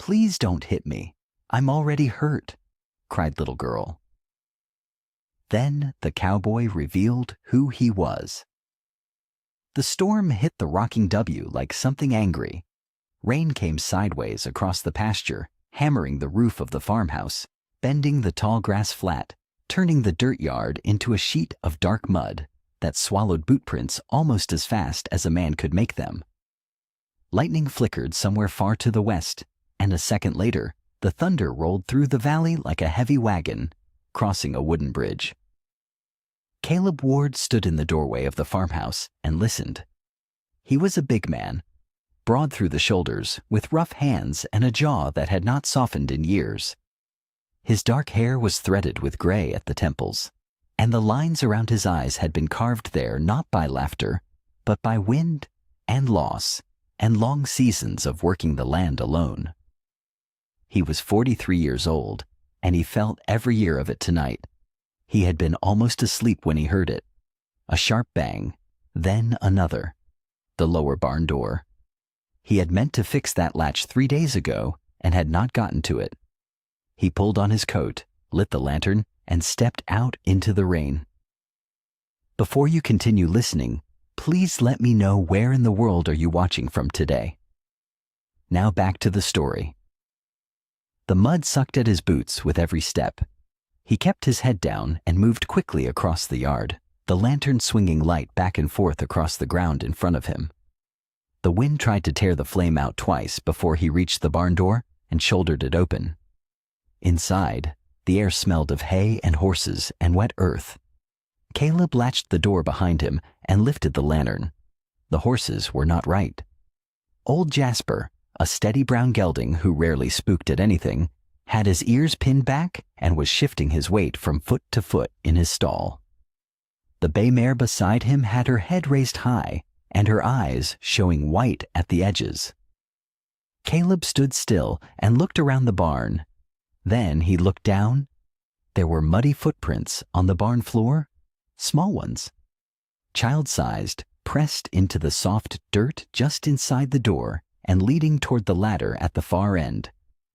Please don't hit me. I'm already hurt," cried little girl. Then the cowboy revealed who he was. The storm hit the rocking W like something angry. Rain came sideways across the pasture, hammering the roof of the farmhouse, bending the tall grass flat, turning the dirt yard into a sheet of dark mud that swallowed bootprints almost as fast as a man could make them. Lightning flickered somewhere far to the west, and a second later, the thunder rolled through the valley like a heavy wagon, crossing a wooden bridge. Caleb Ward stood in the doorway of the farmhouse and listened. He was a big man, broad through the shoulders, with rough hands and a jaw that had not softened in years. His dark hair was threaded with gray at the temples, and the lines around his eyes had been carved there not by laughter, but by wind and loss and long seasons of working the land alone. He was 43 years old, and he felt every year of it tonight. He had been almost asleep when he heard it. A sharp bang, then another. The lower barn door. He had meant to fix that latch 3 days ago and had not gotten to it. He pulled on his coat, lit the lantern, and stepped out into the rain. Before you continue listening, please let me know where in the world are you watching from today. Now back to the story. The mud sucked at his boots with every step. He kept his head down and moved quickly across the yard, the lantern swinging light back and forth across the ground in front of him. The wind tried to tear the flame out twice before he reached the barn door and shouldered it open. Inside, the air smelled of hay and horses and wet earth. Caleb latched the door behind him and lifted the lantern. The horses were not right. Old Jasper, a steady brown gelding who rarely spooked at anything, had his ears pinned back and was shifting his weight from foot to foot in his stall. The bay mare beside him had her head raised high and her eyes showing white at the edges. Caleb stood still and looked around the barn. Then he looked down. There were muddy footprints on the barn floor, small ones, child-sized, pressed into the soft dirt just inside the door and leading toward the ladder at the far end.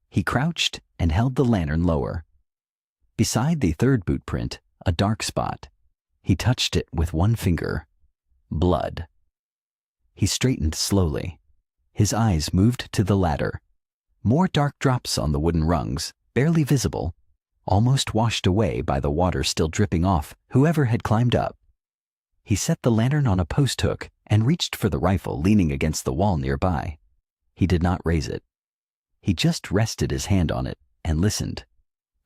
He crouched and held the lantern lower. Beside the third boot print, a dark spot. He touched it with one finger. Blood. He straightened slowly. His eyes moved to the ladder. More dark drops on the wooden rungs, barely visible, almost washed away by the water still dripping off whoever had climbed up. He set the lantern on a post hook and reached for the rifle leaning against the wall nearby. He did not raise it. He just rested his hand on it and listened.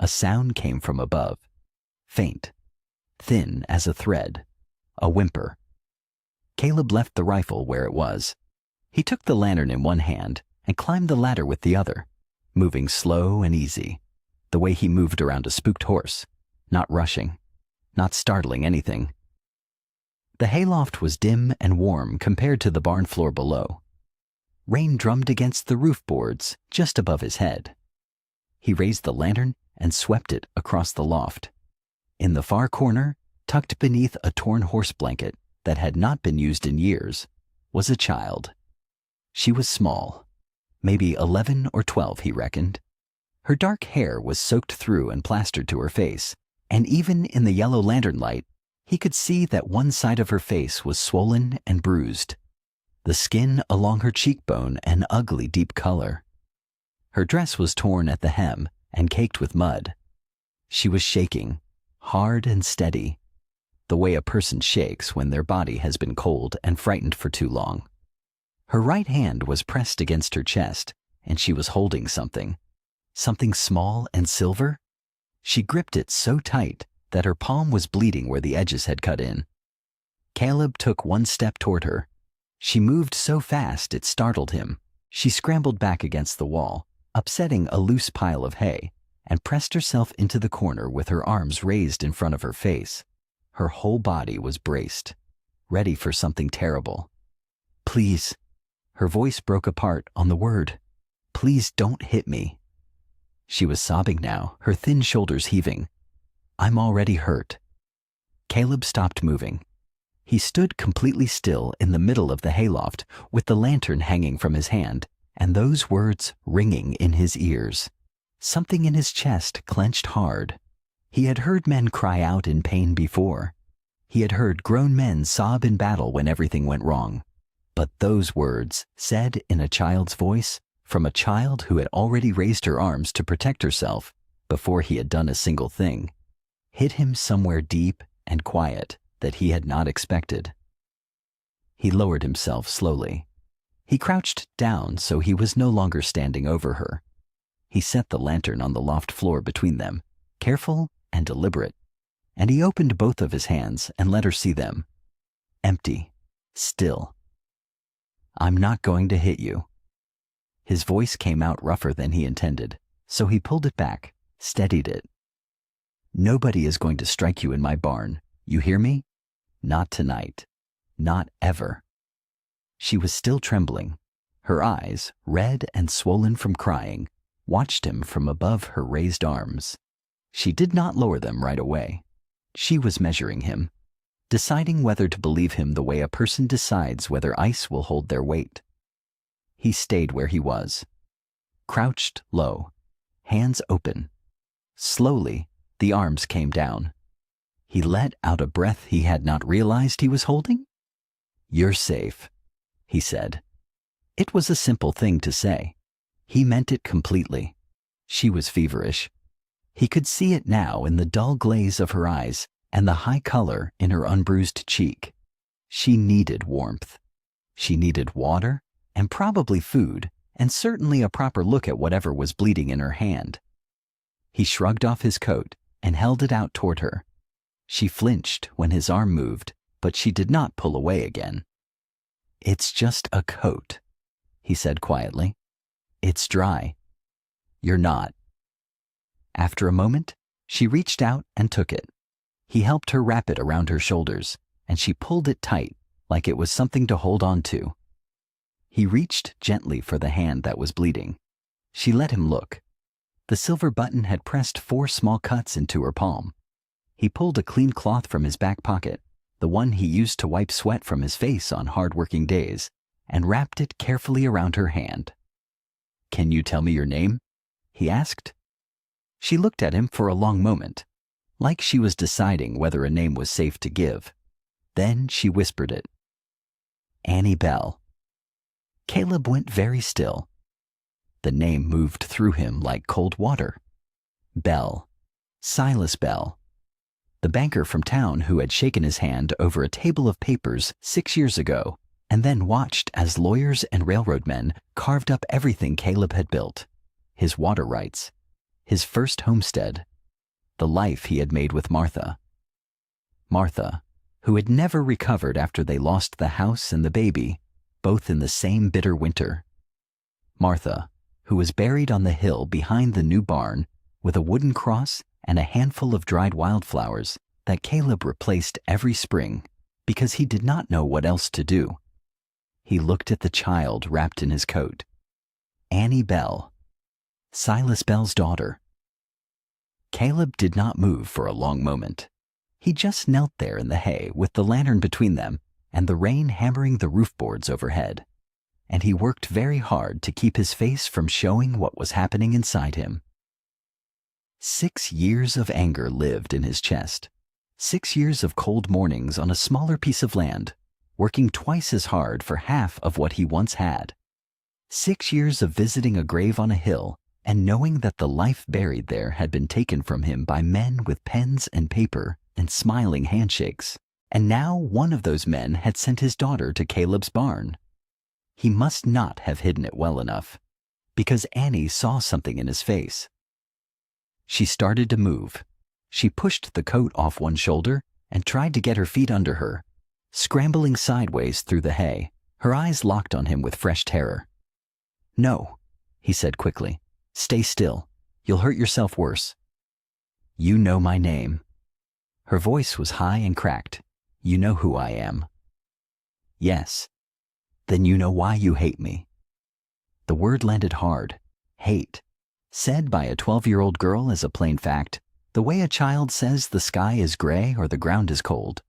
A sound came from above, faint, thin as a thread, a whimper. Caleb left the rifle where it was. He took the lantern in one hand and climbed the ladder with the other, moving slow and easy, the way he moved around a spooked horse, not rushing, not startling anything. The hayloft was dim and warm compared to the barn floor below. Rain drummed against the roof boards just above his head. He raised the lantern and swept it across the loft. In the far corner, tucked beneath a torn horse blanket that had not been used in years, was a child. She was small, maybe 11 or 12, he reckoned. Her dark hair was soaked through and plastered to her face, and even in the yellow lantern light, he could see that one side of her face was swollen and bruised. The skin along her cheekbone an ugly deep color. Her dress was torn at the hem and caked with mud. She was shaking, hard and steady, the way a person shakes when their body has been cold and frightened for too long. Her right hand was pressed against her chest, and she was holding something small and silver. She gripped it so tight that her palm was bleeding where the edges had cut in. Caleb took one step toward her. She moved so fast it startled him. She scrambled back against the wall, upsetting a loose pile of hay, and pressed herself into the corner with her arms raised in front of her face. Her whole body was braced, ready for something terrible. Please. Her voice broke apart on the word. Please don't hit me. She was sobbing now, her thin shoulders heaving. I'm already hurt. Caleb stopped moving. He stood completely still in the middle of the hayloft with the lantern hanging from his hand and those words ringing in his ears. Something in his chest clenched hard. He had heard men cry out in pain before. He had heard grown men sob in battle when everything went wrong. But those words, said in a child's voice, from a child who had already raised her arms to protect herself before he had done a single thing, hit him somewhere deep and quiet that he had not expected. He lowered himself slowly. He crouched down so he was no longer standing over her. He set the lantern on the loft floor between them, careful and deliberate, and he opened both of his hands and let her see them. Empty, still. "I'm not going to hit you." His voice came out rougher than he intended, so he pulled it back, steadied it. "Nobody is going to strike you in my barn, you hear me? Not tonight. Not ever." She was still trembling. Her eyes, red and swollen from crying, watched him from above her raised arms. She did not lower them right away. She was measuring him, deciding whether to believe him the way a person decides whether ice will hold their weight. He stayed where he was, crouched low, hands open. Slowly, the arms came down. He let out a breath he had not realized he was holding. "You're safe," he said. It was a simple thing to say. He meant it completely. She was feverish. He could see it now in the dull glaze of her eyes and the high color in her unbruised cheek. She needed warmth. She needed water and probably food and certainly a proper look at whatever was bleeding in her hand. He shrugged off his coat and held it out toward her. She flinched when his arm moved, but she did not pull away again. "It's just a coat," he said quietly. "It's dry. You're not." After a moment, she reached out and took it. He helped her wrap it around her shoulders, and she pulled it tight, like it was something to hold on to. He reached gently for the hand that was bleeding. She let him look. The silver button had pressed 4 small cuts into her palm. He pulled a clean cloth from his back pocket, the one he used to wipe sweat from his face on hard-working days, and wrapped it carefully around her hand. "Can you tell me your name?" he asked. She looked at him for a long moment, like she was deciding whether a name was safe to give. Then she whispered it. "Annie Bell." Caleb went very still. The name moved through him like cold water. Bell. Silas Bell. The banker from town who had shaken his hand over a table of papers 6 years ago and then watched as lawyers and railroad men carved up everything Caleb had built, his water rights, his first homestead, the life he had made with Martha. Martha, who had never recovered after they lost the house and the baby, both in the same bitter winter. Martha, who was buried on the hill behind the new barn with a wooden cross and a handful of dried wildflowers that Caleb replaced every spring because he did not know what else to do. He looked at the child wrapped in his coat. Annie Bell, Silas Bell's daughter. Caleb did not move for a long moment. He just knelt there in the hay with the lantern between them and the rain hammering the roof boards overhead. And he worked very hard to keep his face from showing what was happening inside him. 6 years of anger lived in his chest. 6 years of cold mornings on a smaller piece of land, working twice as hard for half of what he once had. 6 years of visiting a grave on a hill and knowing that the life buried there had been taken from him by men with pens and paper and smiling handshakes. And now one of those men had sent his daughter to Caleb's barn. He must not have hidden it well enough, because Annie saw something in his face. She started to move. She pushed the coat off one shoulder and tried to get her feet under her, scrambling sideways through the hay, her eyes locked on him with fresh terror. "No," he said quickly. "Stay still. You'll hurt yourself worse." "You know my name." Her voice was high and cracked. "You know who I am." "Yes." "Then you know why you hate me." The word landed hard. Hate. Said by a 12-year-old girl as a plain fact, the way a child says the sky is gray or the ground is cold.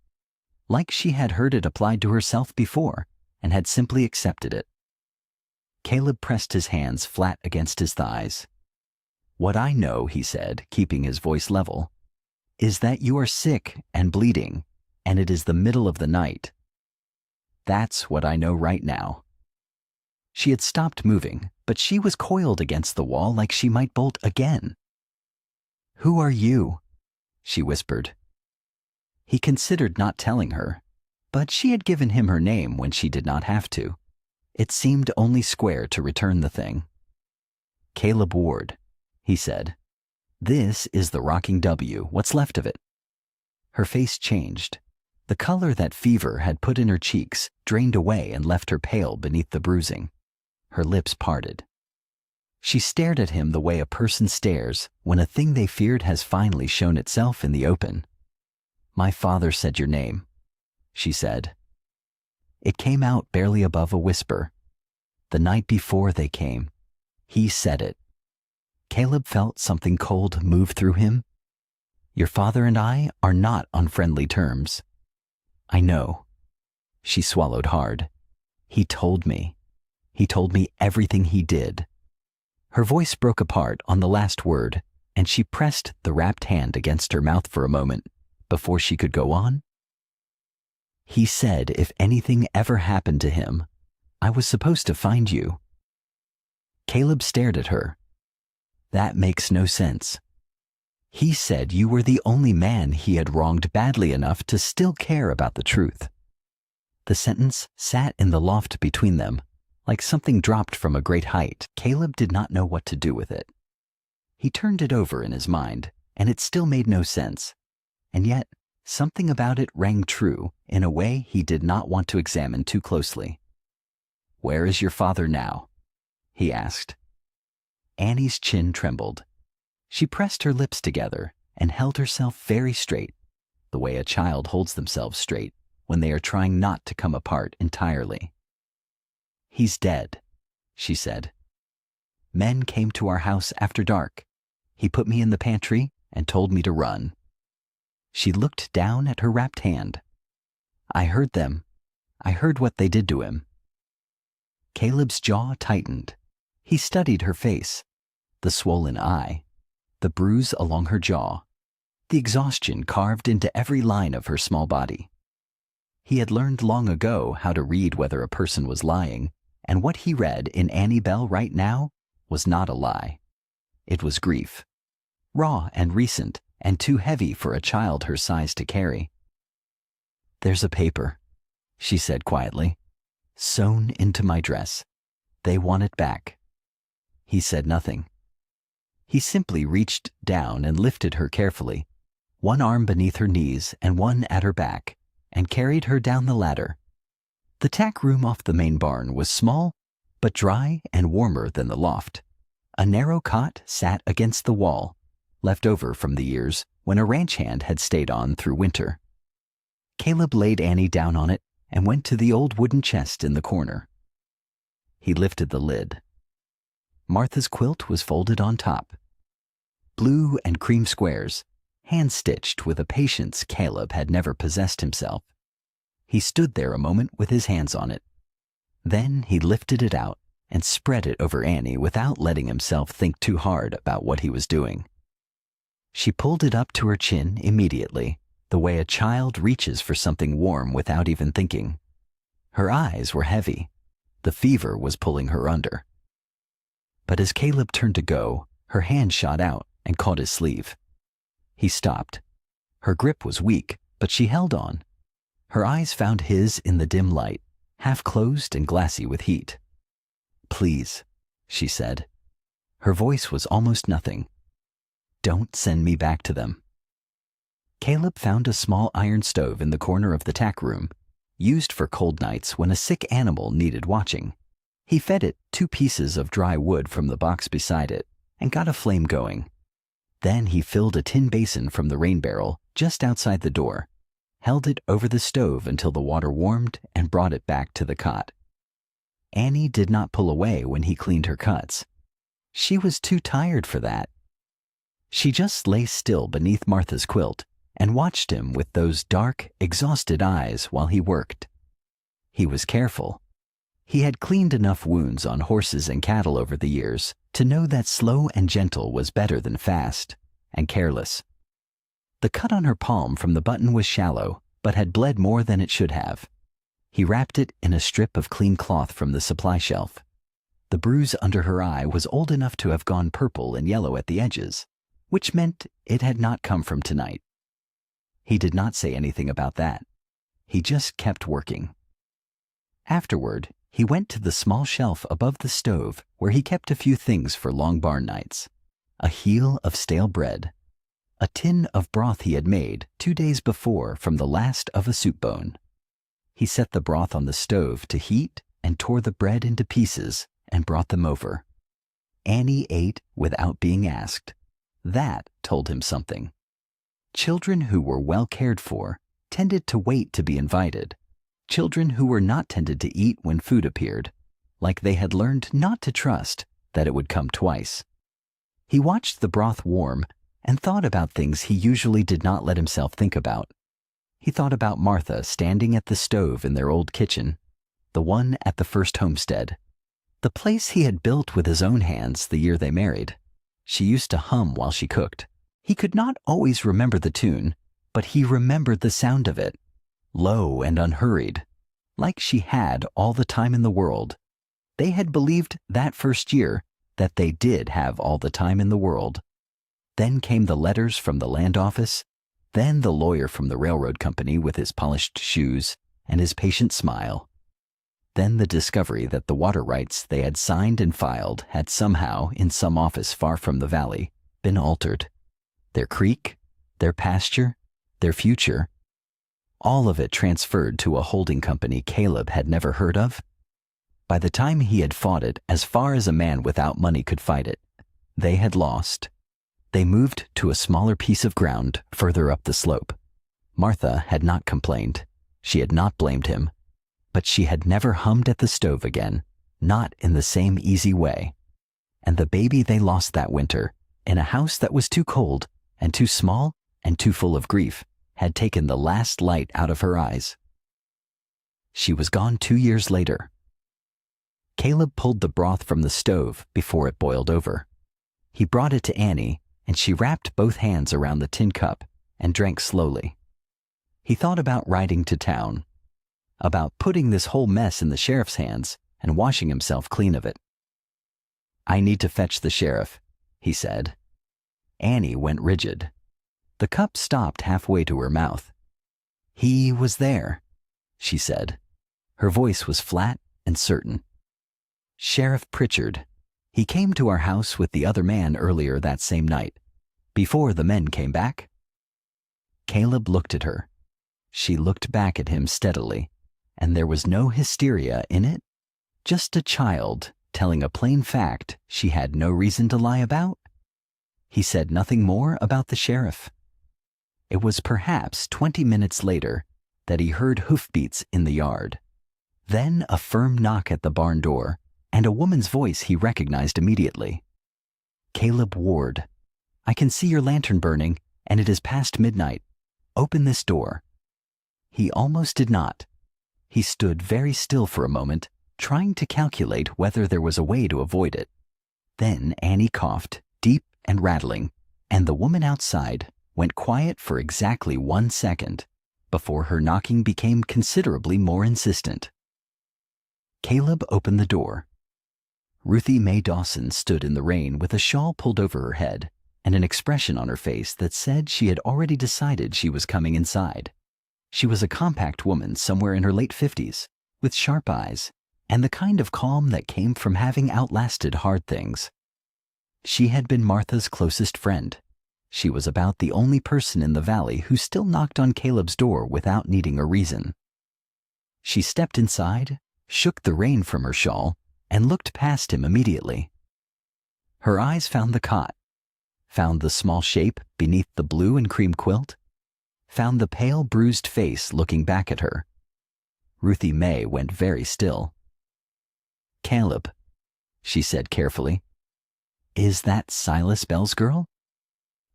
Like she had heard it applied to herself before and had simply accepted it. Caleb pressed his hands flat against his thighs. "What I know," he said, keeping his voice level, "is that you are sick and bleeding, and it is the middle of the night. That's what I know right now." She had stopped moving, but she was coiled against the wall like she might bolt again. "Who are you?" she whispered. He considered not telling her, but she had given him her name when she did not have to. It seemed only square to return the thing. "Caleb Ward," he said. "This is the Rocking W, what's left of it." Her face changed. The color that fever had put in her cheeks drained away and left her pale beneath the bruising. Her lips parted. She stared at him the way a person stares when a thing they feared has finally shown itself in the open. "My father said your name," she said. It came out barely above a whisper. The night before they came, he said it. Caleb felt something cold move through him. "Your father and I are not on friendly terms." "I know." She swallowed hard. He told me everything he did." Her voice broke apart on the last word, and she pressed the wrapped hand against her mouth for a moment before she could go on. "He said if anything ever happened to him, I was supposed to find you." Caleb stared at her. "That makes no sense." "He said you were the only man he had wronged badly enough to still care about the truth." The sentence sat in the loft between them, like something dropped from a great height. Caleb did not know what to do with it. He turned it over in his mind, and it still made no sense. And yet, something about it rang true in a way he did not want to examine too closely. "Where is your father now?" he asked. Annie's chin trembled. She pressed her lips together and held herself very straight, the way a child holds themselves straight when they are trying not to come apart entirely. "He's dead," she said. "Men came to our house after dark. He put me in the pantry and told me to run." She looked down at her wrapped hand. "I heard them. I heard what they did to him." Caleb's jaw tightened. He studied her face, the swollen eye, the bruise along her jaw, the exhaustion carved into every line of her small body. He had learned long ago how to read whether a person was lying, and what he read in Annie Bell right now was not a lie. It was grief, raw and recent and too heavy for a child her size to carry. "There's a paper," she said quietly, "sewn into my dress. They want it back." He said nothing. He simply reached down and lifted her carefully, one arm beneath her knees and one at her back, and carried her down the ladder. The tack room off the main barn was small, but dry and warmer than the loft. A narrow cot sat against the wall, left over from the years when a ranch hand had stayed on through winter. Caleb laid Annie down on it and went to the old wooden chest in the corner. He lifted the lid. Martha's quilt was folded on top. Blue and cream squares, hand-stitched with a patience Caleb had never possessed himself. He stood there a moment with his hands on it. Then he lifted it out and spread it over Annie without letting himself think too hard about what he was doing. She pulled it up to her chin immediately, the way a child reaches for something warm without even thinking. Her eyes were heavy. The fever was pulling her under. But as Caleb turned to go, her hand shot out and caught his sleeve. He stopped. Her grip was weak, but she held on. Her eyes found his in the dim light, half closed and glassy with heat. "Please," she said. Her voice was almost nothing. "Don't send me back to them." Caleb found a small iron stove in the corner of the tack room, used for cold nights when a sick animal needed watching. He fed it 2 pieces of dry wood from the box beside it and got a flame going. Then he filled a tin basin from the rain barrel just outside the door, held it over the stove until the water warmed, and brought it back to the cot. Annie did not pull away when he cleaned her cuts. She was too tired for that. She just lay still beneath Martha's quilt and watched him with those dark, exhausted eyes while he worked. He was careful. He had cleaned enough wounds on horses and cattle over the years to know that slow and gentle was better than fast and careless. The cut on her palm from the button was shallow, but had bled more than it should have. He wrapped it in a strip of clean cloth from the supply shelf. The bruise under her eye was old enough to have gone purple and yellow at the edges, which meant it had not come from tonight. He did not say anything about that. He just kept working. Afterward, he went to the small shelf above the stove where he kept a few things for long barn nights. A heel of stale bread, a tin of broth he had made 2 days before from the last of a soup bone. He set the broth on the stove to heat and tore the bread into pieces and brought them over. Annie ate without being asked. That told him something. Children who were well cared for tended to wait to be invited. Children who were not tended to eat when food appeared, like they had learned not to trust that it would come twice. He watched the broth warm and thought about things he usually did not let himself think about. He thought about Martha standing at the stove in their old kitchen, the one at the first homestead, the place he had built with his own hands the year they married. She used to hum while she cooked. He could not always remember the tune, but he remembered the sound of it, low and unhurried, like she had all the time in the world. They had believed that first year that they did have all the time in the world. Then came the letters from the land office, then the lawyer from the railroad company with his polished shoes and his patient smile. Then the discovery that the water rights they had signed and filed had somehow, in some office far from the valley, been altered. Their creek, their pasture, their future, all of it transferred to a holding company Caleb had never heard of. By the time he had fought it as far as a man without money could fight it, they had lost. They moved to a smaller piece of ground further up the slope. Martha had not complained. She had not blamed him. But she had never hummed at the stove again, not in the same easy way. And the baby they lost that winter, in a house that was too cold and too small and too full of grief, had taken the last light out of her eyes. She was gone 2 years later. Caleb pulled the broth from the stove before it boiled over. He brought it to Annie, and she wrapped both hands around the tin cup and drank slowly. He thought about riding to town, about putting this whole mess in the sheriff's hands and washing himself clean of it. "I need to fetch the sheriff," he said. Annie went rigid. The cup stopped halfway to her mouth. "He was there," she said. Her voice was flat and certain. "Sheriff Pritchard. He came to our house with the other man earlier that same night, before the men came back." Caleb looked at her. She looked back at him steadily, and there was no hysteria in it, just a child telling a plain fact she had no reason to lie about. He said nothing more about the sheriff. It was perhaps 20 minutes later that he heard hoofbeats in the yard, then a firm knock at the barn door, and a woman's voice he recognized immediately. "Caleb Ward, I can see your lantern burning, and it is past midnight. Open this door." He almost did not. He stood very still for a moment, trying to calculate whether there was a way to avoid it. Then Annie coughed, deep and rattling, and the woman outside went quiet for exactly 1 second before her knocking became considerably more insistent. Caleb opened the door. Ruthie Mae Dawson stood in the rain with a shawl pulled over her head and an expression on her face that said she had already decided she was coming inside. She was a compact woman somewhere in her late 50s, with sharp eyes and the kind of calm that came from having outlasted hard things. She had been Martha's closest friend. She was about the only person in the valley who still knocked on Caleb's door without needing a reason. She stepped inside, shook the rain from her shawl, and looked past him immediately. Her eyes found the cot, found the small shape beneath the blue and cream quilt, found the pale, bruised face looking back at her. Ruthie Mae went very still. "Caleb," she said carefully, "is that Silas Bell's girl?"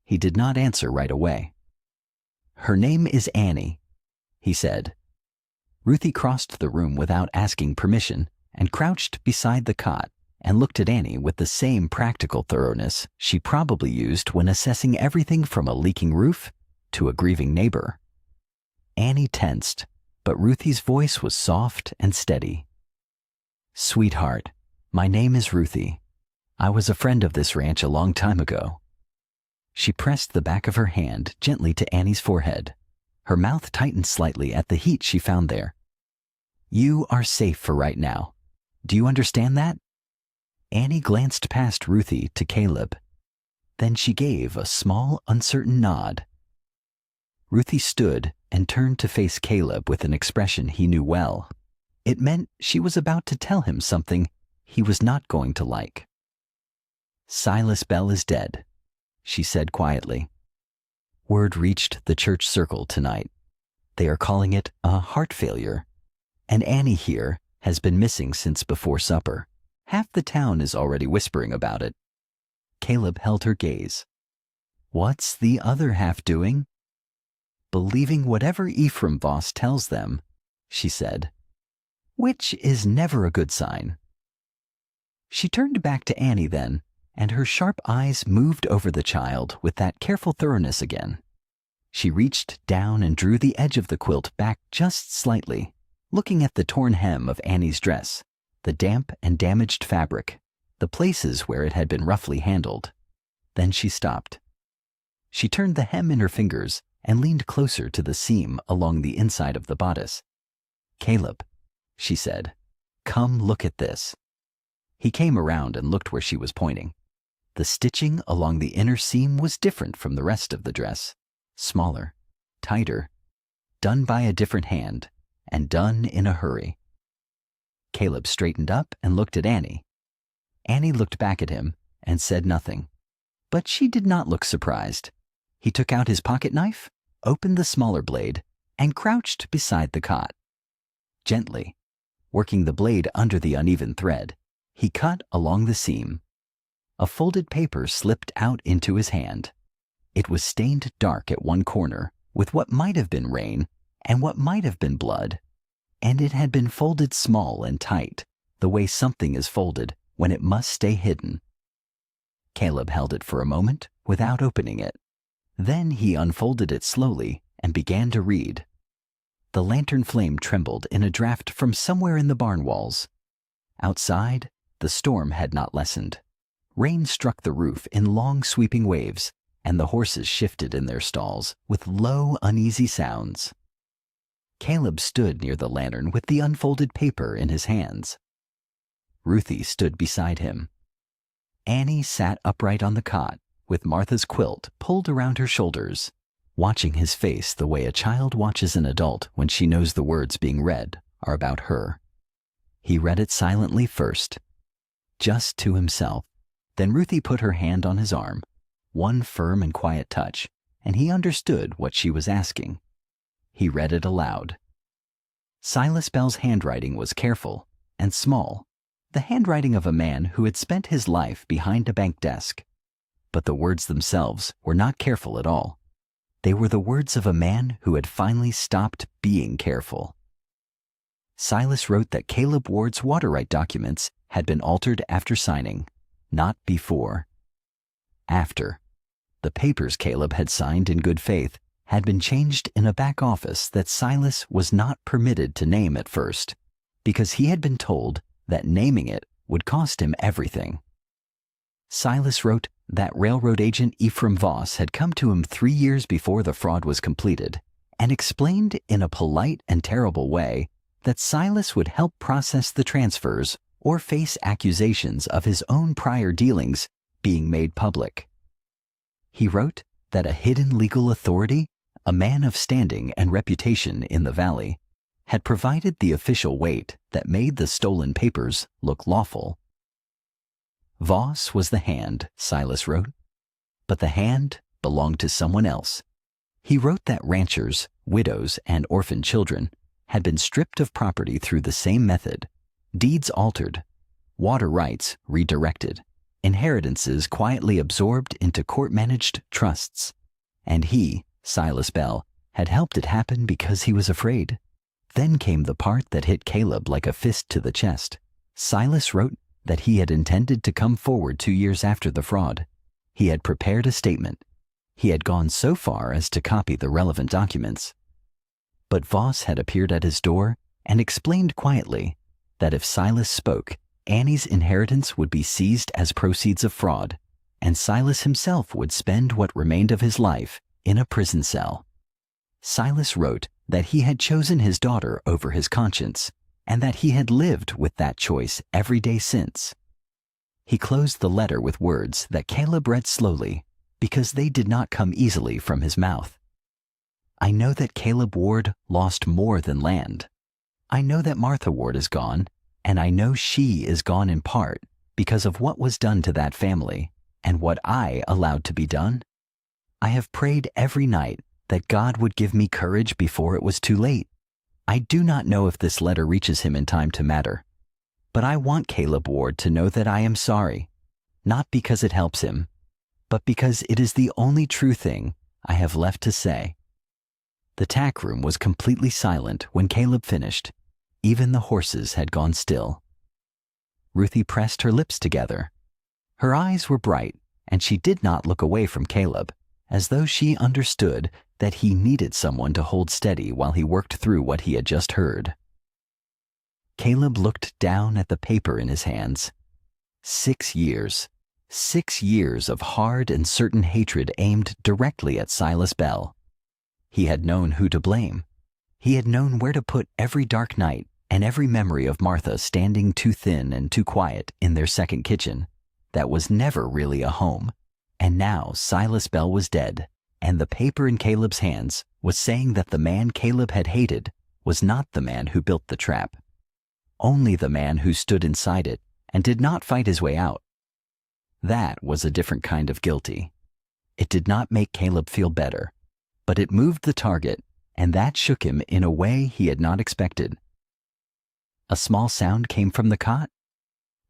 He did not answer right away. "Her name is Annie," he said. Ruthie crossed the room without asking permission and crouched beside the cot and looked at Annie with the same practical thoroughness she probably used when assessing everything from a leaking roof to a grieving neighbor. Annie tensed, but Ruthie's voice was soft and steady. "Sweetheart, my name is Ruthie. I was a friend of this ranch a long time ago." She pressed the back of her hand gently to Annie's forehead. Her mouth tightened slightly at the heat she found there. "You are safe for right now. Do you understand that?" Annie glanced past Ruthie to Caleb. Then she gave a small, uncertain nod. Ruthie stood and turned to face Caleb with an expression he knew well. It meant she was about to tell him something he was not going to like. "Silas Bell is dead," she said quietly. "Word reached the church circle tonight. They are calling it a heart failure. And Annie here has been missing since before supper. Half the town is already whispering about it." Caleb held her gaze. "What's the other half doing?" "Believing whatever Ephraim Voss tells them," she said. "Which is never a good sign." She turned back to Annie then, and her sharp eyes moved over the child with that careful thoroughness again. She reached down and drew the edge of the quilt back just slightly, looking at the torn hem of Annie's dress, the damp and damaged fabric, the places where it had been roughly handled. Then she stopped. She turned the hem in her fingers and leaned closer to the seam along the inside of the bodice. "Caleb," she said, "come look at this." He came around and looked where she was pointing. The stitching along the inner seam was different from the rest of the dress, smaller, tighter, done by a different hand, and done in a hurry. Caleb straightened up and looked at Annie. Annie looked back at him and said nothing, but she did not look surprised. He took out his pocket knife, opened the smaller blade, and crouched beside the cot. Gently, working the blade under the uneven thread, he cut along the seam. A folded paper slipped out into his hand. It was stained dark at one corner with what might have been rain and what might have been blood, and it had been folded small and tight, the way something is folded when it must stay hidden. Caleb held it for a moment without opening it. Then he unfolded it slowly and began to read. The lantern flame trembled in a draft from somewhere in the barn walls. Outside, the storm had not lessened. Rain struck the roof in long sweeping waves, and the horses shifted in their stalls with low, uneasy sounds. Caleb stood near the lantern with the unfolded paper in his hands. Ruthie stood beside him. Annie sat upright on the cot, with Martha's quilt pulled around her shoulders, watching his face the way a child watches an adult when she knows the words being read are about her. He read it silently first, just to himself. Then Ruthie put her hand on his arm, one firm and quiet touch, and he understood what she was asking. He read it aloud. Silas Bell's handwriting was careful and small, the handwriting of a man who had spent his life behind a bank desk. But the words themselves were not careful at all. They were the words of a man who had finally stopped being careful. Silas wrote that Caleb Ward's water right documents had been altered after signing, not before. After. The papers Caleb had signed in good faith had been changed in a back office that Silas was not permitted to name at first, because he had been told that naming it would cost him everything. Silas wrote that railroad agent Ephraim Voss had come to him 3 years before the fraud was completed and explained in a polite and terrible way that Silas would help process the transfers or face accusations of his own prior dealings being made public. He wrote that a hidden legal authority, a man of standing and reputation in the valley, had provided the official weight that made the stolen papers look lawful. Voss was the hand, Silas wrote, but the hand belonged to someone else. He wrote that ranchers, widows, and orphan children had been stripped of property through the same method, deeds altered, water rights redirected, inheritances quietly absorbed into court-managed trusts, and he, Silas Bell, had helped it happen because he was afraid. Then came the part that hit Caleb like a fist to the chest. Silas wrote that he had intended to come forward 2 years after the fraud. He had prepared a statement. He had gone so far as to copy the relevant documents. But Voss had appeared at his door and explained quietly that if Silas spoke, Annie's inheritance would be seized as proceeds of fraud, and Silas himself would spend what remained of his life in a prison cell. Silas wrote that he had chosen his daughter over his conscience, and that he had lived with that choice every day since. He closed the letter with words that Caleb read slowly, because they did not come easily from his mouth. I know that Caleb Ward lost more than land. I know that Martha Ward is gone, and I know she is gone in part because of what was done to that family and what I allowed to be done. I have prayed every night that God would give me courage before it was too late. I do not know if this letter reaches him in time to matter, but I want Caleb Ward to know that I am sorry, not because it helps him, but because it is the only true thing I have left to say. The tack room was completely silent when Caleb finished. Even the horses had gone still. Ruthie pressed her lips together. Her eyes were bright, and she did not look away from Caleb, as though she understood that he needed someone to hold steady while he worked through what he had just heard. Caleb looked down at the paper in his hands. 6 years. 6 years of hard and certain hatred aimed directly at Silas Bell. He had known who to blame. He had known where to put every dark night and every memory of Martha standing too thin and too quiet in their second kitchen that was never really a home. And now Silas Bell was dead, and the paper in Caleb's hands was saying that the man Caleb had hated was not the man who built the trap, only the man who stood inside it and did not fight his way out. That was a different kind of guilty. It did not make Caleb feel better, but it moved the target, and that shook him in a way he had not expected. A small sound came from the cot.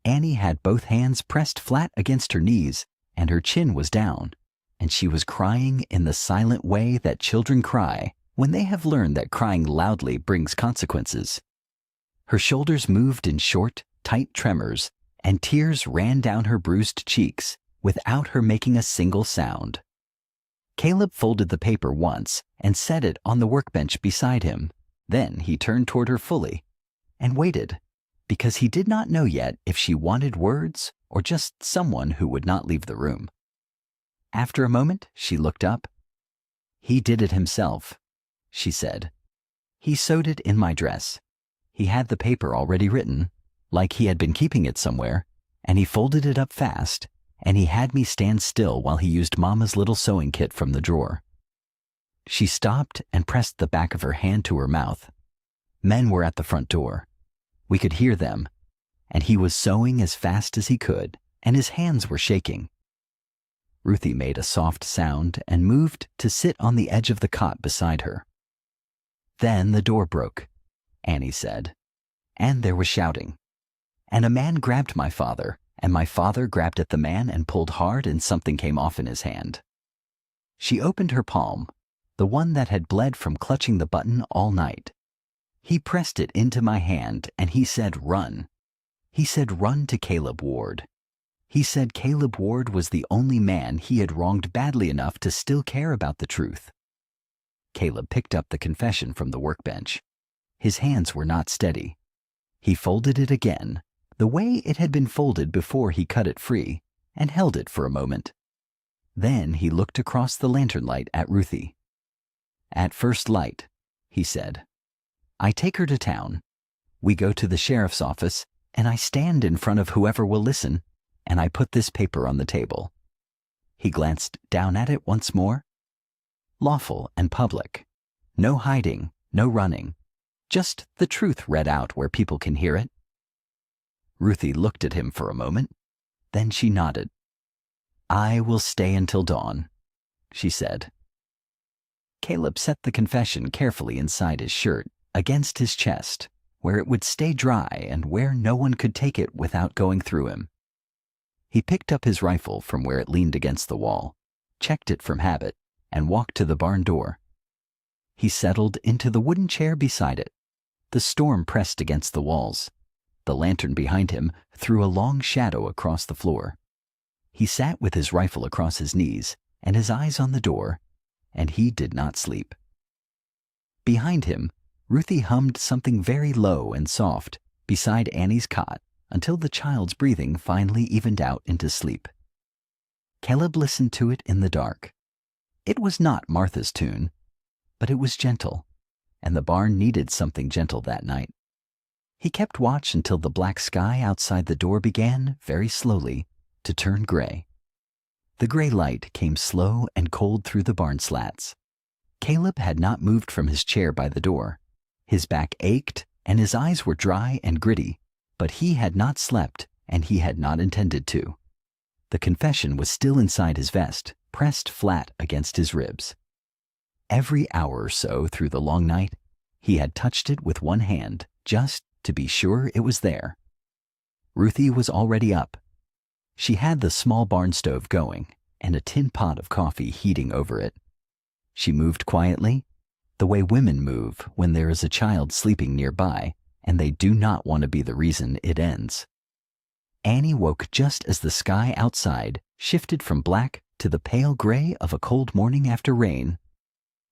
Annie had both hands pressed flat against her knees, and her chin was down, and she was crying in the silent way that children cry when they have learned that crying loudly brings consequences. Her shoulders moved in short, tight tremors, and tears ran down her bruised cheeks without her making a single sound. Caleb folded the paper once and set it on the workbench beside him. Then he turned toward her fully and waited, because he did not know yet if she wanted words or just someone who would not leave the room. After a moment, she looked up. "He did it himself," she said. "He sewed it in my dress. He had the paper already written, like he had been keeping it somewhere, and he folded it up fast, and he had me stand still while he used Mama's little sewing kit from the drawer." She stopped and pressed the back of her hand to her mouth. Men were at the front door. We could hear them, and he was sewing as fast as he could, and his hands were shaking. Ruthie made a soft sound and moved to sit on the edge of the cot beside her. Then the door broke, Annie said, and there was shouting. And a man grabbed my father, and my father grabbed at the man and pulled hard, and something came off in his hand. She opened her palm, the one that had bled from clutching the button all night. He pressed it into my hand, and he said, "Run." He said, "Run to Caleb Ward." He said Caleb Ward was the only man he had wronged badly enough to still care about the truth. Caleb picked up the confession from the workbench. His hands were not steady. He folded it again, the way it had been folded before he cut it free, and held it for a moment. Then he looked across the lantern light at Ruthie. "At first light," he said, "I take her to town. We go to the sheriff's office, and I stand in front of whoever will listen, and I put this paper on the table." He glanced down at it once more. "Lawful and public. No hiding, no running. Just the truth read out where people can hear it." Ruthie looked at him for a moment. Then she nodded. "I will stay until dawn," she said. Caleb set the confession carefully inside his shirt, against his chest, where it would stay dry and where no one could take it without going through him. He picked up his rifle from where it leaned against the wall, checked it from habit, and walked to the barn door. He settled into the wooden chair beside it. The storm pressed against the walls. The lantern behind him threw a long shadow across the floor. He sat with his rifle across his knees and his eyes on the door, and he did not sleep. Behind him, Ruthie hummed something very low and soft beside Annie's cot until the child's breathing finally evened out into sleep. Caleb listened to it in the dark. It was not Martha's tune, but it was gentle, and the barn needed something gentle that night. He kept watch until the black sky outside the door began, very slowly, to turn gray. The gray light came slow and cold through the barn slats. Caleb had not moved from his chair by the door. His back ached and his eyes were dry and gritty, but he had not slept and he had not intended to. The confession was still inside his vest, pressed flat against his ribs. Every hour or so through the long night, he had touched it with one hand, just to be sure it was there. Ruthie was already up. She had the small barn stove going and a tin pot of coffee heating over it. She moved quietly, the way women move when there is a child sleeping nearby and they do not want to be the reason it ends. Annie woke just as the sky outside shifted from black to the pale gray of a cold morning after rain.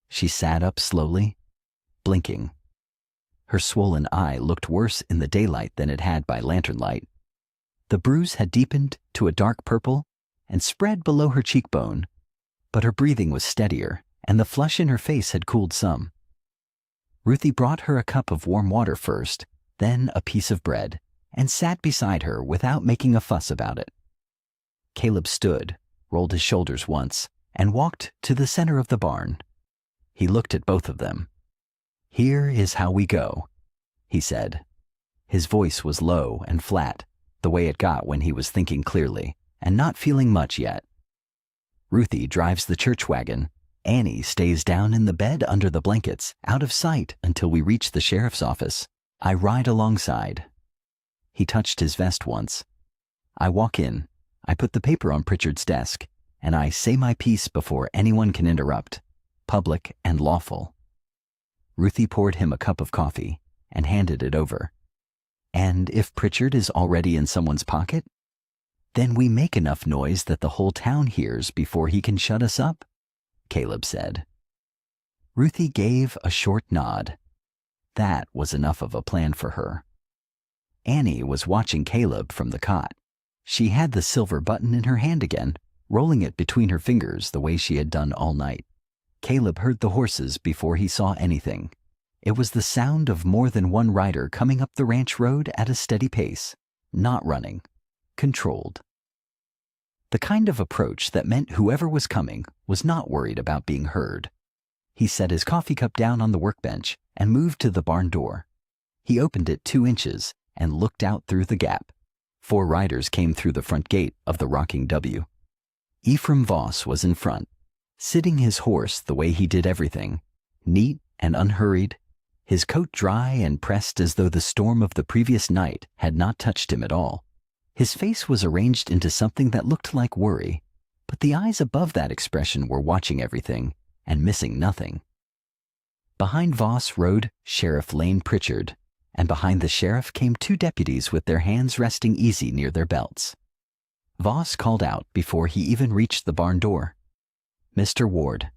She sat up slowly, blinking. Her swollen eye looked worse in the daylight than it had by lantern light. The bruise had deepened to a dark purple and spread below her cheekbone, but her breathing was steadier and the flush in her face had cooled some. Ruthie brought her a cup of warm water first, then a piece of bread, and sat beside her without making a fuss about it. Caleb stood, rolled his shoulders once, and walked to the center of the barn. He looked at both of them. "Here is how we go," he said. His voice was low and flat, the way it got when he was thinking clearly and not feeling much yet. Ruthie drives the church wagon. Annie stays down in the bed under the blankets, out of sight until we reach the sheriff's office. I ride alongside. He touched his vest once. I walk in. I put the paper on Pritchard's desk, and I say my piece before anyone can interrupt. Public and lawful. Ruthie poured him a cup of coffee and handed it over. And if Pritchard is already in someone's pocket, then we make enough noise that the whole town hears before he can shut us up, Caleb said. Ruthie gave a short nod. That was enough of a plan for her. Annie was watching Caleb from the cot. She had the silver button in her hand again, rolling it between her fingers the way she had done all night. Caleb heard the horses before he saw anything. It was the sound of more than one rider coming up the ranch road at a steady pace, not running, controlled. The kind of approach that meant whoever was coming was not worried about being heard. He set his coffee cup down on the workbench and moved to the barn door. He opened it 2 inches and looked out through the gap. 4 riders came through the front gate of the rocking W. Ephraim Voss was in front, sitting his horse the way he did everything, neat and unhurried, his coat dry and pressed as though the storm of the previous night had not touched him at all. His face was arranged into something that looked like worry, but the eyes above that expression were watching everything and missing nothing. Behind Voss rode Sheriff Lane Pritchard, and behind the sheriff came 2 deputies with their hands resting easy near their belts. Voss called out before he even reached the barn door, "Mr. Ward."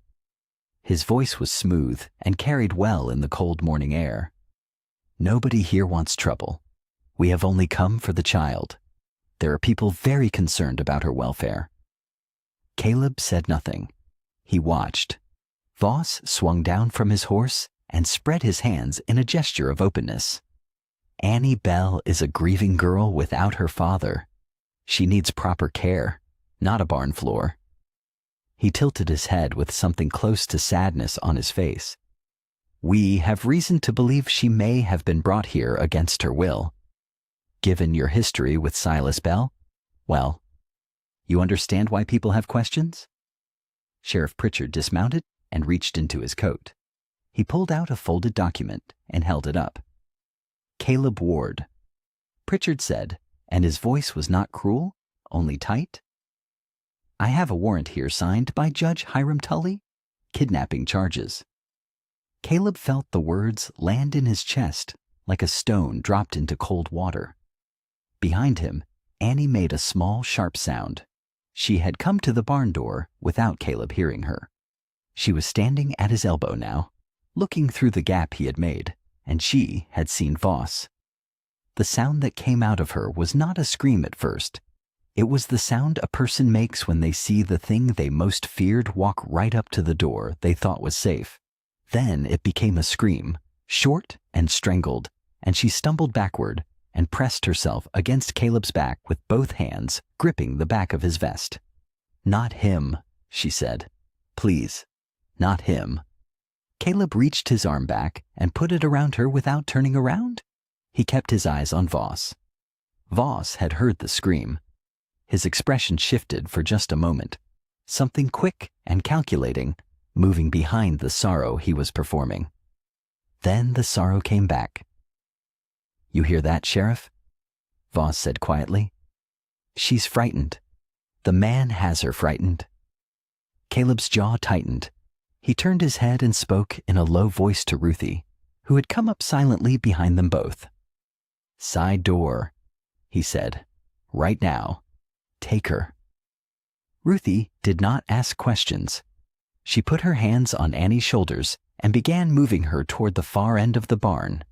His voice was smooth and carried well in the cold morning air. "Nobody here wants trouble. We have only come for the child. There are people very concerned about her welfare." Caleb said nothing. He watched. Voss swung down from his horse and spread his hands in a gesture of openness. "Annie Bell is a grieving girl without her father. She needs proper care, not a barn floor." He tilted his head with something close to sadness on his face. "We have reason to believe she may have been brought here against her will. Given your history with Silas Bell, well, you understand why people have questions?" Sheriff Pritchard dismounted and reached into his coat. He pulled out a folded document and held it up. "Caleb Ward," Pritchard said, and his voice was not cruel, only tight. "I have a warrant here signed by Judge Hiram Tully. Kidnapping charges." Caleb felt the words land in his chest like a stone dropped into cold water. Behind him, Annie made a small, sharp sound. She had come to the barn door without Caleb hearing her. She was standing at his elbow now, looking through the gap he had made, and she had seen Voss. The sound that came out of her was not a scream at first. It was the sound a person makes when they see the thing they most feared walk right up to the door they thought was safe. Then it became a scream, short and strangled, and she stumbled backward and pressed herself against Caleb's back with both hands gripping the back of his vest. "Not him," she said. "Please, not him." Caleb reached his arm back and put it around her without turning around. He kept his eyes on Voss. Voss had heard the scream. His expression shifted for just a moment, something quick and calculating, moving behind the sorrow he was performing. Then the sorrow came back. "You hear that, Sheriff?" Voss said quietly. "She's frightened. The man has her frightened." Caleb's jaw tightened. He turned his head and spoke in a low voice to Ruthie, who had come up silently behind them both. "Side door," he said. "Right now. Take her." Ruthie did not ask questions. She put her hands on Annie's shoulders and began moving her toward the far end of the barn.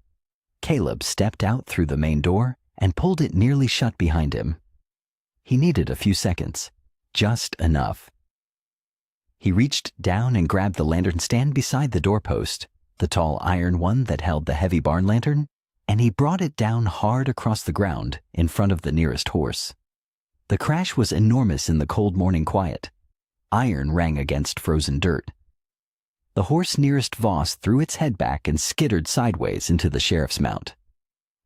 Caleb stepped out through the main door and pulled it nearly shut behind him. He needed a few seconds, just enough. He reached down and grabbed the lantern stand beside the doorpost, the tall iron one that held the heavy barn lantern, and he brought it down hard across the ground in front of the nearest horse. The crash was enormous in the cold morning quiet. Iron rang against frozen dirt. The horse nearest Voss threw its head back and skittered sideways into the sheriff's mount.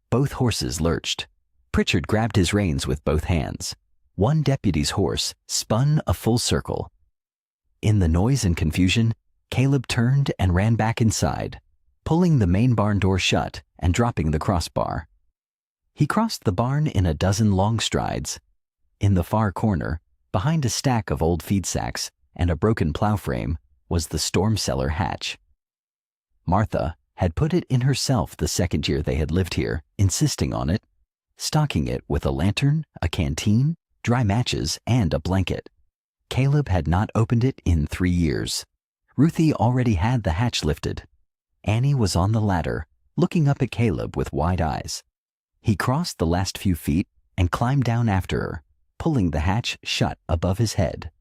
Both horses lurched. Pritchard grabbed his reins with both hands. One deputy's horse spun a full circle. In the noise and confusion, Caleb turned and ran back inside, pulling the main barn door shut and dropping the crossbar. He crossed the barn in a dozen long strides. In the far corner, behind a stack of old feed sacks and a broken plow frame, was the storm cellar hatch. Martha had put it in herself the second year they had lived here, insisting on it, stocking it with a lantern, a canteen, dry matches, and a blanket. Caleb had not opened it in 3 years. Ruthie already had the hatch lifted. Annie was on the ladder, looking up at Caleb with wide eyes. He crossed the last few feet and climbed down after her, pulling the hatch shut above his head.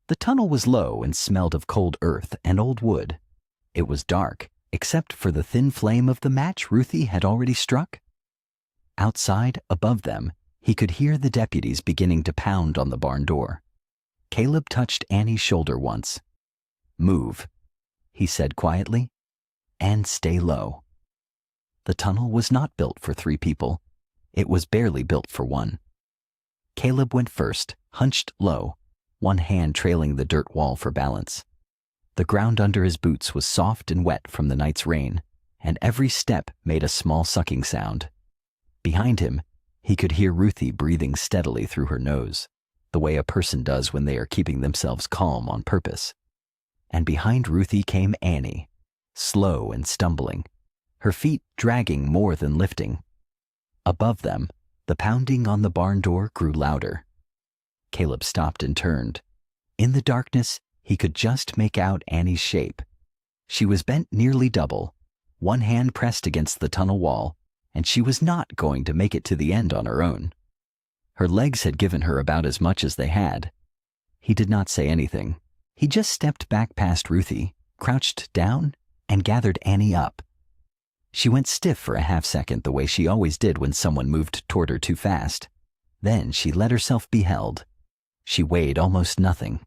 The tunnel was low and smelled of cold earth and old wood. It was dark, except for the thin flame of the match Ruthie had already struck. Outside, above them, he could hear the deputies beginning to pound on the barn door. Caleb touched Annie's shoulder once. "Move," he said quietly, "and stay low." The tunnel was not built for 3 people. It was barely built for 1. Caleb went first, hunched low, one hand trailing the dirt wall for balance. The ground under his boots was soft and wet from the night's rain, and every step made a small sucking sound. Behind him, he could hear Ruthie breathing steadily through her nose, the way a person does when they are keeping themselves calm on purpose. And behind Ruthie came Annie, slow and stumbling, her feet dragging more than lifting. Above them, the pounding on the barn door grew louder. Caleb stopped and turned. In the darkness, he could just make out Annie's shape. She was bent nearly double, one hand pressed against the tunnel wall, and she was not going to make it to the end on her own. Her legs had given her about as much as they had. He did not say anything. He just stepped back past Ruthie, crouched down, and gathered Annie up. She went stiff for a half-second the way she always did when someone moved toward her too fast. Then she let herself be held. She weighed almost nothing.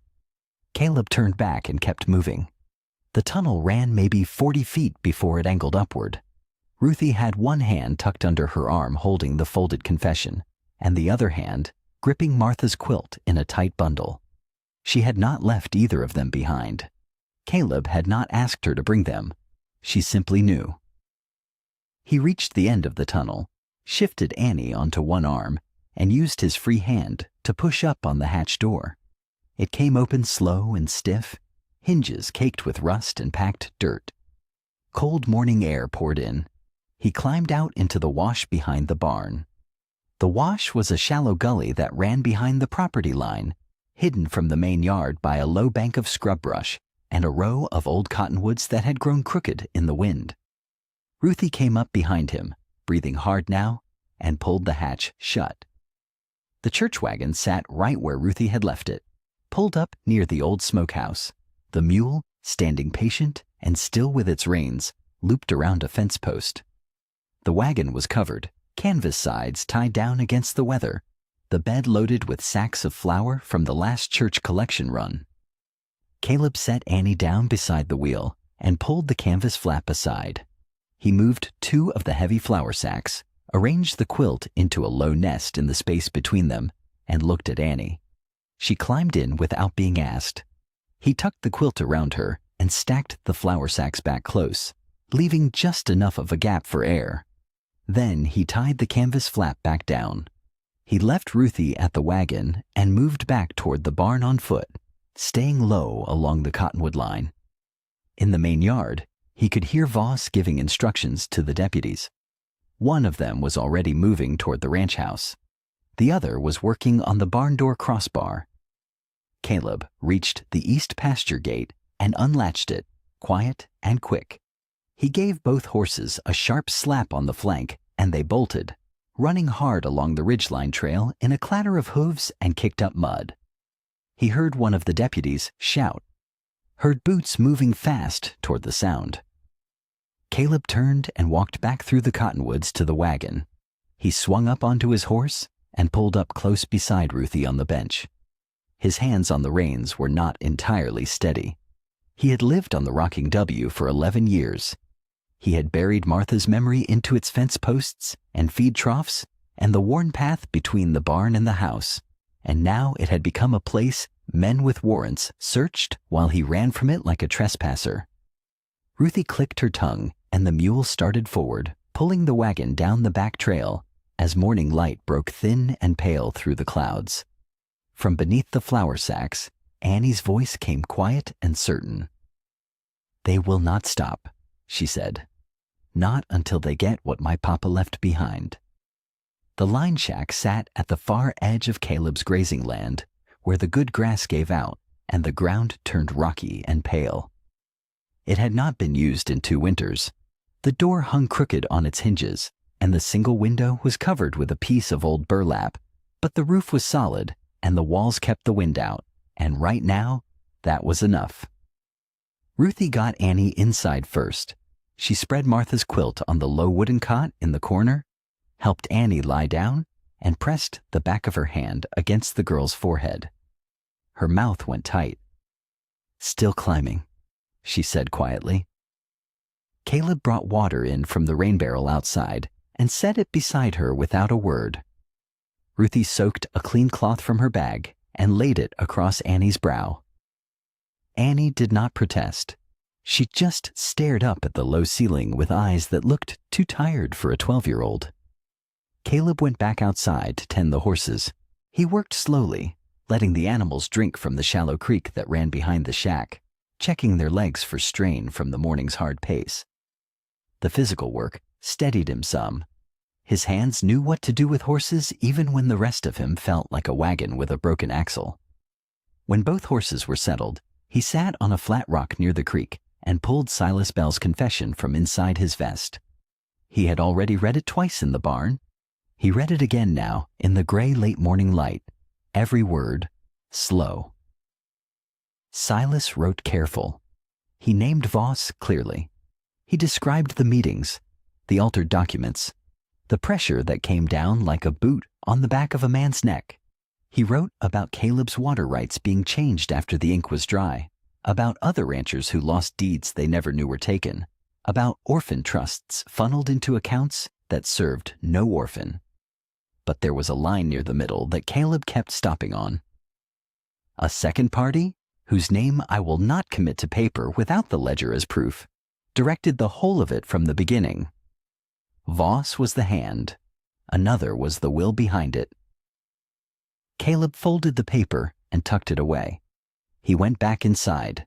Caleb turned back and kept moving. The tunnel ran maybe 40 feet before it angled upward. Ruthie had one hand tucked under her arm holding the folded confession, and the other hand gripping Martha's quilt in a tight bundle. She had not left either of them behind. Caleb had not asked her to bring them. She simply knew. He reached the end of the tunnel, shifted Annie onto one arm, and used his free hand to push up on the hatch door. It came open slow and stiff, hinges caked with rust and packed dirt. Cold morning air poured in. He climbed out into the wash behind the barn. The wash was a shallow gully that ran behind the property line, hidden from the main yard by a low bank of scrub brush and a row of old cottonwoods that had grown crooked in the wind. Ruthie came up behind him, breathing hard now, and pulled the hatch shut. The church wagon sat right where Ruthie had left it, pulled up near the old smokehouse. The mule, standing patient and still with its reins, looped around a fence post. The wagon was covered, canvas sides tied down against the weather, the bed loaded with sacks of flour from the last church collection run. Caleb set Annie down beside the wheel and pulled the canvas flap aside. He moved 2 of the heavy flour sacks, arranged the quilt into a low nest in the space between them, and looked at Annie. She climbed in without being asked. He tucked the quilt around her and stacked the flour sacks back close, leaving just enough of a gap for air. Then he tied the canvas flap back down. He left Ruthie at the wagon and moved back toward the barn on foot, staying low along the cottonwood line. In the main yard, he could hear Voss giving instructions to the deputies. One of them was already moving toward the ranch house. The other was working on the barn door crossbar. Caleb reached the east pasture gate and unlatched it, quiet and quick. He gave both horses a sharp slap on the flank, and they bolted, running hard along the ridgeline trail in a clatter of hooves and kicked up mud. He heard one of the deputies shout, heard boots moving fast toward the sound. Caleb turned and walked back through the cottonwoods to the wagon. He swung up onto his horse and pulled up close beside Ruthie on the bench. His hands on the reins were not entirely steady. He had lived on the Rocking W for 11 years. He had buried Martha's memory into its fence posts and feed troughs and the worn path between the barn and the house, and now it had become a place men with warrants searched while he ran from it like a trespasser. Ruthie clicked her tongue, and the mule started forward, pulling the wagon down the back trail as morning light broke thin and pale through the clouds. From beneath the flour sacks, Annie's voice came quiet and certain. "They will not stop," she said. "Not until they get what my papa left behind." The line shack sat at the far edge of Caleb's grazing land, where the good grass gave out and the ground turned rocky and pale. It had not been used in 2 winters. The door hung crooked on its hinges, and the single window was covered with a piece of old burlap, but the roof was solid, and the walls kept the wind out, and right now, that was enough. Ruthie got Annie inside first. She spread Martha's quilt on the low wooden cot in the corner, helped Annie lie down, and pressed the back of her hand against the girl's forehead. Her mouth went tight. "Still climbing," she said quietly. Caleb brought water in from the rain barrel outside and set it beside her without a word. Ruthie soaked a clean cloth from her bag and laid it across Annie's brow. Annie did not protest. She just stared up at the low ceiling with eyes that looked too tired for a 12-year-old. Caleb went back outside to tend the horses. He worked slowly, letting the animals drink from the shallow creek that ran behind the shack, checking their legs for strain from the morning's hard pace. The physical work steadied him some. His hands knew what to do with horses even when the rest of him felt like a wagon with a broken axle. When both horses were settled, he sat on a flat rock near the creek and pulled Silas Bell's confession from inside his vest. He had already read it twice in the barn. He read it again now in the gray late morning light, every word slow. Silas wrote careful. He named Voss clearly. He described the meetings, the altered documents, the pressure that came down like a boot on the back of a man's neck. He wrote about Caleb's water rights being changed after the ink was dry, about other ranchers who lost deeds they never knew were taken, about orphan trusts funneled into accounts that served no orphan. But there was a line near the middle that Caleb kept stopping on. A second party, whose name I will not commit to paper without the ledger as proof, directed the whole of it from the beginning. Voss was the hand. Another was the will behind it. Caleb folded the paper and tucked it away. He went back inside.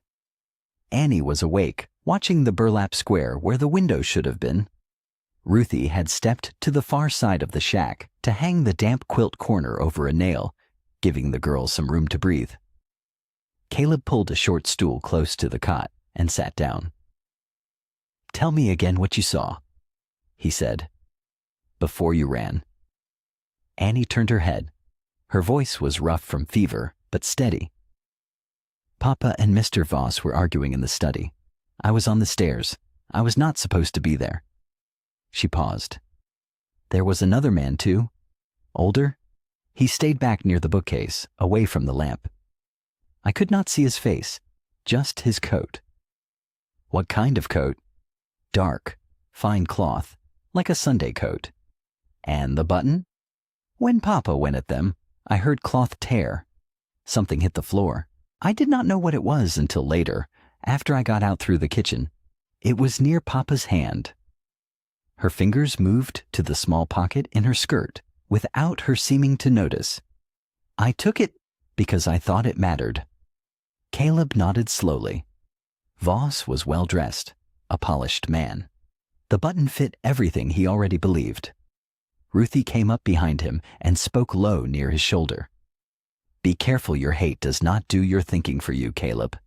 Annie was awake, watching the burlap square where the window should have been. Ruthie had stepped to the far side of the shack to hang the damp quilt corner over a nail, giving the girls some room to breathe. Caleb pulled a short stool close to the cot and sat down. "Tell me again what you saw," he said, "before you ran." Annie turned her head. Her voice was rough from fever, but steady. "Papa and Mr. Voss were arguing in the study. I was on the stairs. I was not supposed to be there." She paused. "There was another man, too? Older? He stayed back near the bookcase, away from the lamp. I could not see his face, just his coat." "What kind of coat?" "Dark, fine cloth, like a Sunday coat." "And the button?" "When Papa went at them, I heard cloth tear. Something hit the floor. I did not know what it was until later, after I got out through the kitchen. It was near Papa's hand." Her fingers moved to the small pocket in her skirt without her seeming to notice. "I took it because I thought it mattered." Caleb nodded slowly. Voss was well dressed, a polished man. The button fit everything he already believed. Ruthie came up behind him and spoke low near his shoulder. "Be careful your hate does not do your thinking for you, Caleb.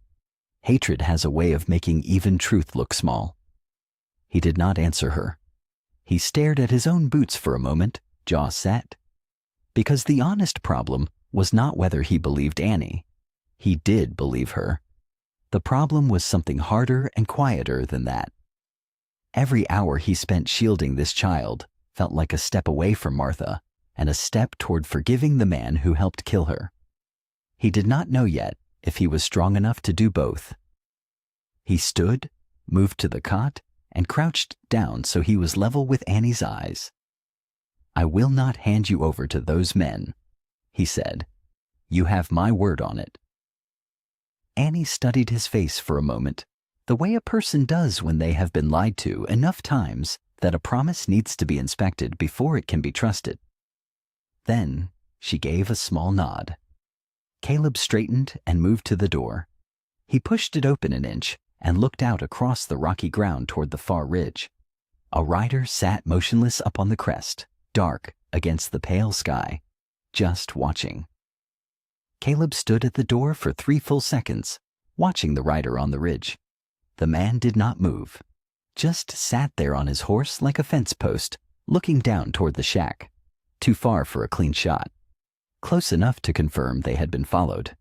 Hatred has a way of making even truth look small." He did not answer her. He stared at his own boots for a moment, jaw set. Because the honest problem was not whether he believed Annie. He did believe her. The problem was something harder and quieter than that. Every hour he spent shielding this child felt like a step away from Martha and a step toward forgiving the man who helped kill her. He did not know yet if he was strong enough to do both. He stood, moved to the cot, and crouched down so he was level with Annie's eyes. "I will not hand you over to those men," he said. "You have my word on it." Annie studied his face for a moment, the way a person does when they have been lied to enough times that a promise needs to be inspected before it can be trusted. Then she gave a small nod. Caleb straightened and moved to the door. He pushed it open an inch and looked out across the rocky ground toward the far ridge. A rider sat motionless up on the crest, dark against the pale sky, just watching. Caleb stood at the door for 3 full seconds, watching the rider on the ridge. The man did not move, just sat there on his horse like a fence post, looking down toward the shack, too far for a clean shot, close enough to confirm they had been followed.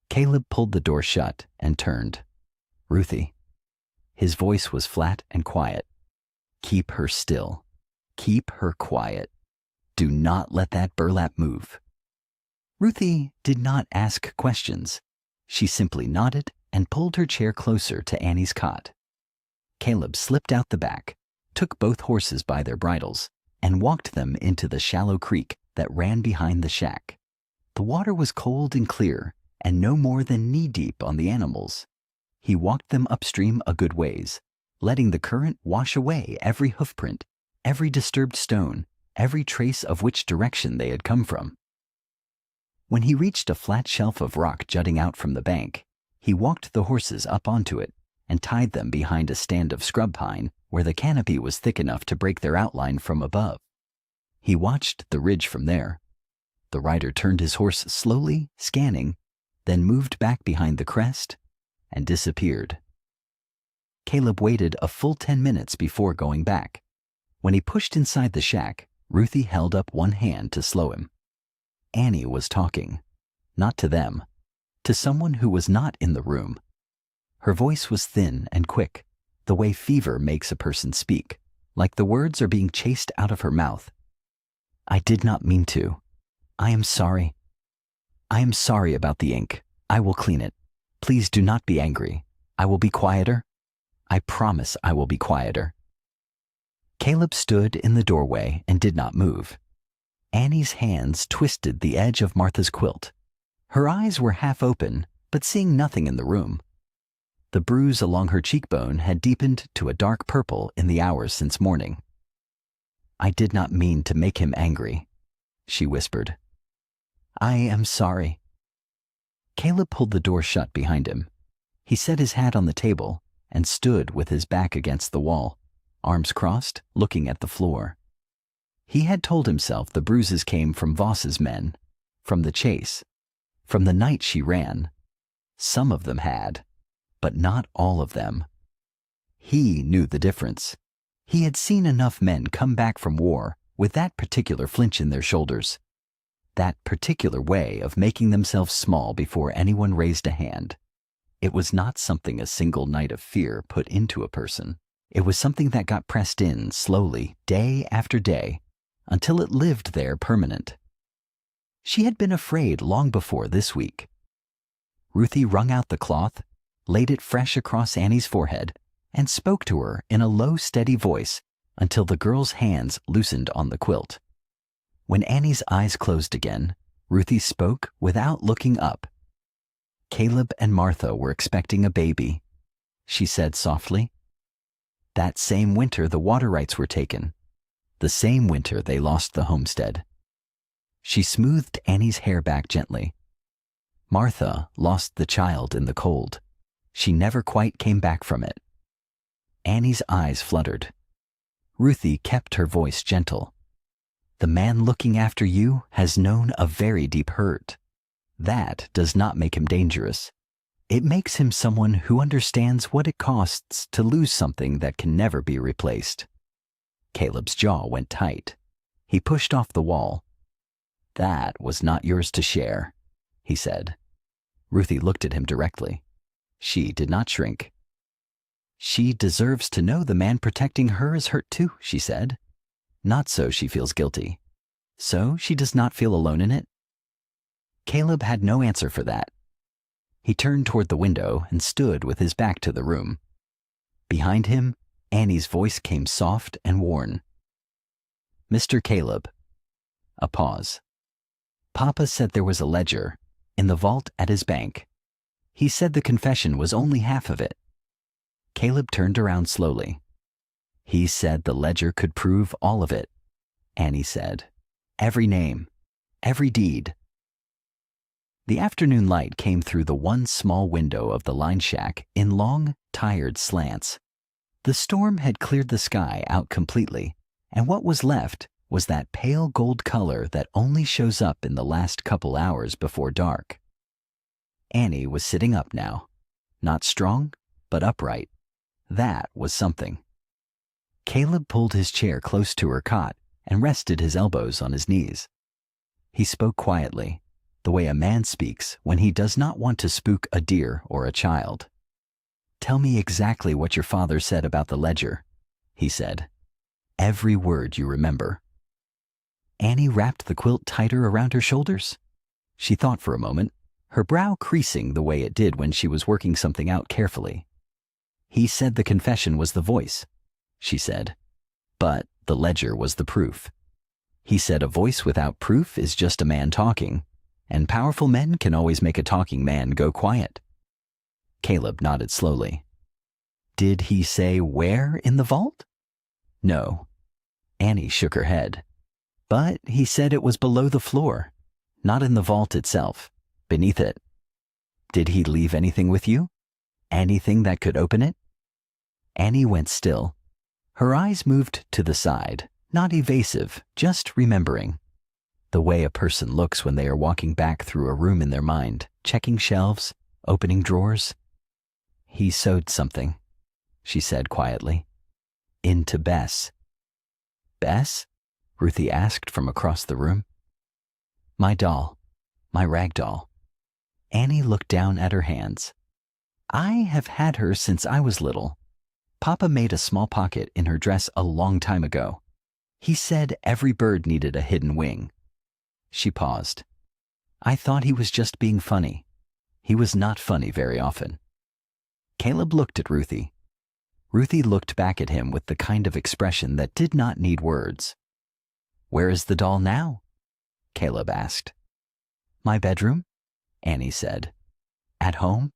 Caleb pulled the door shut and turned. "Ruthie." His voice was flat and quiet. "Keep her still. Keep her quiet. Do not let that burlap move." Ruthie did not ask questions. She simply nodded and pulled her chair closer to Annie's cot. Caleb slipped out the back, took both horses by their bridles, and walked them into the shallow creek that ran behind the shack. The water was cold and clear, and no more than knee-deep on the animals. He walked them upstream a good ways, letting the current wash away every hoofprint, every disturbed stone, every trace of which direction they had come from. When he reached a flat shelf of rock jutting out from the bank, he walked the horses up onto it and tied them behind a stand of scrub pine where the canopy was thick enough to break their outline from above. He watched the ridge from there. The rider turned his horse slowly, scanning, then moved back behind the crest and disappeared. Caleb waited a full 10 minutes before going back. When he pushed inside the shack, Ruthie held up one hand to slow him. Annie was talking, not to them, to someone who was not in the room. Her voice was thin and quick, the way fever makes a person speak, like the words are being chased out of her mouth. "I did not mean to. I am sorry. I am sorry about the ink. I will clean it. Please do not be angry. I will be quieter. I promise I will be quieter." Caleb stood in the doorway and did not move. Annie's hands twisted the edge of Martha's quilt. Her eyes were half open, but seeing nothing in the room. The bruise along her cheekbone had deepened to a dark purple in the hours since morning. "I did not mean to make him angry," she whispered. "I am sorry." Caleb pulled the door shut behind him. He set his hat on the table and stood with his back against the wall, arms crossed, looking at the floor. He had told himself the bruises came from Voss's men, from the chase, from the night she ran. Some of them had, but not all of them. He knew the difference. He had seen enough men come back from war with that particular flinch in their shoulders, that particular way of making themselves small before anyone raised a hand. It was not something a single night of fear put into a person. It was something that got pressed in slowly, day after day, until it lived there permanent. She had been afraid long before this week. Ruthie wrung out the cloth, laid it fresh across Annie's forehead, and spoke to her in a low, steady voice until the girl's hands loosened on the quilt. When Annie's eyes closed again, Ruthie spoke without looking up. Caleb and Martha were expecting a baby, she said softly. That same winter the water rights were taken. The same winter they lost the homestead. She smoothed Annie's hair back gently. Martha lost the child in the cold. She never quite came back from it. Annie's eyes fluttered. Ruthie kept her voice gentle. The man looking after you has known a very deep hurt. That does not make him dangerous. It makes him someone who understands what it costs to lose something that can never be replaced. Caleb's jaw went tight. He pushed off the wall. That was not yours to share, he said. Ruthie looked at him directly. She did not shrink. She deserves to know the man protecting her is hurt too, she said. Not so she feels guilty. So she does not feel alone in it. Caleb had no answer for that. He turned toward the window and stood with his back to the room. Behind him, Annie's voice came soft and worn. Mr. Caleb. A pause. Papa said there was a ledger in the vault at his bank. He said the confession was only half of it. Caleb turned around slowly. He said the ledger could prove all of it, Annie said. Every name, every deed. The afternoon light came through the one small window of the line shack in long, tired slants. The storm had cleared the sky out completely, and what was left was that pale gold color that only shows up in the last couple hours before dark. Annie was sitting up now, not strong, but upright. That was something. Caleb pulled his chair close to her cot and rested his elbows on his knees. He spoke quietly, the way a man speaks when he does not want to spook a deer or a child. Tell me exactly what your father said about the ledger, he said. Every word you remember. Annie wrapped the quilt tighter around her shoulders. She thought for a moment, her brow creasing the way it did when she was working something out carefully. He said the confession was the voice, she said, but the ledger was the proof. He said a voice without proof is just a man talking, and powerful men can always make a talking man go quiet. Caleb nodded slowly. Did he say where in the vault? No. Annie shook her head. But he said it was below the floor, not in the vault itself, beneath it. Did he leave anything with you? Anything that could open it? Annie went still. Her eyes moved to the side, not evasive, just remembering. The way a person looks when they are walking back through a room in their mind, checking shelves, opening drawers. He sewed something, she said quietly. Into Bess. Bess? Ruthie asked from across the room. My doll, my rag doll. Annie looked down at her hands. I have had her since I was little. Papa made a small pocket in her dress a long time ago. He said every bird needed a hidden wing. She paused. I thought he was just being funny. He was not funny very often. Caleb looked at Ruthie. Ruthie looked back at him with the kind of expression that did not need words. Where is the doll now? Caleb asked. My bedroom, Annie said. At home?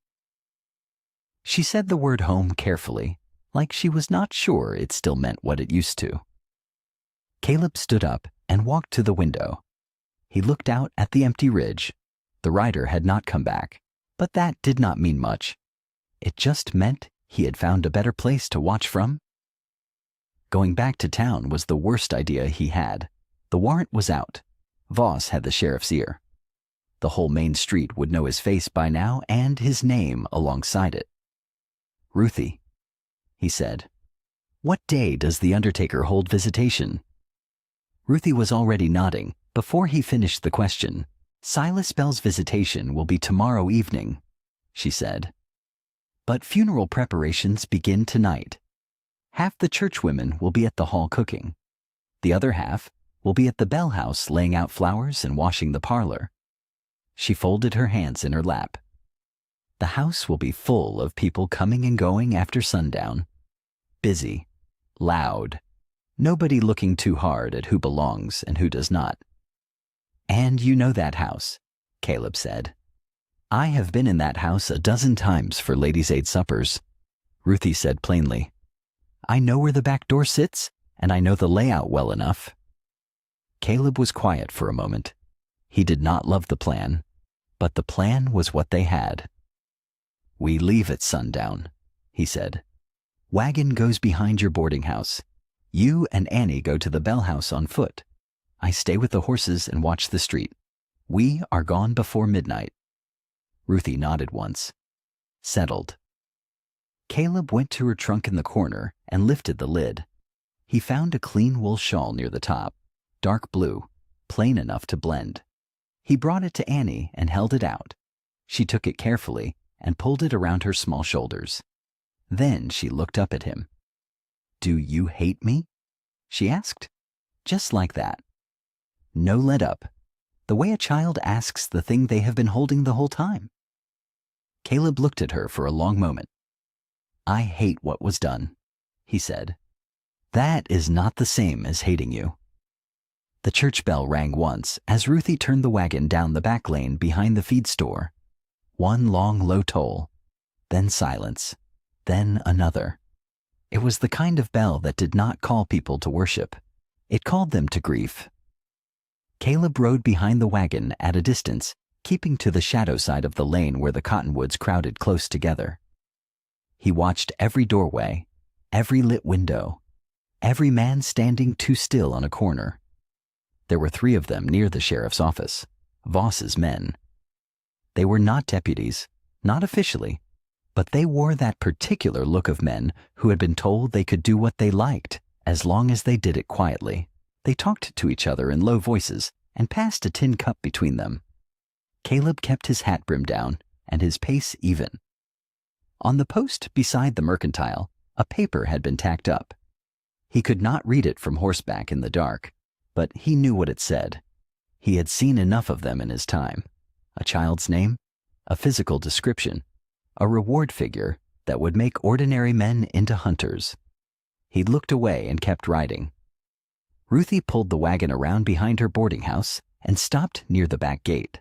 She said the word home carefully, like she was not sure it still meant what it used to. Caleb stood up and walked to the window. He looked out at the empty ridge. The rider had not come back, but that did not mean much. It just meant he had found a better place to watch from. Going back to town was the worst idea he had. The warrant was out. Voss had the sheriff's ear. The whole main street would know his face by now and his name alongside it. "Ruthie," he said, "what day does the undertaker hold visitation?" Ruthie was already nodding before he finished the question. "Silas Bell's visitation will be tomorrow evening," she said. "But funeral preparations begin tonight. Half the churchwomen will be at the hall cooking. The other half will be at the Bell house laying out flowers and washing the parlor." She folded her hands in her lap. "The house will be full of people coming and going after sundown. Busy, loud, nobody looking too hard at who belongs and who does not." "And you know that house," Caleb said. "I have been in that house a dozen times for ladies' aid suppers," Ruthie said plainly. "I know where the back door sits, and I know the layout well enough." Caleb was quiet for a moment. He did not love the plan, but the plan was what they had. "We leave at sundown," he said. "Wagon goes behind your boarding house. You and Annie go to the Bell house on foot. I stay with the horses and watch the street. We are gone before midnight." Ruthie nodded once. Settled. Caleb went to her trunk in the corner and lifted the lid. He found a clean wool shawl near the top, dark blue, plain enough to blend. He brought it to Annie and held it out. She took it carefully and pulled it around her small shoulders. Then she looked up at him. "Do you hate me?" she asked. Just like that. No let up. The way a child asks the thing they have been holding the whole time. Caleb looked at her for a long moment. "I hate what was done," he said. "That is not the same as hating you." The church bell rang once as Ruthie turned the wagon down the back lane behind the feed store. One long low toll, then silence, then another. It was the kind of bell that did not call people to worship. It called them to grief. Caleb rode behind the wagon at a distance, keeping to the shadow side of the lane where the cottonwoods crowded close together. He watched every doorway, every lit window, every man standing too still on a corner. There were 3 of them near the sheriff's office, Voss's men. They were not deputies, not officially, but they wore that particular look of men who had been told they could do what they liked as long as they did it quietly. They talked to each other in low voices and passed a tin cup between them. Caleb kept his hat brim down and his pace even. On the post beside the mercantile, a paper had been tacked up. He could not read it from horseback in the dark, but he knew what it said. He had seen enough of them in his time. A child's name, a physical description, a reward figure that would make ordinary men into hunters. He looked away and kept riding. Ruthie pulled the wagon around behind her boarding house and stopped near the back gate.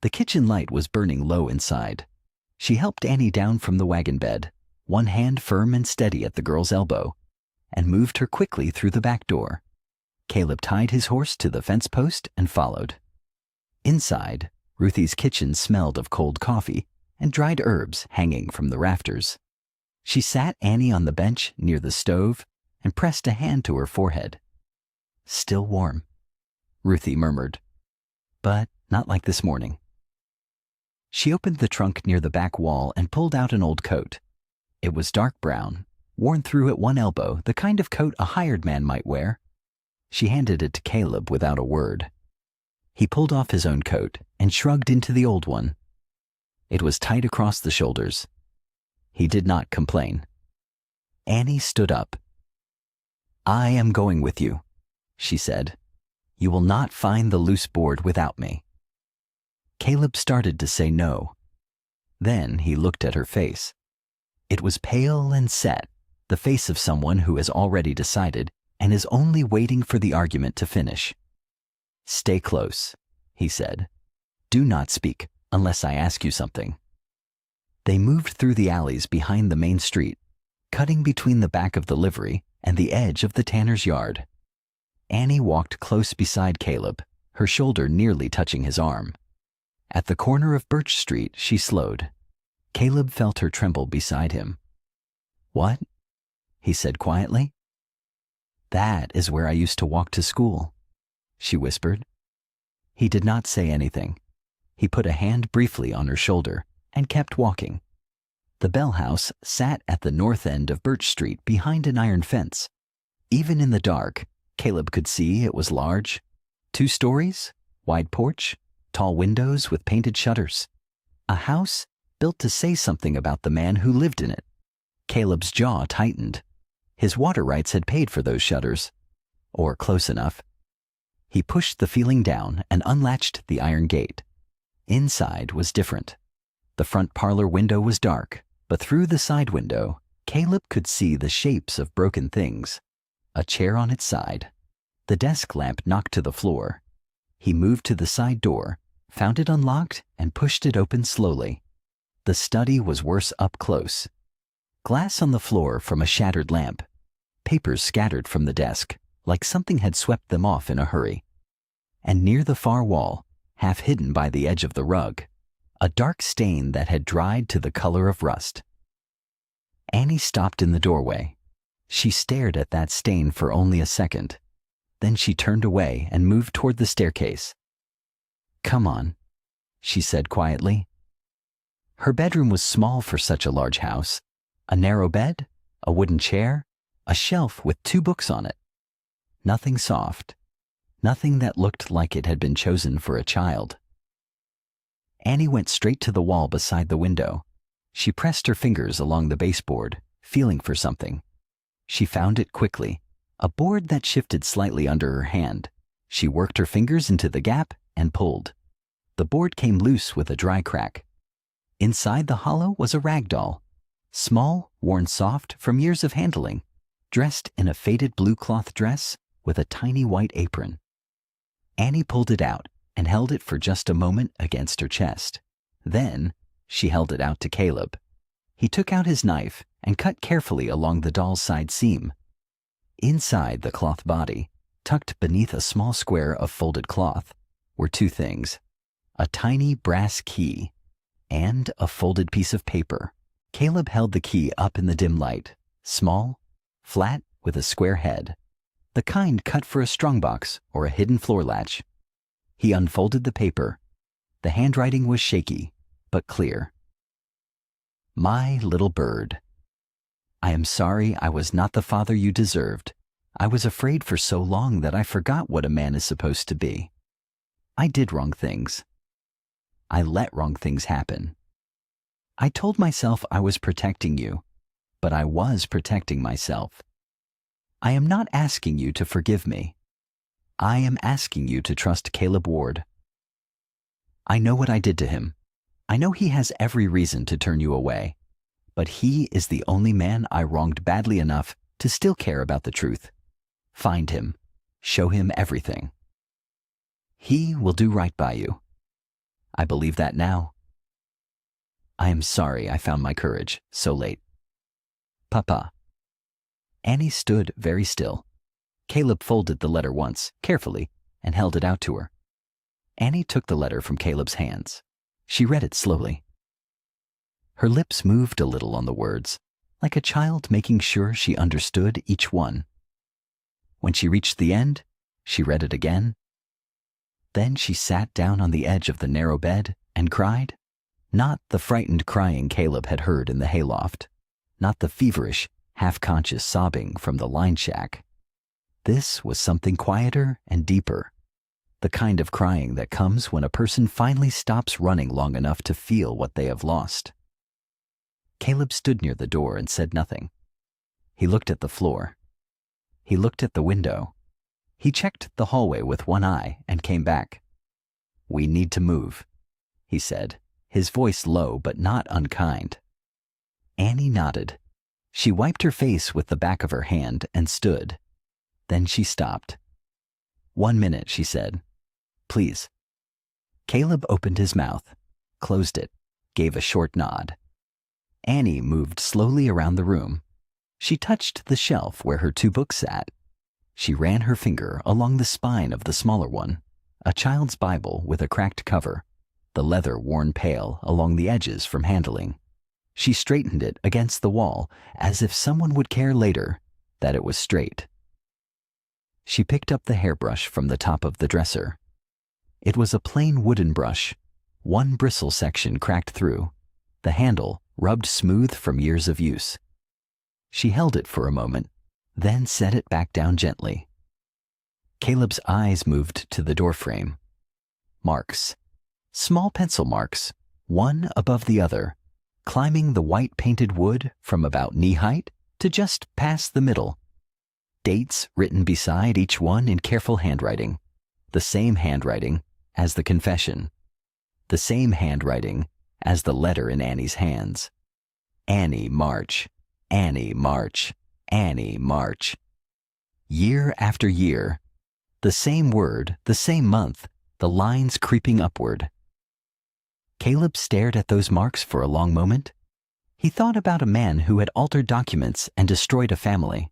The kitchen light was burning low inside. She helped Annie down from the wagon bed, one hand firm and steady at the girl's elbow, and moved her quickly through the back door. Caleb tied his horse to the fence post and followed. Inside, Ruthie's kitchen smelled of cold coffee and dried herbs hanging from the rafters. She sat Annie on the bench near the stove and pressed a hand to her forehead. "Still warm," Ruthie murmured, "but not like this morning." She opened the trunk near the back wall and pulled out an old coat. It was dark brown, worn through at one elbow, the kind of coat a hired man might wear. She handed it to Caleb without a word. He pulled off his own coat and shrugged into the old one. It was tight across the shoulders. He did not complain. Annie stood up. "I am going with you," she said. "You will not find the loose board without me." Caleb started to say no. Then he looked at her face. It was pale and set, the face of someone who has already decided and is only waiting for the argument to finish. "Stay close," he said. "Do not speak unless I ask you something." They moved through the alleys behind the main street, cutting between the back of the livery and the edge of the tanner's yard. Annie walked close beside Caleb, her shoulder nearly touching his arm. At the corner of Birch Street, she slowed. Caleb felt her tremble beside him. "What?" he said quietly. That is where I used to walk to school, she whispered. He did not say anything. He put a hand briefly on her shoulder and kept walking. The Bell House sat at the north end of Birch Street behind an iron fence. Even in the dark, Caleb could see it was large. 2 stories, wide porch, tall windows with painted shutters. A house built to say something about the man who lived in it. Caleb's jaw tightened. His water rights had paid for those shutters, or close enough. He pushed the ceiling down and unlatched the iron gate. Inside was different. The front parlor window was dark, but through the side window, Caleb could see the shapes of broken things. A chair on its side. The desk lamp knocked to the floor. He moved to the side door, found it unlocked, and pushed it open slowly. The study was worse up close. Glass on the floor from a shattered lamp. Papers scattered from the desk, like something had swept them off in a hurry. And near the far wall, half hidden by the edge of the rug, a dark stain that had dried to the color of rust. Annie stopped in the doorway. She stared at that stain for only a second. Then she turned away and moved toward the staircase. "Come on," she said quietly. Her bedroom was small for such a large house. A narrow bed, a wooden chair, a shelf with 2 books on it. Nothing soft. Nothing that looked like it had been chosen for a child. Annie went straight to the wall beside the window. She pressed her fingers along the baseboard, feeling for something. She found it quickly, a board that shifted slightly under her hand. She worked her fingers into the gap and pulled. The board came loose with a dry crack. Inside the hollow was a rag doll, small, worn soft from years of handling, dressed in a faded blue cloth dress with a tiny white apron. Annie pulled it out and held it for just a moment against her chest. Then she held it out to Caleb. He took out his knife and cut carefully along the doll's side seam. Inside the cloth body, tucked beneath a small square of folded cloth, were 2 things: a tiny brass key and a folded piece of paper. Caleb held the key up in the dim light, small, flat, with a square head, the kind cut for a strongbox or a hidden floor latch. He unfolded the paper. The handwriting was shaky, but clear. "My little bird. I am sorry I was not the father you deserved. I was afraid for so long that I forgot what a man is supposed to be. I did wrong things. I let wrong things happen. I told myself I was protecting you, but I was protecting myself. I am not asking you to forgive me. I am asking you to trust Caleb Ward. I know what I did to him. I know he has every reason to turn you away, but he is the only man I wronged badly enough to still care about the truth. Find him. Show him everything. He will do right by you. I believe that now. I am sorry I found my courage so late. Papa." Annie stood very still. Caleb folded the letter once, carefully, and held it out to her. Annie took the letter from Caleb's hands. She read it slowly. Her lips moved a little on the words, like a child making sure she understood each one. When she reached the end, she read it again. Then she sat down on the edge of the narrow bed and cried. Not the frightened crying Caleb had heard in the hayloft, not the feverish, half-conscious sobbing from the line shack. This was something quieter and deeper, the kind of crying that comes when a person finally stops running long enough to feel what they have lost. Caleb stood near the door and said nothing. He looked at the floor. He looked at the window. He checked the hallway with one eye and came back. "We need to move," he said, his voice low but not unkind. Annie nodded. She wiped her face with the back of her hand and stood. Then she stopped. "1 minute," she said. "Please." Caleb opened his mouth, closed it, gave a short nod. Annie moved slowly around the room. She touched the shelf where her 2 books sat. She ran her finger along the spine of the smaller one, a child's Bible with a cracked cover, the leather worn pale along the edges from handling. She straightened it against the wall as if someone would care later that it was straight. She picked up the hairbrush from the top of the dresser. It was a plain wooden brush, one bristle section cracked through, the handle rubbed smooth from years of use. She held it for a moment, then set it back down gently. Caleb's eyes moved to the doorframe. Marks. Small pencil marks, one above the other, climbing the white painted wood from about knee height to just past the middle. Dates written beside each one in careful handwriting, the same handwriting as the confession, the same handwriting as the letter in Annie's hands. Annie March, Annie March, Annie March. Year after year, the same word, the same month, the lines creeping upward. Caleb stared at those marks for a long moment. He thought about a man who had altered documents and destroyed a family.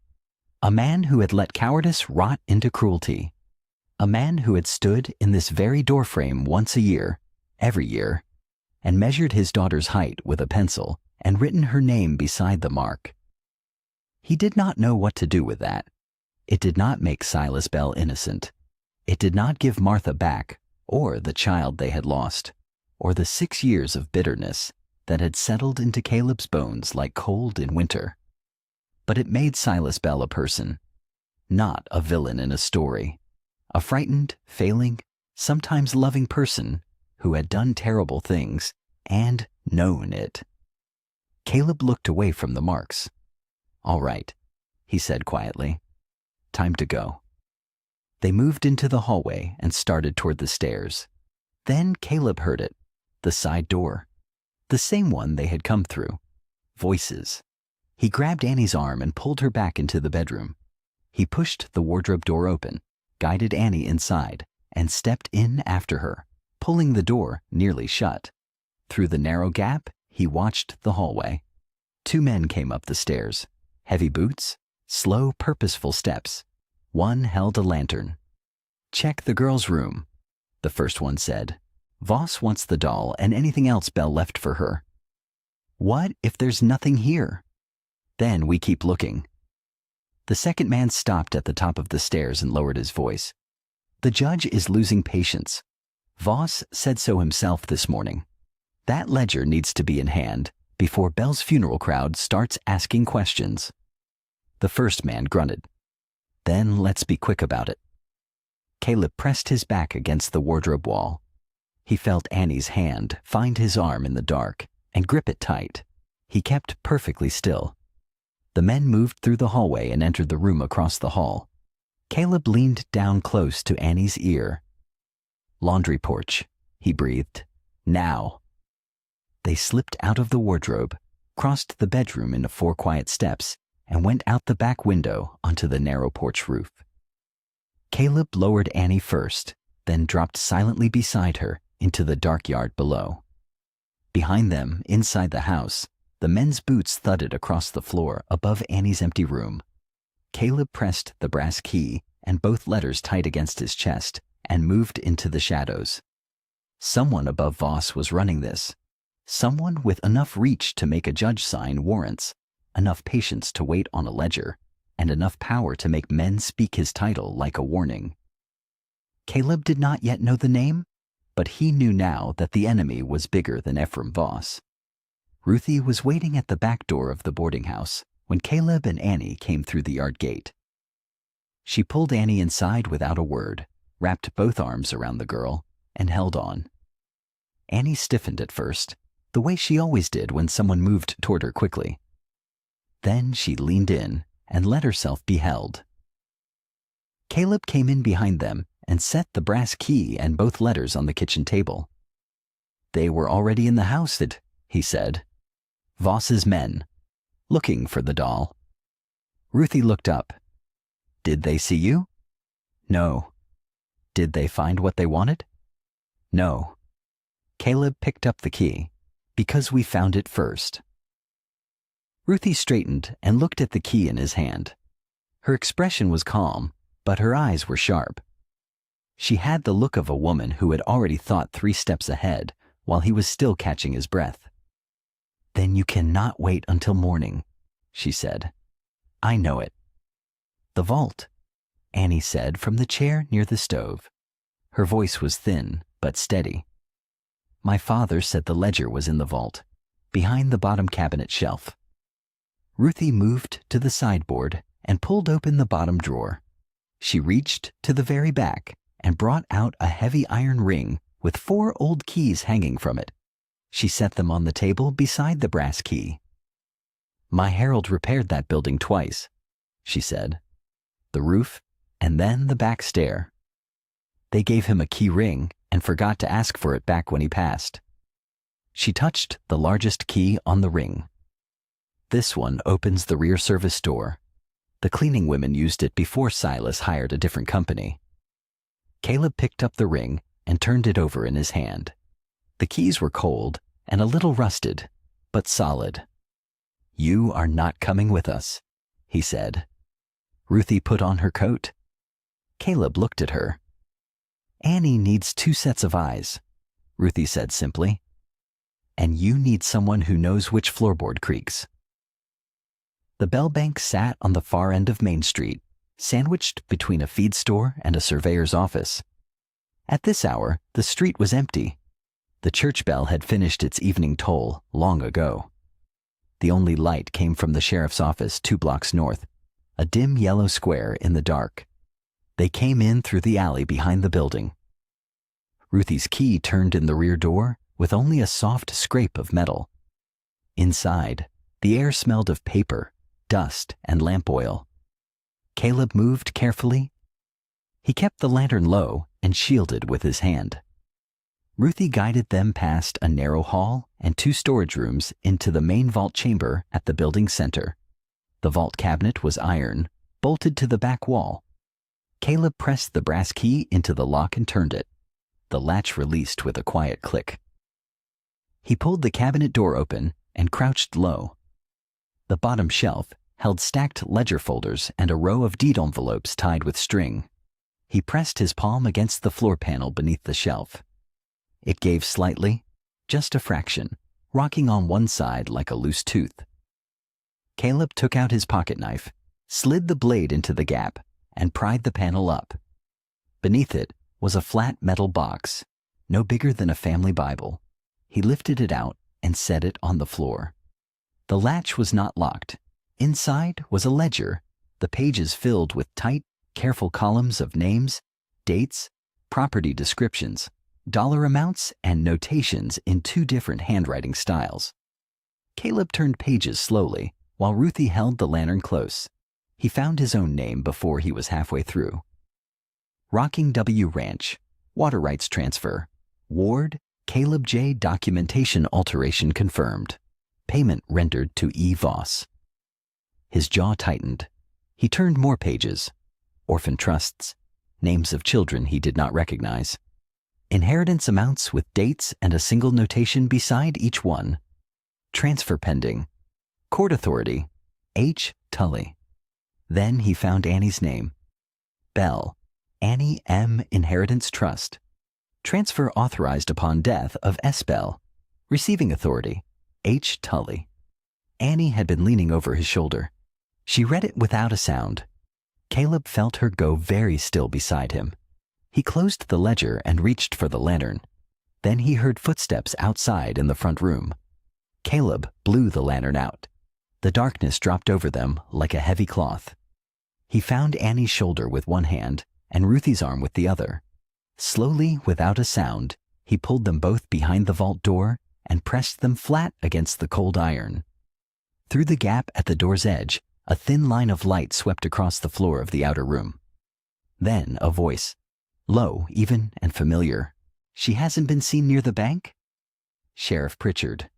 A man who had let cowardice rot into cruelty. A man who had stood in this very doorframe once a year, every year, and measured his daughter's height with a pencil and written her name beside the mark. He did not know what to do with that. It did not make Silas Bell innocent. It did not give Martha back, or the child they had lost, or the 6 years of bitterness that had settled into Caleb's bones like cold in winter. But it made Silas Bell a person, not a villain in a story, a frightened, failing, sometimes loving person who had done terrible things and known it. Caleb looked away from the marks. "All right," he said quietly. "Time to go." They moved into the hallway and started toward the stairs. Then Caleb heard it, the side door, the same one they had come through. Voices. He grabbed Annie's arm and pulled her back into the bedroom. He pushed the wardrobe door open, guided Annie inside, and stepped in after her, pulling the door nearly shut. Through the narrow gap, he watched the hallway. 2 men came up the stairs, heavy boots, slow, purposeful steps. One held a lantern. "Check the girl's room," the first one said. "Voss wants the doll and anything else Belle left for her." "What if there's nothing here?" "Then we keep looking." The second man stopped at the top of the stairs and lowered his voice. "The judge is losing patience. Voss said so himself this morning. That ledger needs to be in hand before Belle's funeral crowd starts asking questions." The first man grunted. "Then let's be quick about it." Caleb pressed his back against the wardrobe wall. He felt Annie's hand find his arm in the dark and grip it tight. He kept perfectly still. The men moved through the hallway and entered the room across the hall. Caleb leaned down close to Annie's ear. "Laundry porch," he breathed. "Now." They slipped out of the wardrobe, crossed the bedroom into 4 quiet steps, and went out the back window onto the narrow porch roof. Caleb lowered Annie first, then dropped silently beside her into the dark yard below. Behind them, inside the house, the men's boots thudded across the floor above Annie's empty room. Caleb pressed the brass key and both letters tight against his chest and moved into the shadows. Someone above Voss was running this. Someone with enough reach to make a judge sign warrants, enough patience to wait on a ledger, and enough power to make men speak his title like a warning. Caleb did not yet know the name, but he knew now that the enemy was bigger than Ephraim Voss. Ruthie was waiting at the back door of the boarding house when Caleb and Annie came through the yard gate. She pulled Annie inside without a word, wrapped both arms around the girl, and held on. Annie stiffened at first, the way she always did when someone moved toward her quickly. Then she leaned in and let herself be held. Caleb came in behind them and set the brass key and both letters on the kitchen table. "They were already in the house, he said. "Voss's men, looking for the doll." Ruthie looked up. "Did they see you?" "No." "Did they find what they wanted?" "No." Caleb picked up the key. "Because we found it first." Ruthie straightened and looked at the key in his hand. Her expression was calm, but her eyes were sharp. She had the look of a woman who had already thought 3 steps ahead while he was still catching his breath. "Then you cannot wait until morning," she said. "I know it." "The vault." Annie said from the chair near the stove. Her voice was thin but steady. My father said the ledger was in the vault, behind the bottom cabinet shelf. Ruthie moved to the sideboard and pulled open the bottom drawer. She reached to the very back and brought out a heavy iron ring with 4 old keys hanging from it. She set them on the table beside the brass key. My Harold repaired that building twice, she said. The roof and then the back stair. They gave him a key ring and forgot to ask for it back when he passed. She touched the largest key on the ring. This one opens the rear service door. The cleaning women used it before Silas hired a different company. Caleb picked up the ring and turned it over in his hand. The keys were cold and a little rusted, but solid. You are not coming with us, he said. Ruthie put on her coat. Caleb looked at her. Annie needs 2 sets of eyes, Ruthie said simply. And you need someone who knows which floorboard creaks. The Bell Bank sat on the far end of Main Street, sandwiched between a feed store and a surveyor's office. At this hour, the street was empty. The church bell had finished its evening toll long ago. The only light came from the sheriff's office 2 blocks north, a dim yellow square in the dark. They came in through the alley behind the building. Ruthie's key turned in the rear door with only a soft scrape of metal. Inside, the air smelled of paper, dust, and lamp oil. Caleb moved carefully. He kept the lantern low and shielded with his hand. Ruthie guided them past a narrow hall and 2 storage rooms into the main vault chamber at the building's center. The vault cabinet was iron, bolted to the back wall. Caleb pressed the brass key into the lock and turned it. The latch released with a quiet click. He pulled the cabinet door open and crouched low. The bottom shelf held stacked ledger folders and a row of deed envelopes tied with string. He pressed his palm against the floor panel beneath the shelf. It gave slightly, just a fraction, rocking on one side like a loose tooth. Caleb took out his pocket knife, slid the blade into the gap, and pried the panel up. Beneath it was a flat metal box, no bigger than a family Bible. He lifted it out and set it on the floor. The latch was not locked. Inside was a ledger, the pages filled with tight, careful columns of names, dates, property descriptions, dollar amounts, and notations in 2 different handwriting styles. Caleb turned pages slowly, while Ruthie held the lantern close. He found his own name before he was halfway through. Rocking W Ranch, water rights transfer. Ward, Caleb J. Documentation alteration confirmed. Payment rendered to E. Voss. His jaw tightened. He turned more pages. Orphan trusts, names of children he did not recognize. Inheritance amounts with dates and a single notation beside each one. Transfer pending. Court authority, H. Tully. Then he found Annie's name. Bell, Annie M. Inheritance Trust. Transfer authorized upon death of S. Bell. Receiving authority, H. Tully. Annie had been leaning over his shoulder. She read it without a sound. Caleb felt her go very still beside him. He closed the ledger and reached for the lantern. Then he heard footsteps outside in the front room. Caleb blew the lantern out. The darkness dropped over them like a heavy cloth. He found Annie's shoulder with one hand and Ruthie's arm with the other. Slowly, without a sound, he pulled them both behind the vault door and pressed them flat against the cold iron. Through the gap at the door's edge, a thin line of light swept across the floor of the outer room. Then a voice, low, even, and familiar. She hasn't been seen near the bank? Sheriff Pritchard.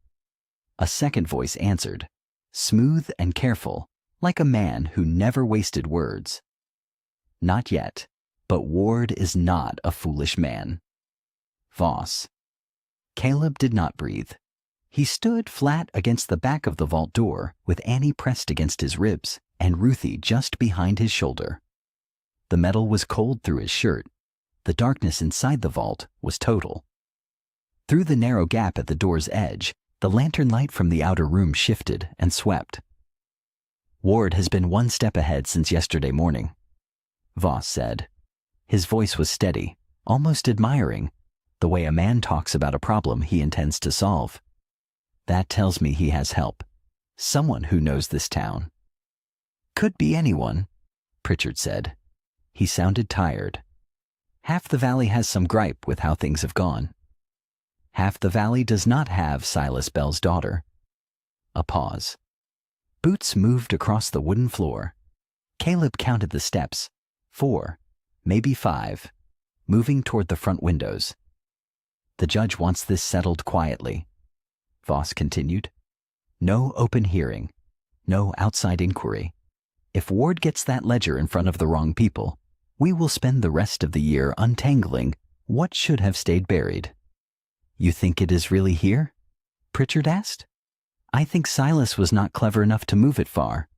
A second voice answered, smooth and careful, like a man who never wasted words. Not yet, but Ward is not a foolish man. Voss. Caleb did not breathe. He stood flat against the back of the vault door with Annie pressed against his ribs and Ruthie just behind his shoulder. The metal was cold through his shirt. The darkness inside the vault was total. Through the narrow gap at the door's edge, the lantern light from the outer room shifted and swept. Ward has been one step ahead since yesterday morning. Voss said. His voice was steady, almost admiring, the way a man talks about a problem he intends to solve. That tells me he has help. Someone who knows this town. Could be anyone, Pritchard said. He sounded tired. Half the valley has some gripe with how things have gone. Half the valley does not have Silas Bell's daughter. A pause. Boots moved across the wooden floor. Caleb counted the steps. 4, maybe 5, moving toward the front windows. The judge wants this settled quietly, Voss continued. No open hearing, no outside inquiry. If Ward gets that ledger in front of the wrong people, we will spend the rest of the year untangling what should have stayed buried. You think it is really here? Pritchard asked. I think Silas was not clever enough to move it far.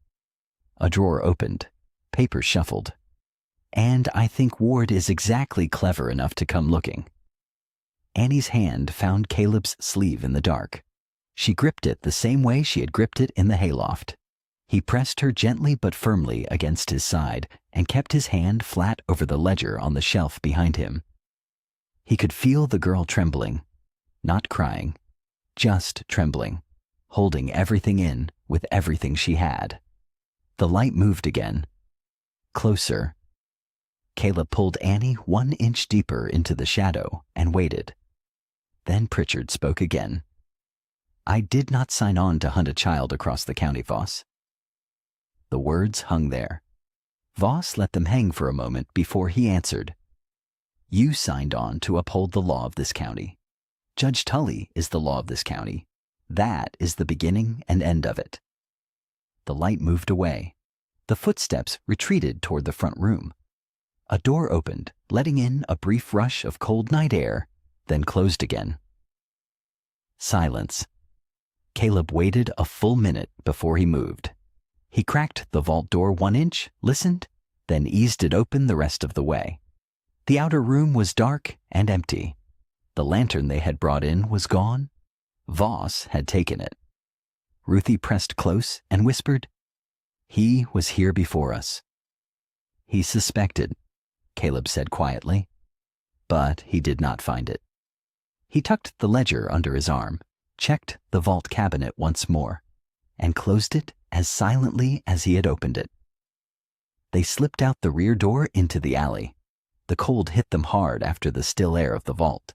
A drawer opened, papers shuffled. And I think Ward is exactly clever enough to come looking. Annie's hand found Caleb's sleeve in the dark. She gripped it the same way she had gripped it in the hayloft. He pressed her gently but firmly against his side and kept his hand flat over the ledger on the shelf behind him. He could feel the girl trembling, not crying, just trembling, holding everything in with everything she had. The light moved again. Closer. Caleb pulled Annie 1 inch deeper into the shadow and waited. Then Pritchard spoke again. I did not sign on to hunt a child across the county, Voss. The words hung there. Voss let them hang for a moment before he answered. You signed on to uphold the law of this county. Judge Tully is the law of this county. That is the beginning and end of it. The light moved away. The footsteps retreated toward the front room. A door opened, letting in a brief rush of cold night air, then closed again. Silence. Caleb waited a full minute before he moved. He cracked the vault door 1 inch, listened, then eased it open the rest of the way. The outer room was dark and empty. The lantern they had brought in was gone. Voss had taken it. Ruthie pressed close and whispered, He was here before us. He suspected, Caleb said quietly, but he did not find it. He tucked the ledger under his arm, checked the vault cabinet once more, and closed it as silently as he had opened it. They slipped out the rear door into the alley. The cold hit them hard after the still air of the vault.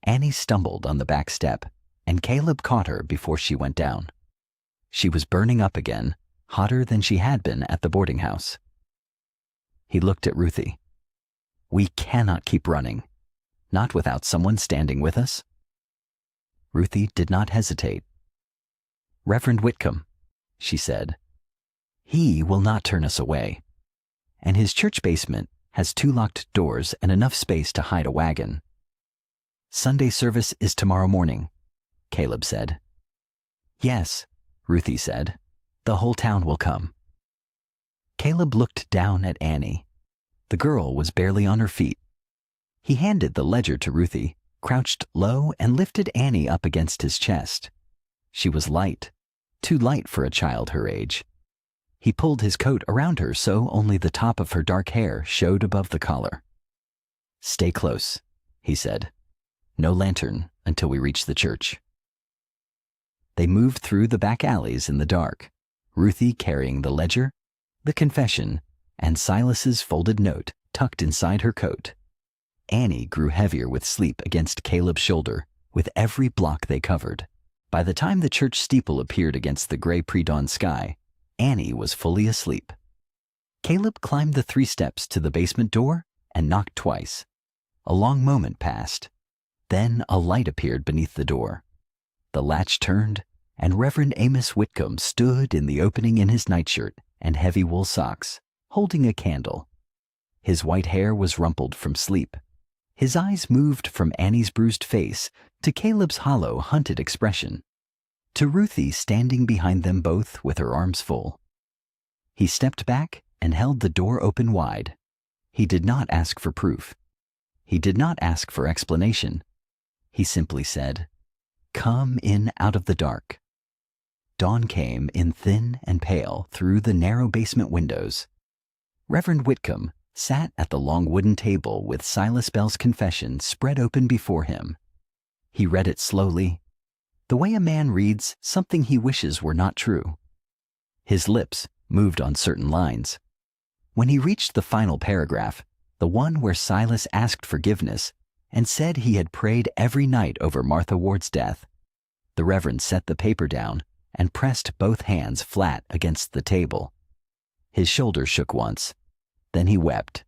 Annie stumbled on the back step, and Caleb caught her before she went down. She was burning up again, hotter than she had been at the boarding house. He looked at Ruthie. We cannot keep running, not without someone standing with us. Ruthie did not hesitate. Reverend Whitcomb, she said. He will not turn us away. And his church basement has 2 locked doors and enough space to hide a wagon. Sunday service is tomorrow morning, Caleb said. Yes, Ruthie said. The whole town will come. Caleb looked down at Annie. The girl was barely on her feet. He handed the ledger to Ruthie, crouched low, and lifted Annie up against his chest. She was light, too light for a child her age. He pulled his coat around her so only the top of her dark hair showed above the collar. Stay close, he said. No lantern until we reach the church. They moved through the back alleys in the dark, Ruthie carrying the ledger, the confession, and Silas's folded note tucked inside her coat. Annie grew heavier with sleep against Caleb's shoulder with every block they covered. By the time the church steeple appeared against the gray pre-dawn sky, Annie was fully asleep. Caleb climbed the 3 steps to the basement door and knocked twice. A long moment passed. Then a light appeared beneath the door. The latch turned, and Reverend Amos Whitcomb stood in the opening in his nightshirt and heavy wool socks, holding a candle. His white hair was rumpled from sleep. His eyes moved from Annie's bruised face to Caleb's hollow, hunted expression, to Ruthie standing behind them both with her arms full. He stepped back and held the door open wide. He did not ask for proof. He did not ask for explanation. He simply said, Come in out of the dark. Dawn came in thin and pale through the narrow basement windows. Reverend Whitcomb, sat at the long wooden table with Silas Bell's confession spread open before him. He read it slowly, the way a man reads something he wishes were not true. His lips moved on certain lines. When he reached the final paragraph, the one where Silas asked forgiveness and said he had prayed every night over Martha Ward's death, the Reverend set the paper down and pressed both hands flat against the table. His shoulders shook once. Then he wept,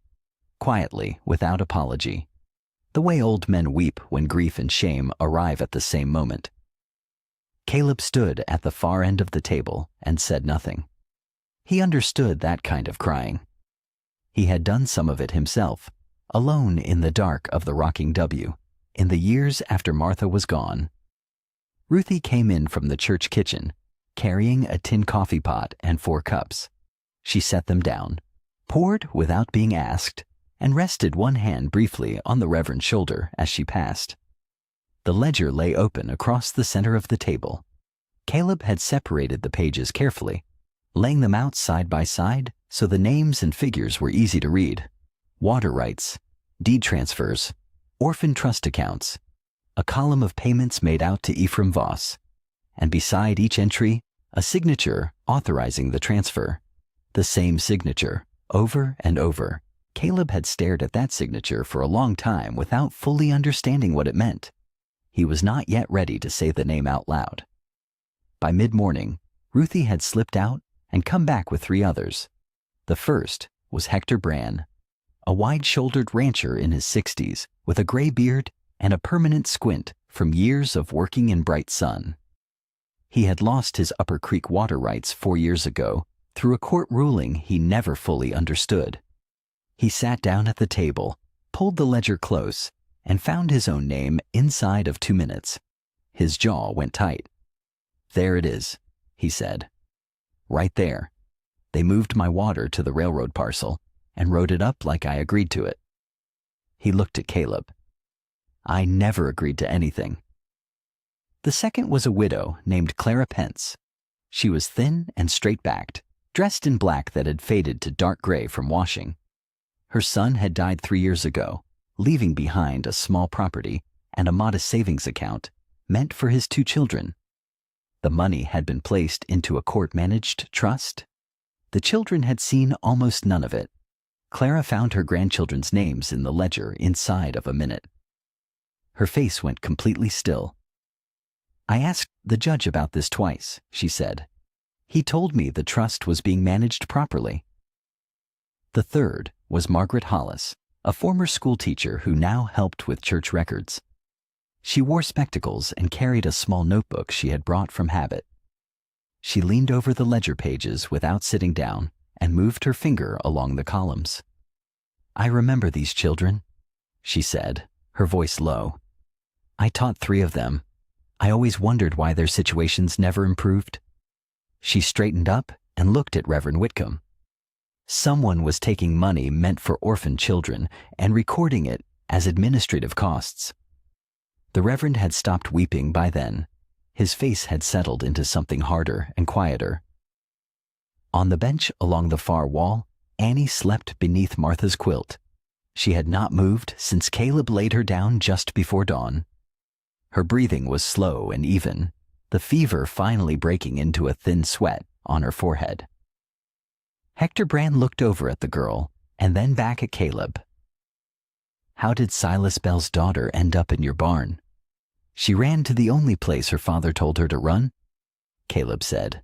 quietly, without apology, the way old men weep when grief and shame arrive at the same moment. Caleb stood at the far end of the table and said nothing. He understood that kind of crying. He had done some of it himself, alone in the dark of the rocking W, in the years after Martha was gone. Ruthie came in from the church kitchen, carrying a tin coffee pot and 4 cups. She set them down, poured without being asked, and rested one hand briefly on the Reverend's shoulder as she passed. The ledger lay open across the center of the table. Caleb had separated the pages carefully, laying them out side by side so the names and figures were easy to read. Water rights, deed transfers, orphan trust accounts, a column of payments made out to Ephraim Voss, and beside each entry, a signature authorizing the transfer. The same signature, over and over. Caleb had stared at that signature for a long time without fully understanding what it meant. He was not yet ready to say the name out loud. By mid-morning, Ruthie had slipped out and come back with 3 others. The first was Hector Brann, a wide-shouldered rancher in his 60s with a gray beard and a permanent squint from years of working in bright sun. He had lost his Upper Creek water rights 4 years ago through a court ruling he never fully understood. He sat down at the table, pulled the ledger close, and found his own name inside of 2 minutes. His jaw went tight. "There it is," he said. "Right there. They moved my water to the railroad parcel and wrote it up like I agreed to it." He looked at Caleb. "I never agreed to anything." The second was a widow named Clara Pence. She was thin and straight-backed, dressed in black that had faded to dark gray from washing. Her son had died 3 years ago, leaving behind a small property and a modest savings account meant for his 2 children. The money had been placed into a court-managed trust. The children had seen almost none of it. Clara found her grandchildren's names in the ledger inside of a minute. Her face went completely still. "I asked the judge about this twice," she said. "He told me the trust was being managed properly." The third was Margaret Hollis, a former schoolteacher who now helped with church records. She wore spectacles and carried a small notebook she had brought from habit. She leaned over the ledger pages without sitting down and moved her finger along the columns. "I remember these children," she said, her voice low. "I taught 3 of them. I always wondered why their situations never improved." She straightened up and looked at Reverend Whitcomb. Someone was taking money meant for orphan children and recording it as administrative costs. The Reverend had stopped weeping by then. His face had settled into something harder and quieter. On the bench along the far wall, Annie slept beneath Martha's quilt. She had not moved since Caleb laid her down just before dawn. Her breathing was slow and even, the fever finally breaking into a thin sweat on her forehead. Hector Brann looked over at the girl and then back at Caleb. "How did Silas Bell's daughter end up in your barn?" "She ran to the only place her father told her to run," Caleb said.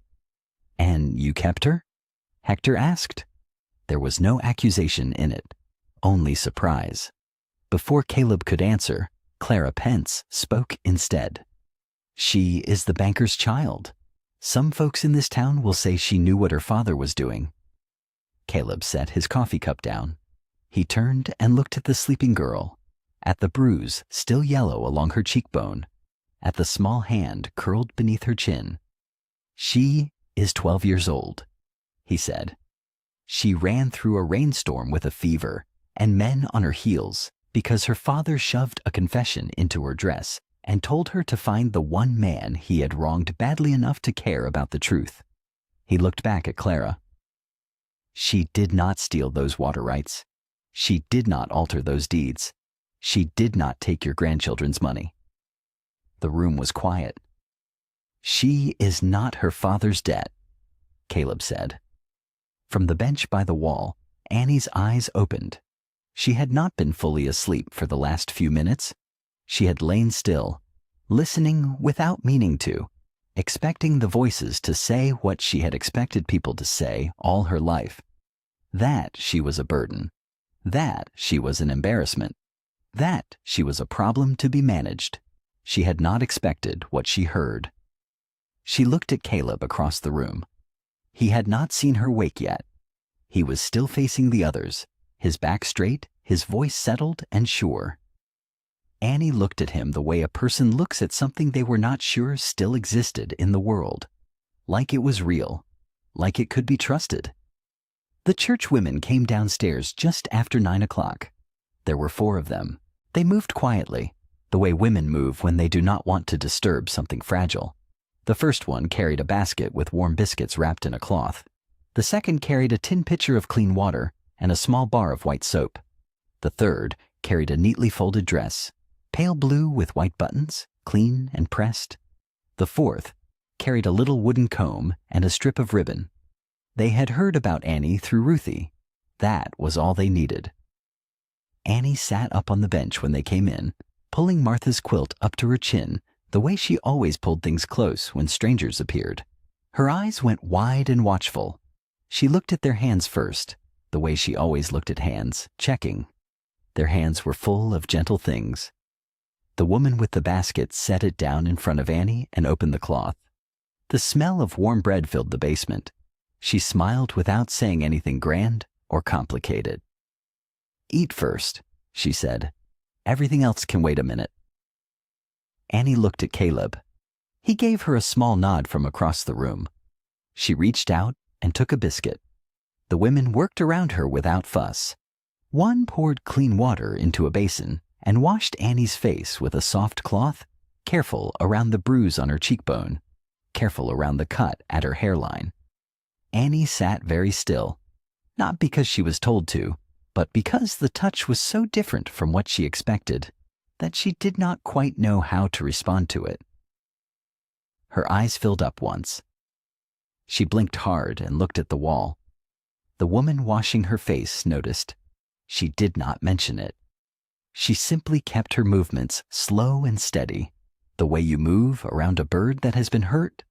"And you kept her?" Hector asked. There was no accusation in it, only surprise. Before Caleb could answer, Clara Pence spoke instead. "She is the banker's child. Some folks in this town will say she knew what her father was doing." Caleb set his coffee cup down. He turned and looked at the sleeping girl, at the bruise still yellow along her cheekbone, at the small hand curled beneath her chin. "She is 12 years old," he said. "She ran through a rainstorm with a fever and men on her heels because her father shoved a confession into her dress and told her to find the one man he had wronged badly enough to care about the truth." He looked back at Clara. "She did not steal those water rights. She did not alter those deeds. She did not take your grandchildren's money. The room was quiet. She is not her father's debt, Caleb said. From the bench by the wall, Annie's eyes opened. She had not been fully asleep for the last few minutes. She had lain still, listening without meaning to, expecting the voices to say what she had expected people to say all her life. That she was a burden. That she was an embarrassment. That she was a problem to be managed. She had not expected what she heard. She looked at Caleb across the room. He had not seen her wake yet. He was still facing the others, his back straight, his voice settled and sure. Annie looked at him the way a person looks at something they were not sure still existed in the world, like it was real, like it could be trusted. The church women came downstairs just after 9 o'clock. There were 4 of them. They moved quietly, the way women move when they do not want to disturb something fragile. The first one carried a basket with warm biscuits wrapped in a cloth. The second carried a tin pitcher of clean water and a small bar of white soap. The third carried a neatly folded dress, pale blue with white buttons, clean and pressed. The fourth carried a little wooden comb and a strip of ribbon. They had heard about Annie through Ruthie. That was all they needed. Annie sat up on the bench when they came in, pulling Martha's quilt up to her chin, the way she always pulled things close when strangers appeared. Her eyes went wide and watchful. She looked at their hands first, the way she always looked at hands, checking. Their hands were full of gentle things. The woman with the basket set it down in front of Annie and opened the cloth. The smell of warm bread filled the basement. She smiled without saying anything grand or complicated. "Eat first," she said. "Everything else can wait a minute." Annie looked at Caleb. He gave her a small nod from across the room. She reached out and took a biscuit. The women worked around her without fuss. One poured clean water into a basin and washed Annie's face with a soft cloth, careful around the bruise on her cheekbone, careful around the cut at her hairline. Annie sat very still, not because she was told to, but because the touch was so different from what she expected that she did not quite know how to respond to it. Her eyes filled up once. She blinked hard and looked at the wall. The woman washing her face noticed. She did not mention it. She simply kept her movements slow and steady, the way you move around a bird that has been hurt.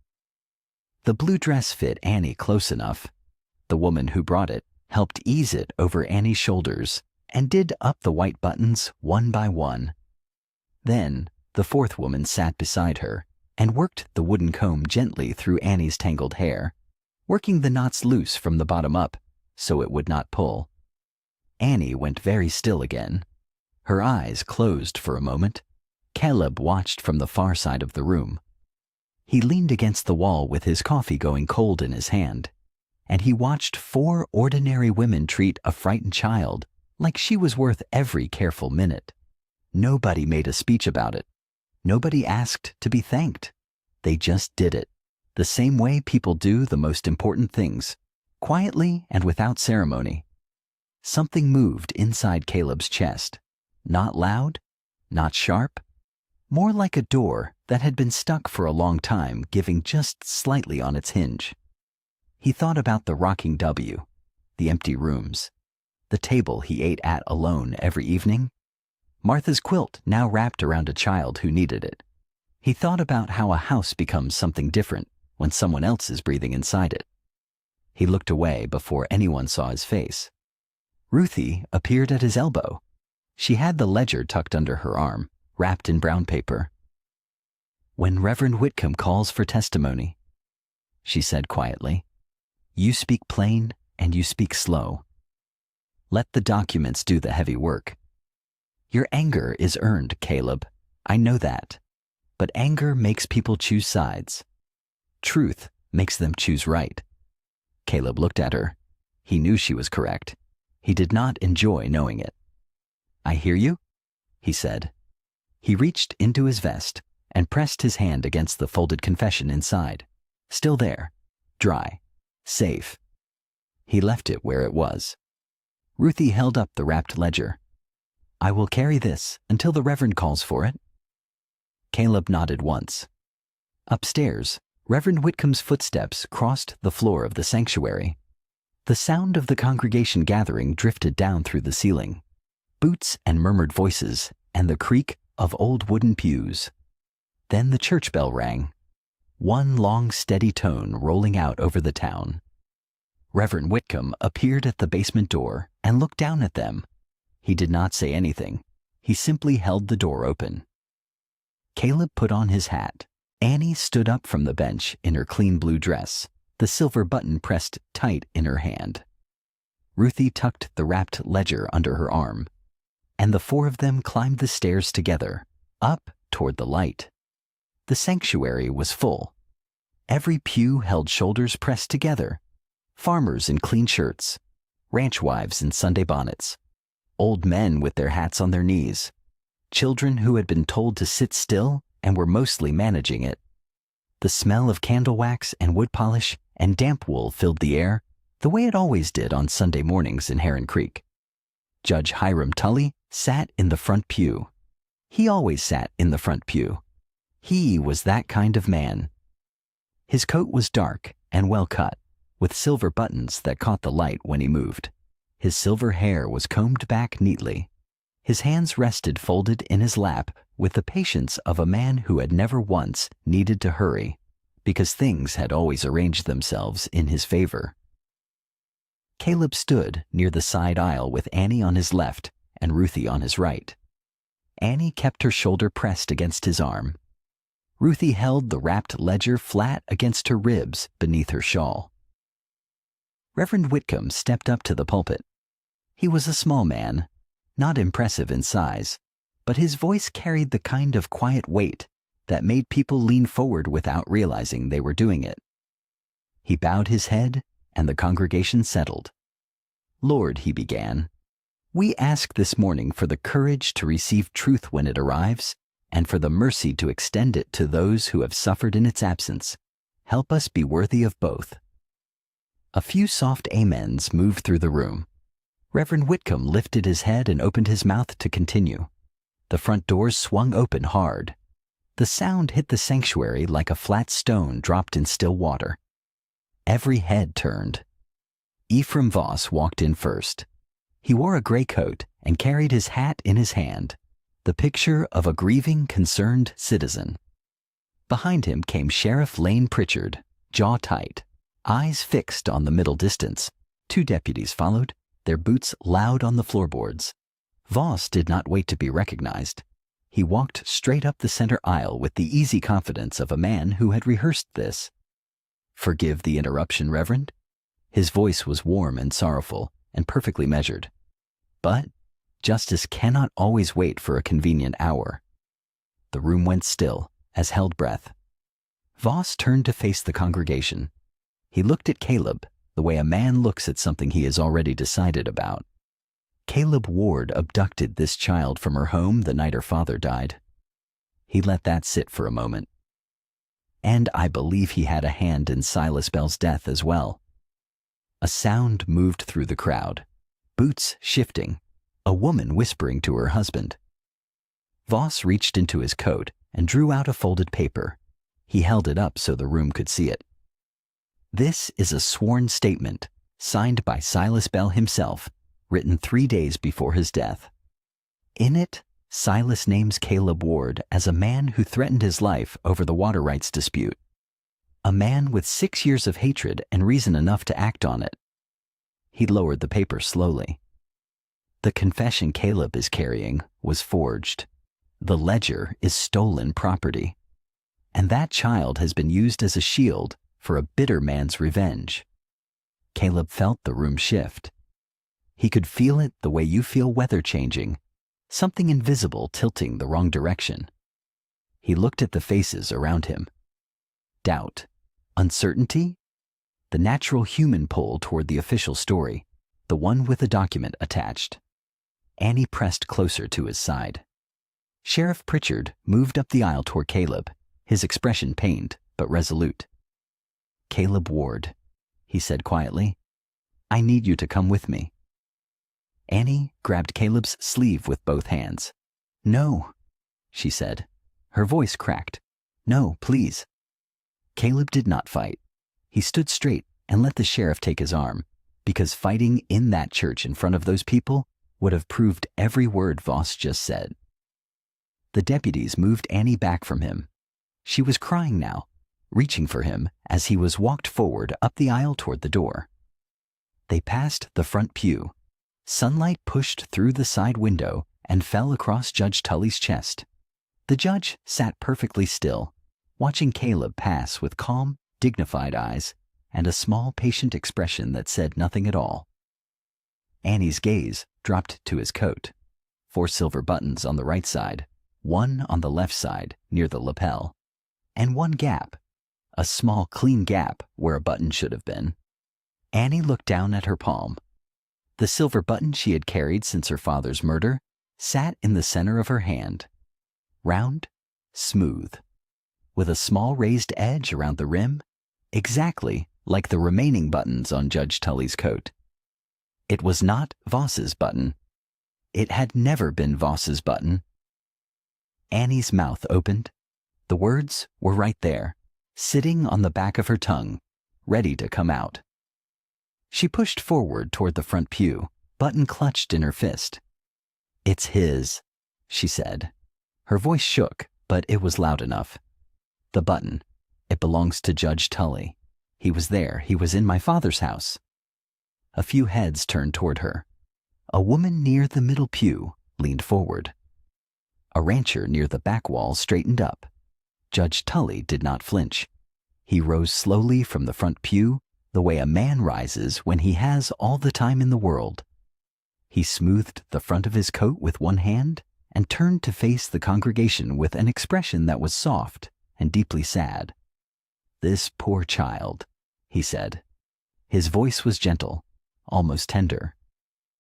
The blue dress fit Annie close enough. The woman who brought it helped ease it over Annie's shoulders and did up the white buttons one by one. Then the fourth woman sat beside her and worked the wooden comb gently through Annie's tangled hair, working the knots loose from the bottom up so it would not pull. Annie went very still again. Her eyes closed for a moment. Caleb watched from the far side of the room. He leaned against the wall with his coffee going cold in his hand, and he watched 4 ordinary women treat a frightened child like she was worth every careful minute. Nobody made a speech about it. Nobody asked to be thanked. They just did it, the same way people do the most important things, quietly and without ceremony. Something moved inside Caleb's chest, not loud, not sharp, more like a door that had been stuck for a long time, giving just slightly on its hinge. He thought about the rocking W, the empty rooms, the table he ate at alone every evening, Martha's quilt now wrapped around a child who needed it. He thought about how a house becomes something different when someone else is breathing inside it. He looked away before anyone saw his face. Ruthie appeared at his elbow. She had the ledger tucked under her arm, wrapped in brown paper. "When Reverend Whitcomb calls for testimony," she said quietly, "you speak plain and you speak slow. Let the documents do the heavy work. Your anger is earned, Caleb. I know that. But anger makes people choose sides. Truth makes them choose right." Caleb looked at her. He knew she was correct. He did not enjoy knowing it. "I hear you," he said. He reached into his vest and pressed his hand against the folded confession inside. Still there, dry, safe. He left it where it was. Ruthie held up the wrapped ledger. "I will carry this until the Reverend calls for it." Caleb nodded once. Upstairs, Reverend Whitcomb's footsteps crossed the floor of the sanctuary. The sound of the congregation gathering drifted down through the ceiling. Boots and murmured voices and the creak of old wooden pews. Then the church bell rang, one long steady tone rolling out over the town. Reverend Whitcomb appeared at the basement door and looked down at them. He did not say anything. He simply held the door open. Caleb put on his hat. Annie stood up from the bench in her clean blue dress, the silver button pressed tight in her hand. Ruthie tucked the wrapped ledger under her arm, and the four of them climbed the stairs together, up toward the light. The sanctuary was full. Every pew held shoulders pressed together. Farmers in clean shirts, ranch wives in Sunday bonnets, old men with their hats on their knees, children who had been told to sit still and were mostly managing it. The smell of candle wax and wood polish and damp wool filled the air, the way it always did on Sunday mornings in Heron Creek. Judge Hiram Tully sat in the front pew. He always sat in the front pew. He was that kind of man. His coat was dark and well cut, with silver buttons that caught the light when he moved. His silver hair was combed back neatly. His hands rested folded in his lap with the patience of a man who had never once needed to hurry, because things had always arranged themselves in his favor. Caleb stood near the side aisle with Annie on his left and Ruthie on his right. Annie kept her shoulder pressed against his arm. Ruthie held the wrapped ledger flat against her ribs beneath her shawl. Reverend Whitcomb stepped up to the pulpit. He was a small man, not impressive in size, but his voice carried the kind of quiet weight that made people lean forward without realizing they were doing it. He bowed his head, and the congregation settled. "Lord," he began, "we ask this morning for the courage to receive truth when it arrives, and for the mercy to extend it to those who have suffered in its absence. Help us be worthy of both." A few soft amens moved through the room. Reverend Whitcomb lifted his head and opened his mouth to continue. The front doors swung open hard. The sound hit the sanctuary like a flat stone dropped in still water. Every head turned. Ephraim Voss walked in first. He wore a gray coat and carried his hat in his hand, the picture of a grieving, concerned citizen. Behind him came Sheriff Lane Pritchard, jaw tight, eyes fixed on the middle distance. Two deputies followed, their boots loud on the floorboards. Voss did not wait to be recognized. He walked straight up the center aisle with the easy confidence of a man who had rehearsed this. "Forgive the interruption, Reverend." His voice was warm and sorrowful and perfectly measured. "But justice cannot always wait for a convenient hour." The room went still, as held breath. Voss turned to face the congregation. He looked at Caleb the way a man looks at something he has already decided about. Caleb Ward abducted this child from her home the night her father died. He let that sit for a moment. And I believe he had a hand in Silas Bell's death as well. A sound moved through the crowd. Boots shifting. A woman whispering to her husband. Voss reached into his coat and drew out a folded paper. He held it up so the room could see it. "This is a sworn statement, signed by Silas Bell himself, written 3 days before his death. In it, Silas names Caleb Ward as a man who threatened his life over the water rights dispute. A man with 6 years of hatred and reason enough to act on it." He lowered the paper slowly. "The confession Caleb is carrying was forged. The ledger is stolen property. And that child has been used as a shield for a bitter man's revenge." Caleb felt the room shift. He could feel it the way you feel weather changing, something invisible tilting the wrong direction. He looked at the faces around him. Doubt, uncertainty, the natural human pull toward the official story, the one with the document attached. Annie pressed closer to his side. Sheriff Pritchard moved up the aisle toward Caleb, his expression pained but resolute. "Caleb Ward," he said quietly, "I need you to come with me." Annie grabbed Caleb's sleeve with both hands. "No," she said. Her voice cracked. "No, please." Caleb did not fight. He stood straight and let the sheriff take his arm, because fighting in that church in front of those people would have proved every word Voss just said. The deputies moved Annie back from him. She was crying now, reaching for him as he was walked forward up the aisle toward the door. They passed the front pew. Sunlight pushed through the side window and fell across Judge Tully's chest. The judge sat perfectly still, watching Caleb pass with calm, dignified eyes and a small, patient expression that said nothing at all. Annie's gaze dropped to his coat. 4 silver buttons on the right side, 1 on the left side near the lapel, and 1 gap, a small, clean gap where a button should have been. Annie looked down at her palm. The silver button she had carried since her father's murder sat in the center of her hand, round, smooth, with a small raised edge around the rim, exactly like the remaining buttons on Judge Tully's coat. It was not Voss's button. It had never been Voss's button. Annie's mouth opened. The words were right there, sitting on the back of her tongue, ready to come out. She pushed forward toward the front pew, button clutched in her fist. "It's his," she said. Her voice shook, but it was loud enough. "The button. It belongs to Judge Tully. He was there. He was in my father's house." A few heads turned toward her. A woman near the middle pew leaned forward. A rancher near the back wall straightened up. Judge Tully did not flinch. He rose slowly from the front pew, the way a man rises when he has all the time in the world. He smoothed the front of his coat with one hand and turned to face the congregation with an expression that was soft and deeply sad. "This poor child," he said. His voice was gentle, almost tender.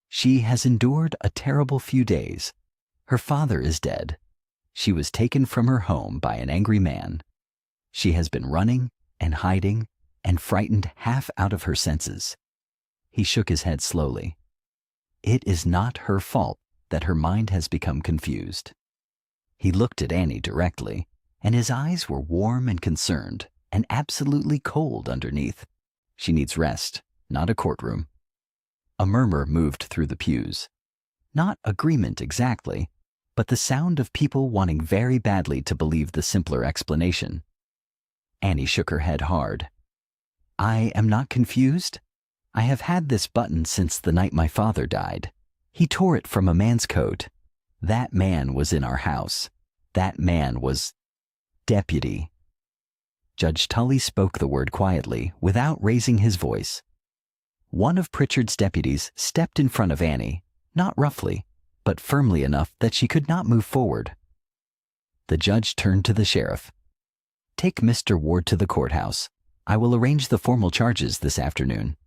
"She has endured a terrible few days. Her father is dead. She was taken from her home by an angry man. She has been running and hiding and frightened half out of her senses." He shook his head slowly. "It is not her fault that her mind has become confused." He looked at Annie directly, and his eyes were warm and concerned and absolutely cold underneath. "She needs rest, not a courtroom." A murmur moved through the pews. Not agreement exactly, but the sound of people wanting very badly to believe the simpler explanation. Annie shook her head hard. "I am not confused. I have had this button since the night my father died. He tore it from a man's coat. That man was in our house. That man was deputy." Judge Tully spoke the word quietly, without raising his voice. One of Pritchard's deputies stepped in front of Annie, not roughly, but firmly enough that she could not move forward. The judge turned to the sheriff. "Take Mr. Ward to the courthouse. I will arrange the formal charges this afternoon."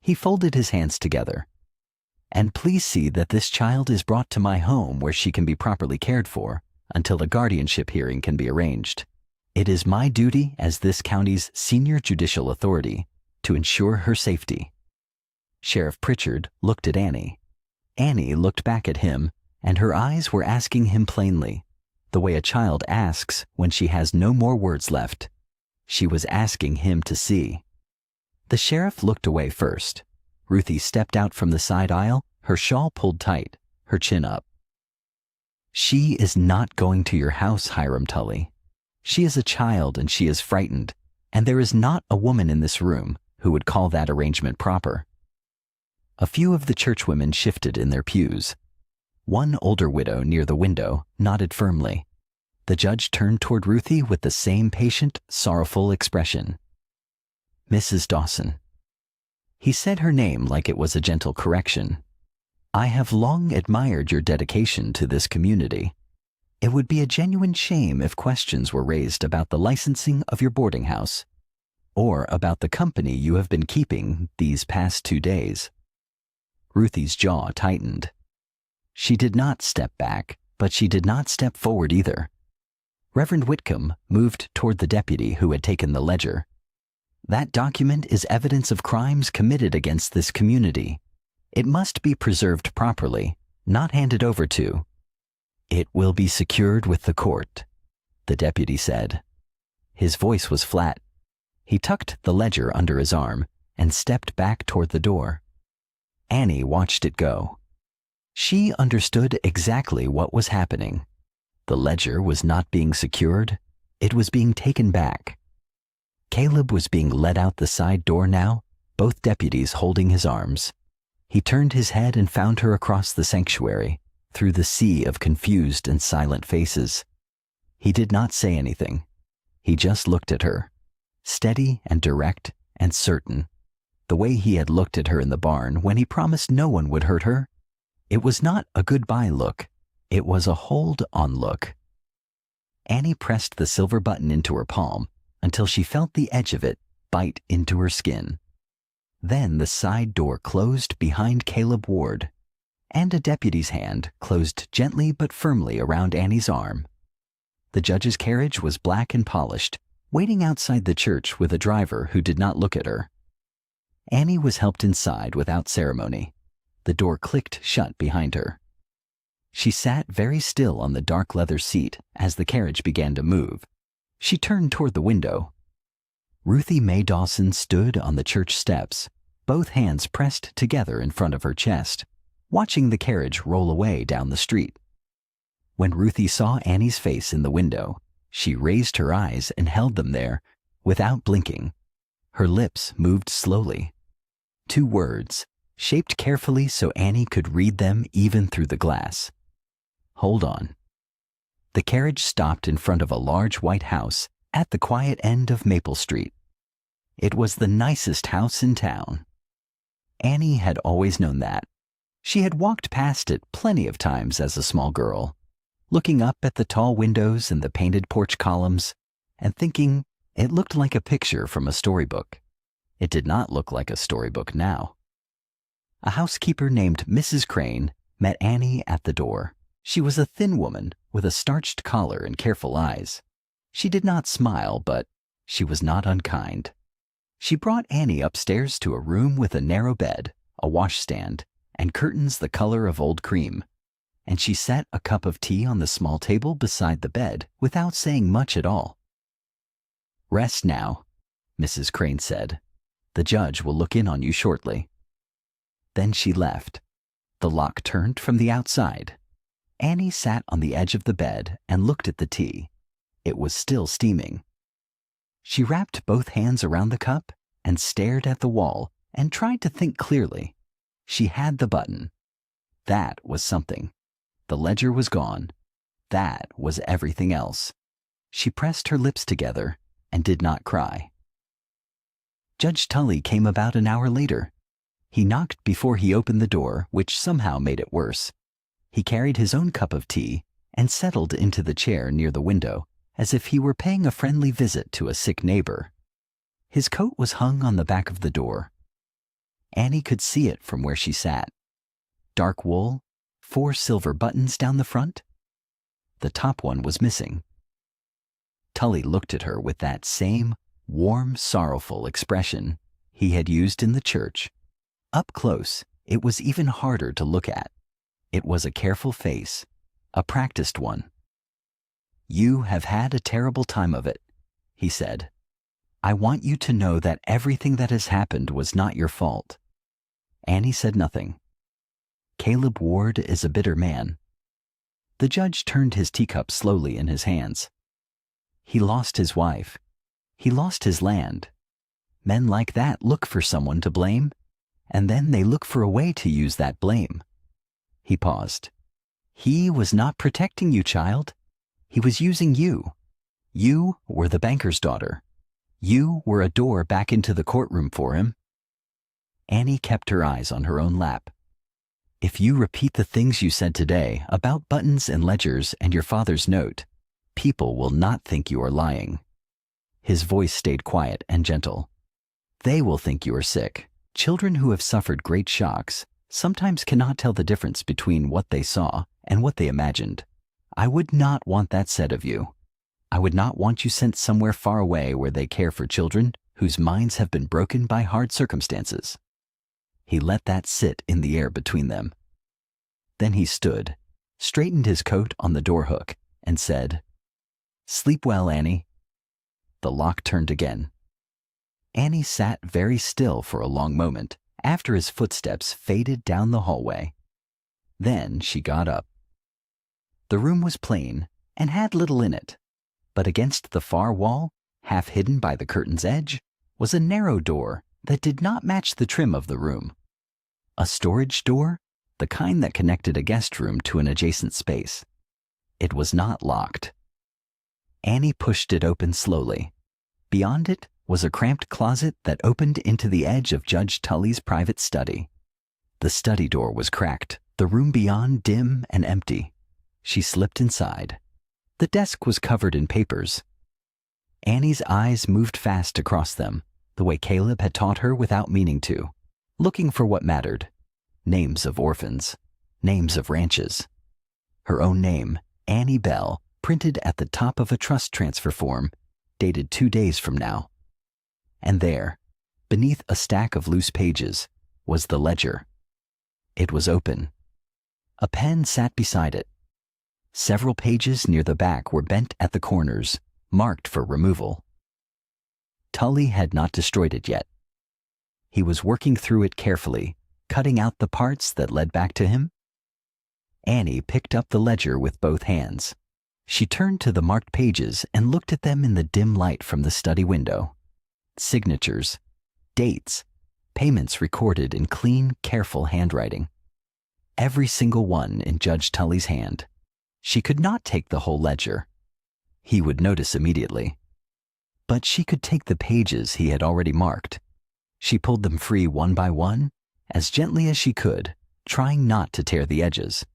He folded his hands together. "And please see that this child is brought to my home where she can be properly cared for until a guardianship hearing can be arranged. It is my duty as this county's senior judicial authority to ensure her safety." Sheriff Pritchard looked at Annie. Annie looked back at him, and her eyes were asking him plainly, the way a child asks when she has no more words left. She was asking him to see. The sheriff looked away first. Ruthie stepped out from the side aisle, her shawl pulled tight, her chin up. "She is not going to your house, Hiram Tully. She is a child and she is frightened, and there is not a woman in this room who would call that arrangement proper." A few of the churchwomen shifted in their pews. One older widow near the window nodded firmly. The judge turned toward Ruthie with the same patient, sorrowful expression. "Mrs. Dawson." He said her name like it was a gentle correction. "I have long admired your dedication to this community. It would be a genuine shame if questions were raised about the licensing of your boarding house, or about the company you have been keeping these past 2 days. Ruthie's jaw tightened. She did not step back, but she did not step forward either. Reverend Whitcomb moved toward the deputy who had taken the ledger. "That document is evidence of crimes committed against this community. It must be preserved properly, not handed over to. It will be secured with the court, the deputy said. His voice was flat. He tucked the ledger under his arm and stepped back toward the door. Annie watched it go. She understood exactly what was happening. The ledger was not being secured, it was being taken back. Caleb was being led out the side door now, both deputies holding his arms. He turned his head and found her across the sanctuary, through the sea of confused and silent faces. He did not say anything. He just looked at her, steady and direct and certain, the way he had looked at her in the barn when he promised no one would hurt her. It was not a goodbye look, it was a hold-on look. Annie pressed the silver button into her palm until she felt the edge of it bite into her skin. Then the side door closed behind Caleb Ward, and a deputy's hand closed gently but firmly around Annie's arm. The judge's carriage was black and polished, waiting outside the church with a driver who did not look at her. Annie was helped inside without ceremony. The door clicked shut behind her. She sat very still on the dark leather seat as the carriage began to move. She turned toward the window. Ruthie Mae Dawson stood on the church steps, both hands pressed together in front of her chest, watching the carriage roll away down the street. When Ruthie saw Annie's face in the window, she raised her eyes and held them there, without blinking. Her lips moved slowly. 2 words, shaped carefully so Annie could read them even through the glass. Hold on. The carriage stopped in front of a large white house at the quiet end of Maple Street. It was the nicest house in town. Annie had always known that. She had walked past it plenty of times as a small girl, looking up at the tall windows and the painted porch columns, and thinking it looked like a picture from a storybook. It did not look like a storybook now. A housekeeper named Mrs. Crane met Annie at the door. She was a thin woman with a starched collar and careful eyes. She did not smile, but she was not unkind. She brought Annie upstairs to a room with a narrow bed, a washstand, and curtains the color of old cream, and she set a cup of tea on the small table beside the bed without saying much at all. "Rest now," Mrs. Crane said. "The judge will look in on you shortly." Then she left. The lock turned from the outside. Annie sat on the edge of the bed and looked at the tea. It was still steaming. She wrapped both hands around the cup and stared at the wall and tried to think clearly. She had the button. That was something. The ledger was gone. That was everything else. She pressed her lips together and did not cry. Judge Tully came about an hour later. He knocked before he opened the door, which somehow made it worse. He carried his own cup of tea and settled into the chair near the window, as if he were paying a friendly visit to a sick neighbor. His coat was hung on the back of the door. Annie could see it from where she sat. Dark wool, 4 silver buttons down the front. The top one was missing. Tully looked at her with that same warm, sorrowful expression he had used in the church. Up close, it was even harder to look at. It was a careful face, a practiced one. "You have had a terrible time of it," he said. "I want you to know that everything that has happened was not your fault." Annie said nothing. "Caleb Ward is a bitter man." The judge turned his teacup slowly in his hands. "He lost his wife. He lost his land. Men like that look for someone to blame, and then they look for a way to use that blame." He paused. "He was not protecting you, child. He was using you. You were the banker's daughter. You were a door back into the courtroom for him." Annie kept her eyes on her own lap. "If you repeat the things you said today about buttons and ledgers and your father's note, people will not think you are lying." His voice stayed quiet and gentle. "They will think you are sick. Children who have suffered great shocks sometimes cannot tell the difference between what they saw and what they imagined. I would not want that said of you. I would not want you sent somewhere far away where they care for children whose minds have been broken by hard circumstances." He let that sit in the air between them. Then he stood, straightened his coat on the door hook, and said, "Sleep well, Annie." The lock turned again. Annie sat very still for a long moment after his footsteps faded down the hallway. Then she got up. The room was plain and had little in it, but against the far wall, half hidden by the curtain's edge, was a narrow door that did not match the trim of the room. A storage door, the kind that connected a guest room to an adjacent space. It was not locked. Annie pushed it open slowly. Beyond it was a cramped closet that opened into the edge of Judge Tully's private study. The study door was cracked, the room beyond dim and empty. She slipped inside. The desk was covered in papers. Annie's eyes moved fast across them, the way Caleb had taught her without meaning to, looking for what mattered. Names of orphans, names of ranches. Her own name, Annie Bell, printed at the top of a trust transfer form, dated 2 days from now. And there, beneath a stack of loose pages, was the ledger. It was open. A pen sat beside it. Several pages near the back were bent at the corners, marked for removal. Tully had not destroyed it yet. He was working through it carefully, cutting out the parts that led back to him. Annie picked up the ledger with both hands. She turned to the marked pages and looked at them in the dim light from the study window. Signatures, dates, payments recorded in clean, careful handwriting. Every single one in Judge Tully's hand. She could not take the whole ledger. He would notice immediately. But she could take the pages he had already marked. She pulled them free one by one, as gently as she could, trying not to tear the edges.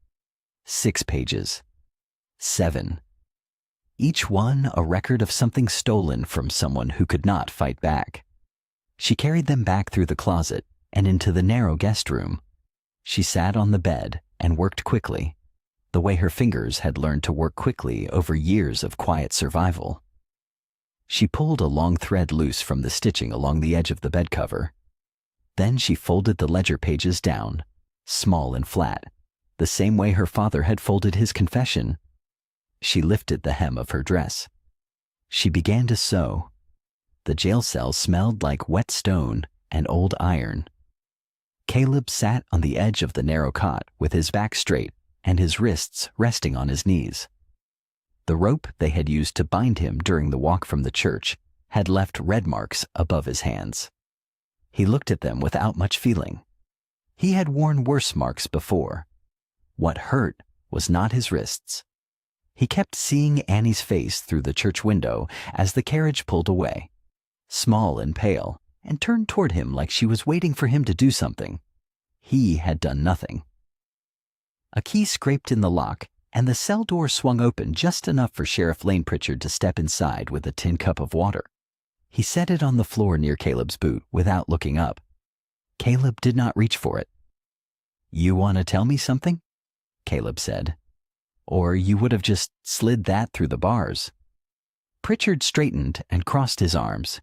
6 pages. 7. Each one a record of something stolen from someone who could not fight back. She carried them back through the closet and into the narrow guest room. She sat on the bed and worked quickly, the way her fingers had learned to work quickly over years of quiet survival. She pulled a long thread loose from the stitching along the edge of the bed cover. Then she folded the ledger pages down, small and flat, the same way her father had folded his confession. She lifted the hem of her dress. She began to sew. The jail cell smelled like wet stone and old iron. Caleb sat on the edge of the narrow cot with his back straight and his wrists resting on his knees. The rope they had used to bind him during the walk from the church had left red marks above his hands. He looked at them without much feeling. He had worn worse marks before. What hurt was not his wrists. He kept seeing Annie's face through the church window as the carriage pulled away, small and pale, and turned toward him like she was waiting for him to do something. He had done nothing. A key scraped in the lock, and the cell door swung open just enough for Sheriff Lane Pritchard to step inside with a tin cup of water. He set it on the floor near Caleb's boot without looking up. Caleb did not reach for it. "You want to tell me something?" Caleb said. "Or you would have just slid that through the bars." Pritchard straightened and crossed his arms.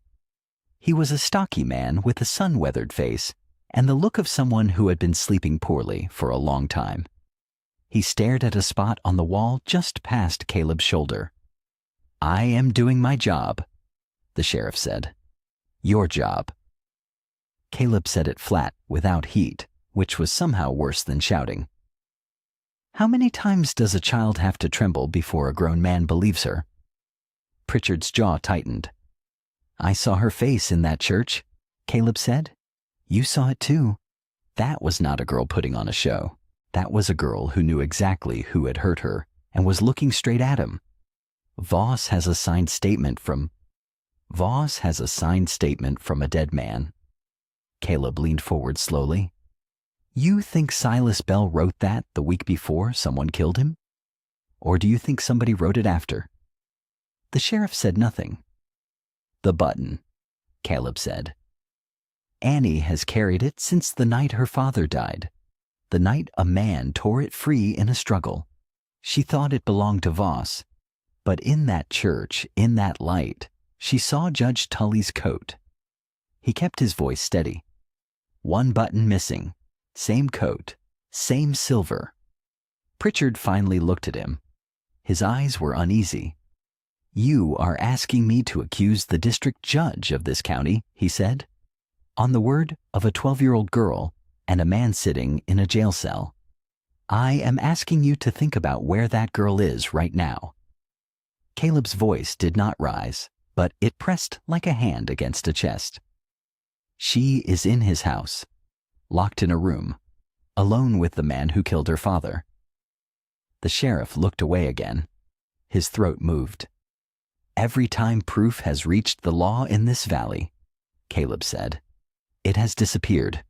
He was a stocky man with a sun-weathered face and the look of someone who had been sleeping poorly for a long time. He stared at a spot on the wall just past Caleb's shoulder. "I am doing my job," the sheriff said. "Your job." Caleb said it flat, without heat, which was somehow worse than shouting. "How many times does a child have to tremble before a grown man believes her?" Pritchard's jaw tightened. "I saw her face in that church," Caleb said. "You saw it too. That was not a girl putting on a show. That was a girl who knew exactly who had hurt her and was looking straight at him. Voss has a signed statement from a dead man." Caleb leaned forward slowly. "You think Silas Bell wrote that the week before someone killed him? Or do you think somebody wrote it after?" The sheriff said nothing. "The button," Caleb said. "Annie has carried it since the night her father died. The night a man tore it free in a struggle. She thought it belonged to Voss. But in that church, in that light, she saw Judge Tully's coat." He kept his voice steady. One button missing. Same coat. Same silver. Pritchard finally looked at him. His eyes were uneasy. "You are asking me to accuse the district judge of this county," he said, "on the word of a 12-year-old girl and a man sitting in a jail cell. I am asking you to think about where that girl is right now." Caleb's voice did not rise, but it pressed like a hand against a chest. "She is in his house, locked in a room, alone with the man who killed her father." The sheriff looked away again. His throat moved. "Every time proof has reached the law in this valley," Caleb said, "it has disappeared.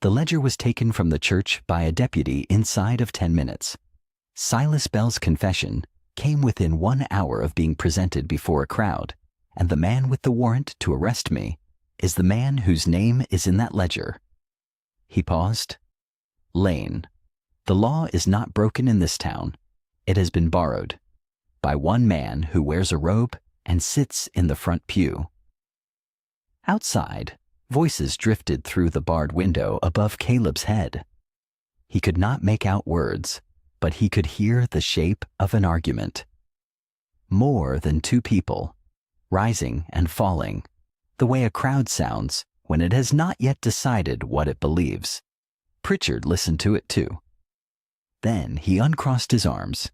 The ledger was taken from the church by a deputy inside of 10 minutes. Silas Bell's confession came within 1 hour of being presented before a crowd, and the man with the warrant to arrest me is the man whose name is in that ledger." He paused. "Lane, the law is not broken in this town. It has been borrowed by one man who wears a robe and sits in the front pew." Outside, voices drifted through the barred window above Caleb's head. He could not make out words, but he could hear the shape of an argument. More than two people, rising and falling, the way a crowd sounds when it has not yet decided what it believes. Pritchard listened to it too. Then he uncrossed his arms.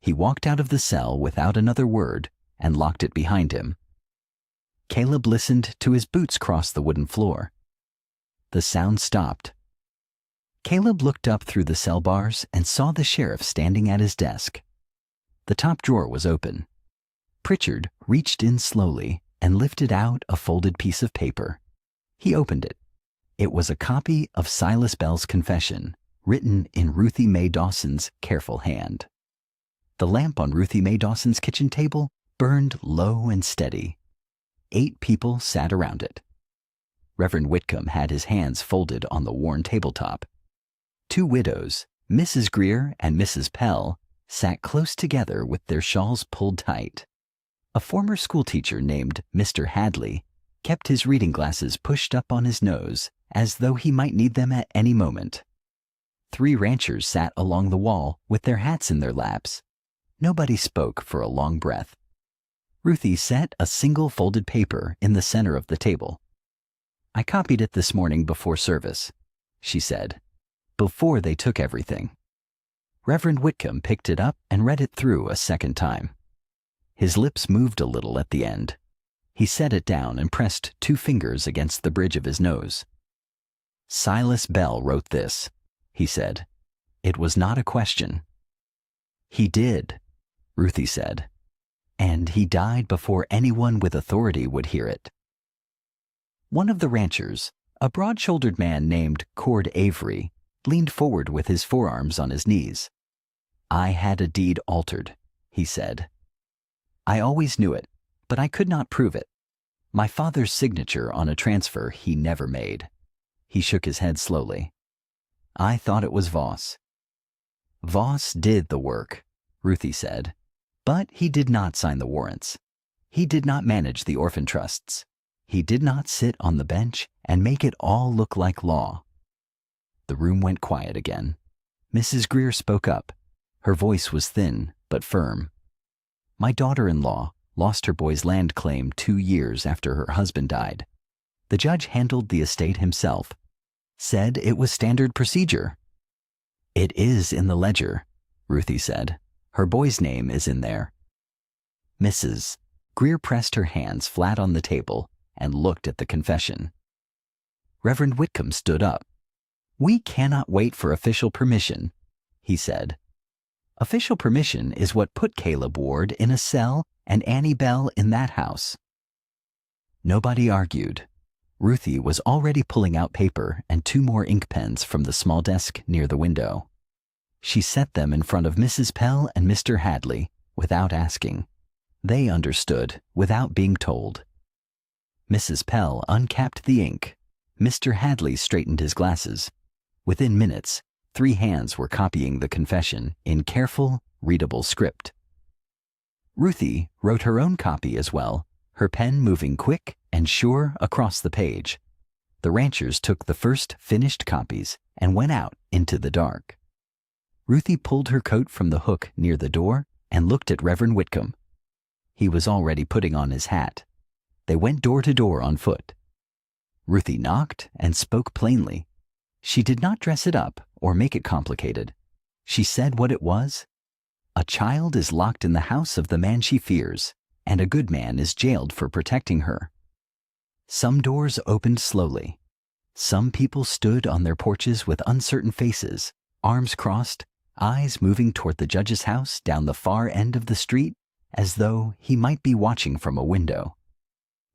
He walked out of the cell without another word and locked it behind him. Caleb listened to his boots cross the wooden floor. The sound stopped. Caleb looked up through the cell bars and saw the sheriff standing at his desk. The top drawer was open. Pritchard reached in slowly and lifted out a folded piece of paper. He opened it. It was a copy of Silas Bell's confession, written in Ruthie Mae Dawson's careful hand. The lamp on Ruthie Mae Dawson's kitchen table burned low and steady. 8 people sat around it. Reverend Whitcomb had his hands folded on the worn tabletop. 2 widows, Mrs. Greer and Mrs. Pell, sat close together with their shawls pulled tight. A former schoolteacher named Mr. Hadley kept his reading glasses pushed up on his nose as though he might need them at any moment. 3 ranchers sat along the wall with their hats in their laps. Nobody spoke for a long breath. Ruthie set a single folded paper in the center of the table. "I copied it this morning before service," she said, "before they took everything." Reverend Whitcomb picked it up and read it through a second time. His lips moved a little at the end. He set it down and pressed 2 fingers against the bridge of his nose. "Silas Bell wrote this," he said. "It was not a question." "He did," Ruthie said. "And he died before anyone with authority would hear it." One of the ranchers, a broad-shouldered man named Cord Avery, leaned forward with his forearms on his knees. "I had a deed altered," he said. "I always knew it, but I could not prove it. My father's signature on a transfer he never made." He shook his head slowly. "I thought it was Voss." "Voss did the work," Ruthie said. "But he did not sign the warrants. He did not manage the orphan trusts. He did not sit on the bench and make it all look like law." The room went quiet again. Mrs. Greer spoke up. Her voice was thin but firm. "My daughter-in-law lost her boy's land claim 2 years after her husband died. The judge handled the estate himself. Said it was standard procedure." "It is in the ledger," Ruthie said. "Her boy's name is in there." Mrs. Greer pressed her hands flat on the table and looked at the confession. Reverend Whitcomb stood up. "We cannot wait for official permission," he said. "Official permission is what put Caleb Ward in a cell and Annie Bell in that house." Nobody argued. Ruthie was already pulling out paper and 2 more ink pens from the small desk near the window. She set them in front of Mrs. Pell and Mr. Hadley without asking. They understood without being told. Mrs. Pell uncapped the ink. Mr. Hadley straightened his glasses. Within minutes, 3 hands were copying the confession in careful, readable script. Ruthie wrote her own copy as well, her pen moving quick and sure across the page. the ranchers took the first finished copies and went out into the dark. Ruthie pulled her coat from the hook near the door and looked at Reverend Whitcomb. He was already putting on his hat. They went door to door on foot. Ruthie knocked and spoke plainly. She did not dress it up or make it complicated. She said what it was. A child is locked in the house of the man she fears, and a good man is jailed for protecting her. Some doors opened slowly. Some people stood on their porches with uncertain faces, arms crossed, eyes moving toward the judge's house down the far end of the street, as though he might be watching from a window.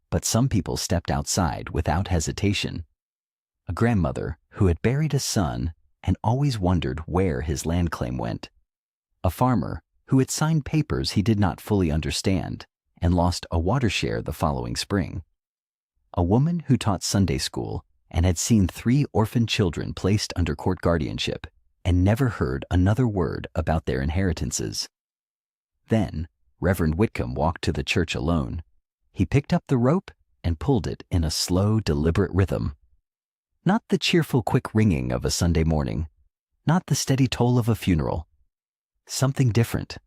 But some people stepped outside without hesitation. A grandmother who had buried a son and always wondered where his land claim went. A farmer who had signed papers he did not fully understand and lost a water share the following spring. A woman who taught Sunday school and had seen 3 orphan children placed under court guardianship and never heard another word about their inheritances. Then Reverend Whitcomb walked to the church alone. He picked up the rope and pulled it in a slow, deliberate rhythm. Not the cheerful, quick ringing of a Sunday morning, not the steady toll of a funeral. Something different,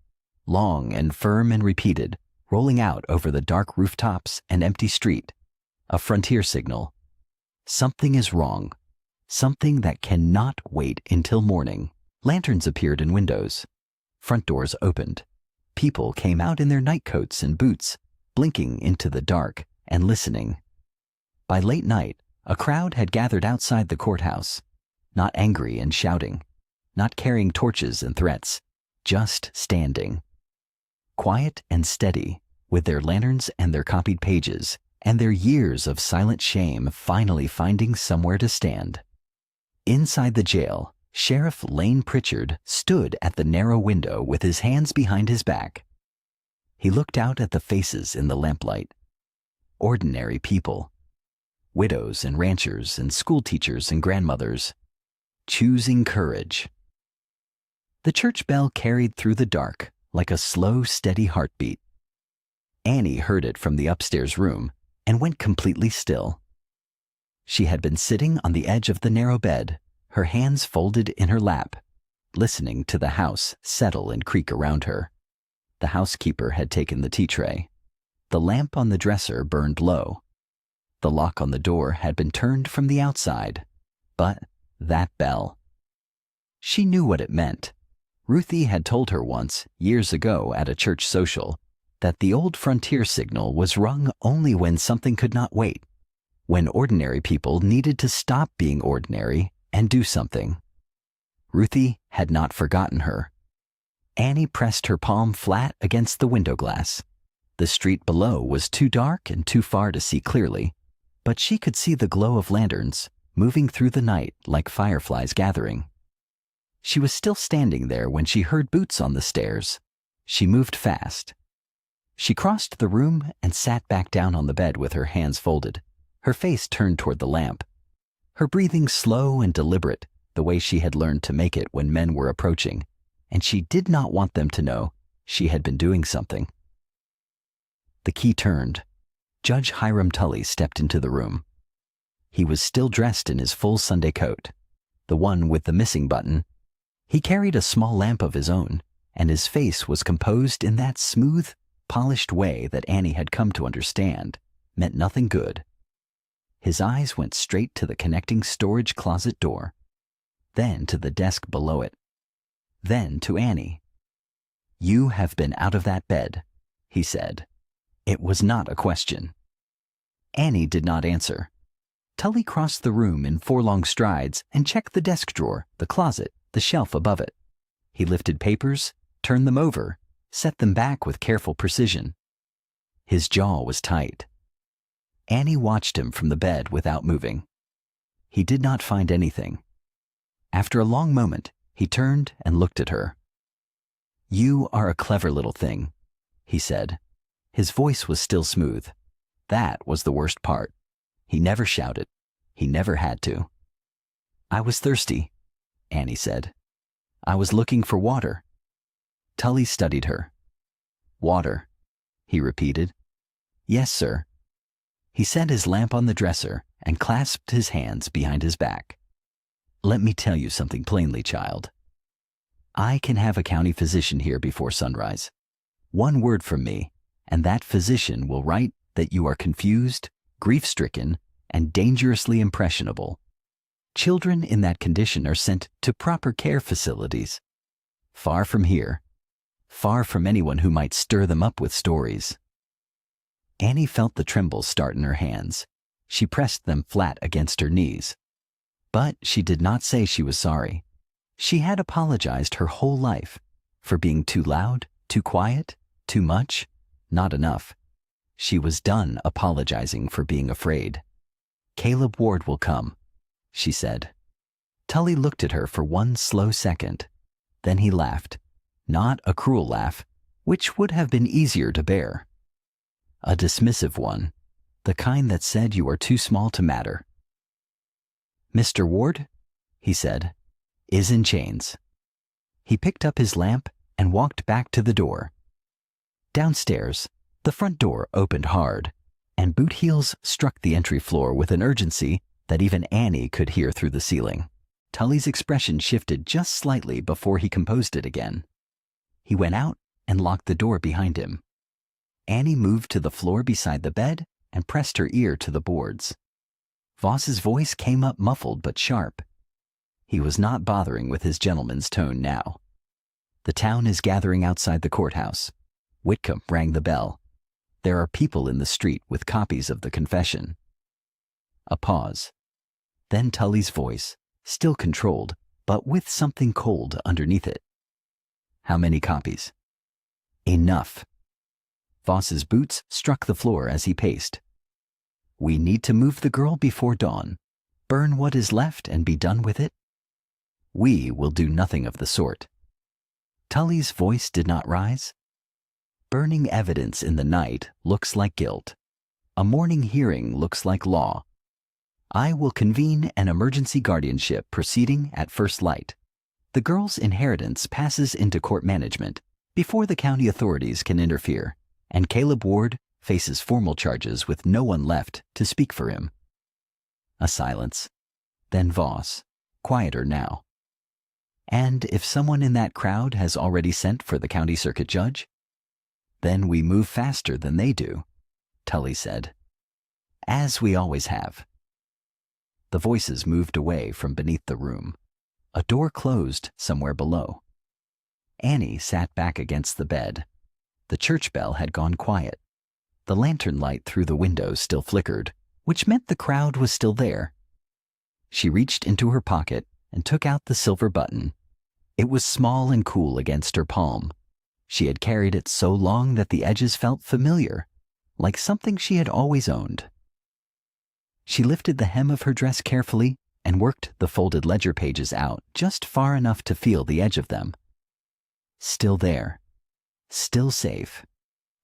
long and firm and repeated, rolling out over the dark rooftops and empty street. A frontier signal. Something is wrong. Something that cannot wait until morning. Lanterns appeared in windows. Front doors opened. People came out in their nightcoats and boots, blinking into the dark and listening. By late night, a crowd had gathered outside the courthouse, not angry and shouting, not carrying torches and threats, just standing. Quiet and steady, with their lanterns and their copied pages, and their years of silent shame finally finding somewhere to stand. Inside the jail, Sheriff Lane Pritchard stood at the narrow window with his hands behind his back. He looked out at the faces in the lamplight. Ordinary people. Widows and ranchers and schoolteachers and grandmothers. Choosing courage. The church bell carried through the dark like a slow, steady heartbeat. Annie heard it from the upstairs room and went completely still. She had been sitting on the edge of the narrow bed, her hands folded in her lap, listening to the house settle and creak around her. The housekeeper had taken the tea tray. The lamp on the dresser burned low. The lock on the door had been turned from the outside. But that bell. She knew what it meant. Ruthie had told her once, years ago at a church social, that the old frontier signal was rung only when something could not wait, when ordinary people needed to stop being ordinary and do something. Ruthie had not forgotten her. Annie pressed her palm flat against the window glass. The street below was too dark and too far to see clearly, but she could see the glow of lanterns moving through the night like fireflies gathering. She was still standing there when she heard boots on the stairs. She moved fast. She crossed the room and sat back down on the bed with her hands folded, her face turned toward the lamp, her breathing slow and deliberate, the way she had learned to make it when men were approaching, and she did not want them to know she had been doing something. The key turned. Judge Hiram Tully stepped into the room. He was still dressed in his full Sunday coat, the one with the missing button. He carried a small lamp of his own, and his face was composed in that smooth, polished way that Annie had come to understand meant nothing good. His eyes went straight to the connecting storage closet door, then to the desk below it, then to Annie. "You have been out of that bed," he said. It was not a question. Annie did not answer. Tully crossed the room in 4 long strides and checked the desk drawer, the closet, the shelf above it. He lifted papers, turned them over, set them back with careful precision. His jaw was tight. Annie watched him from the bed without moving. He did not find anything. After a long moment, he turned and looked at her. "You are a clever little thing," he said. His voice was still smooth. That was the worst part. He never shouted. He never had to. "I was thirsty," Annie said. "I was looking for water." Tully studied her. "Water," he repeated. "Yes, sir." He set his lamp on the dresser and clasped his hands behind his back. Let me tell you something plainly, child. I can have a county physician here before sunrise. One word from me, and that physician will write that you are confused, grief-stricken, and dangerously impressionable. Children in that condition are sent to proper care facilities. Far from here. Far from anyone who might stir them up with stories. Annie felt the trembles start in her hands. She pressed them flat against her knees. But she did not say she was sorry. She had apologized her whole life for being too loud, too quiet, too much, not enough. She was done apologizing for being afraid. Caleb Ward will come, she said. Tully looked at her for one slow second. Then he laughed, not a cruel laugh, which would have been easier to bear. A dismissive one, the kind that said you are too small to matter. Mr. Ward, he said, is in chains. He picked up his lamp and walked back to the door. Downstairs, the front door opened hard, and boot heels struck the entry floor with an urgency that even Annie could hear through the ceiling. Tully's expression shifted just slightly before he composed it again. He went out and locked the door behind him. Annie moved to the floor beside the bed and pressed her ear to the boards. Voss's voice came up muffled but sharp. He was not bothering with his gentleman's tone now. The town is gathering outside the courthouse. Whitcomb rang the bell. There are people in the street with copies of the confession. A pause. Then Tully's voice, still controlled, but with something cold underneath it. How many copies? Enough. Voss's boots struck the floor as he paced. We need to move the girl before dawn. Burn what is left and be done with it? We will do nothing of the sort. Tully's voice did not rise. Burning evidence in the night looks like guilt. A morning hearing looks like law. I will convene an emergency guardianship proceeding at first light. The girl's inheritance passes into court management before the county authorities can interfere, and Caleb Ward faces formal charges with no one left to speak for him. A silence. Then Voss, quieter now. And if someone in that crowd has already sent for the county circuit judge? Then we move faster than they do, Tully said. As we always have. The voices moved away from beneath the room. A door closed somewhere below. Annie sat back against the bed. The church bell had gone quiet. The lantern light through the windows still flickered, which meant the crowd was still there. She reached into her pocket and took out the silver button. It was small and cool against her palm. She had carried it so long that the edges felt familiar, like something she had always owned. She lifted the hem of her dress carefully and worked the folded ledger pages out just far enough to feel the edge of them. Still there. Still safe.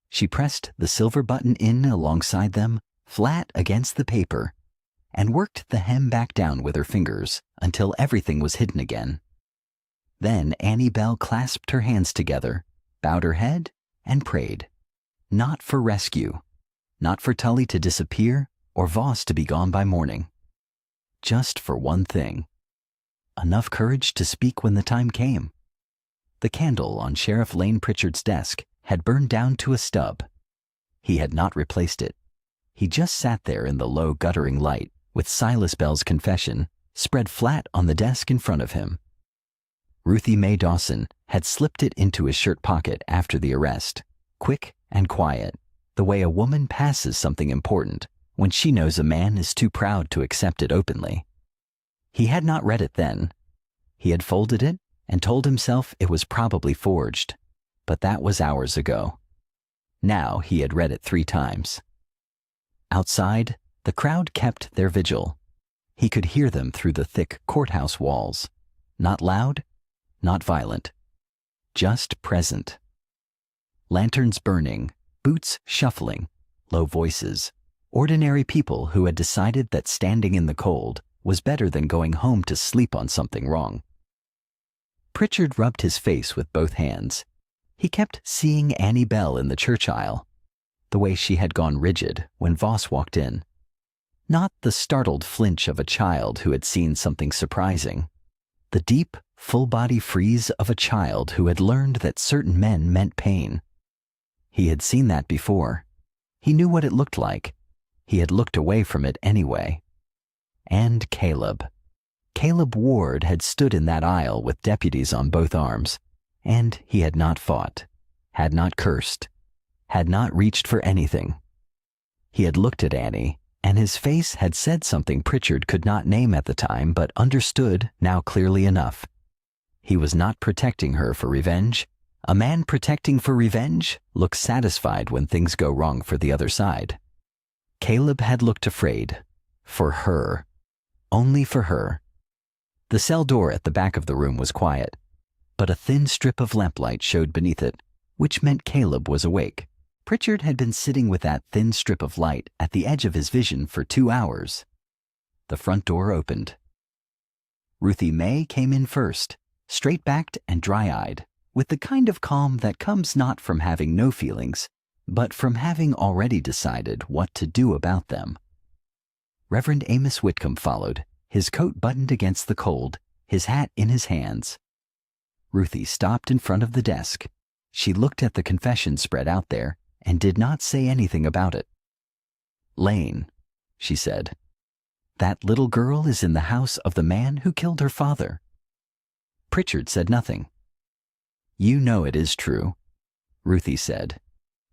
She pressed the silver button in alongside them, flat against the paper, and worked the hem back down with her fingers until everything was hidden again. Then Annie Bell clasped her hands together, bowed her head, and prayed. Not for rescue. Not for Tully to disappear or Voss to be gone by morning. Just for one thing. Enough courage to speak when the time came. The candle on Sheriff Lane Pritchard's desk had burned down to a stub. He had not replaced it. He just sat there in the low guttering light with Silas Bell's confession spread flat on the desk in front of him. Ruthie Mae Dawson had slipped it into his shirt pocket after the arrest, quick and quiet, the way a woman passes something important when she knows a man is too proud to accept it openly. He had not read it then. He had folded it and told himself it was probably forged, but that was hours ago. Now he had read it 3 times. Outside, the crowd kept their vigil. He could hear them through the thick courthouse walls. Not loud, not violent, just present. Lanterns burning, boots shuffling, low voices, ordinary people who had decided that standing in the cold was better than going home to sleep on something wrong. Pritchard rubbed his face with both hands. He kept seeing Annie Bell in the church aisle. the way she had gone rigid when Voss walked in. Not the startled flinch of a child who had seen something surprising. The deep, full-body freeze of a child who had learned that certain men meant pain. He had seen that before. He knew what it looked like. He had looked away from it anyway. And Caleb. Caleb Ward had stood in that aisle with deputies on both arms, and he had not fought, had not cursed, had not reached for anything. He had looked at Annie, and his face had said something Pritchard could not name at the time but understood now clearly enough. He was not protecting her for revenge. A man protecting for revenge looks satisfied when things go wrong for the other side. Caleb had looked afraid. For her. Only for her. The cell door at the back of the room was quiet, but a thin strip of lamplight showed beneath it, which meant Caleb was awake. Pritchard had been sitting with that thin strip of light at the edge of his vision for 2 hours. The front door opened. Ruthie May came in first, straight-backed and dry-eyed, with the kind of calm that comes not from having no feelings, but from having already decided what to do about them. Reverend Amos Whitcomb followed, his coat buttoned against the cold, his hat in his hands. Ruthie stopped in front of the desk. She looked at the confession spread out there and did not say anything about it. "Lane," she said, "that little girl is in the house of the man who killed her father." Pritchard said nothing. "You know it is true," Ruthie said.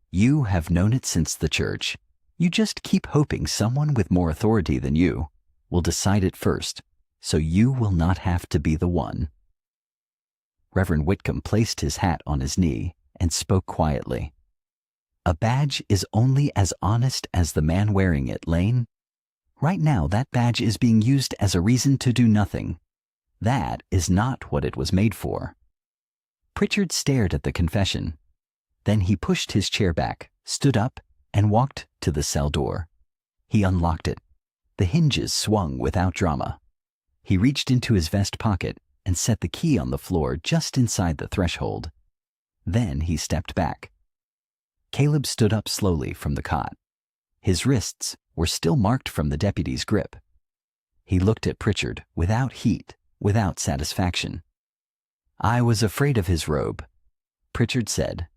"You have known it since the church. You just keep hoping someone with more authority than you will decide it first, so you will not have to be the one." Reverend Whitcomb placed his hat on his knee and spoke quietly. "A badge is only as honest as the man wearing it, Lane. Right now that badge is being used as a reason to do nothing. That is not what it was made for." Pritchard stared at the confession. Then he pushed his chair back, stood up, and walked to the cell door. He unlocked it. The hinges swung without drama. He reached into his vest pocket and set the key on the floor just inside the threshold. Then he stepped back. Caleb stood up slowly from the cot. His wrists were still marked from the deputy's grip. He looked at Pritchard without heat, without satisfaction. "I was afraid of his robe," Pritchard said.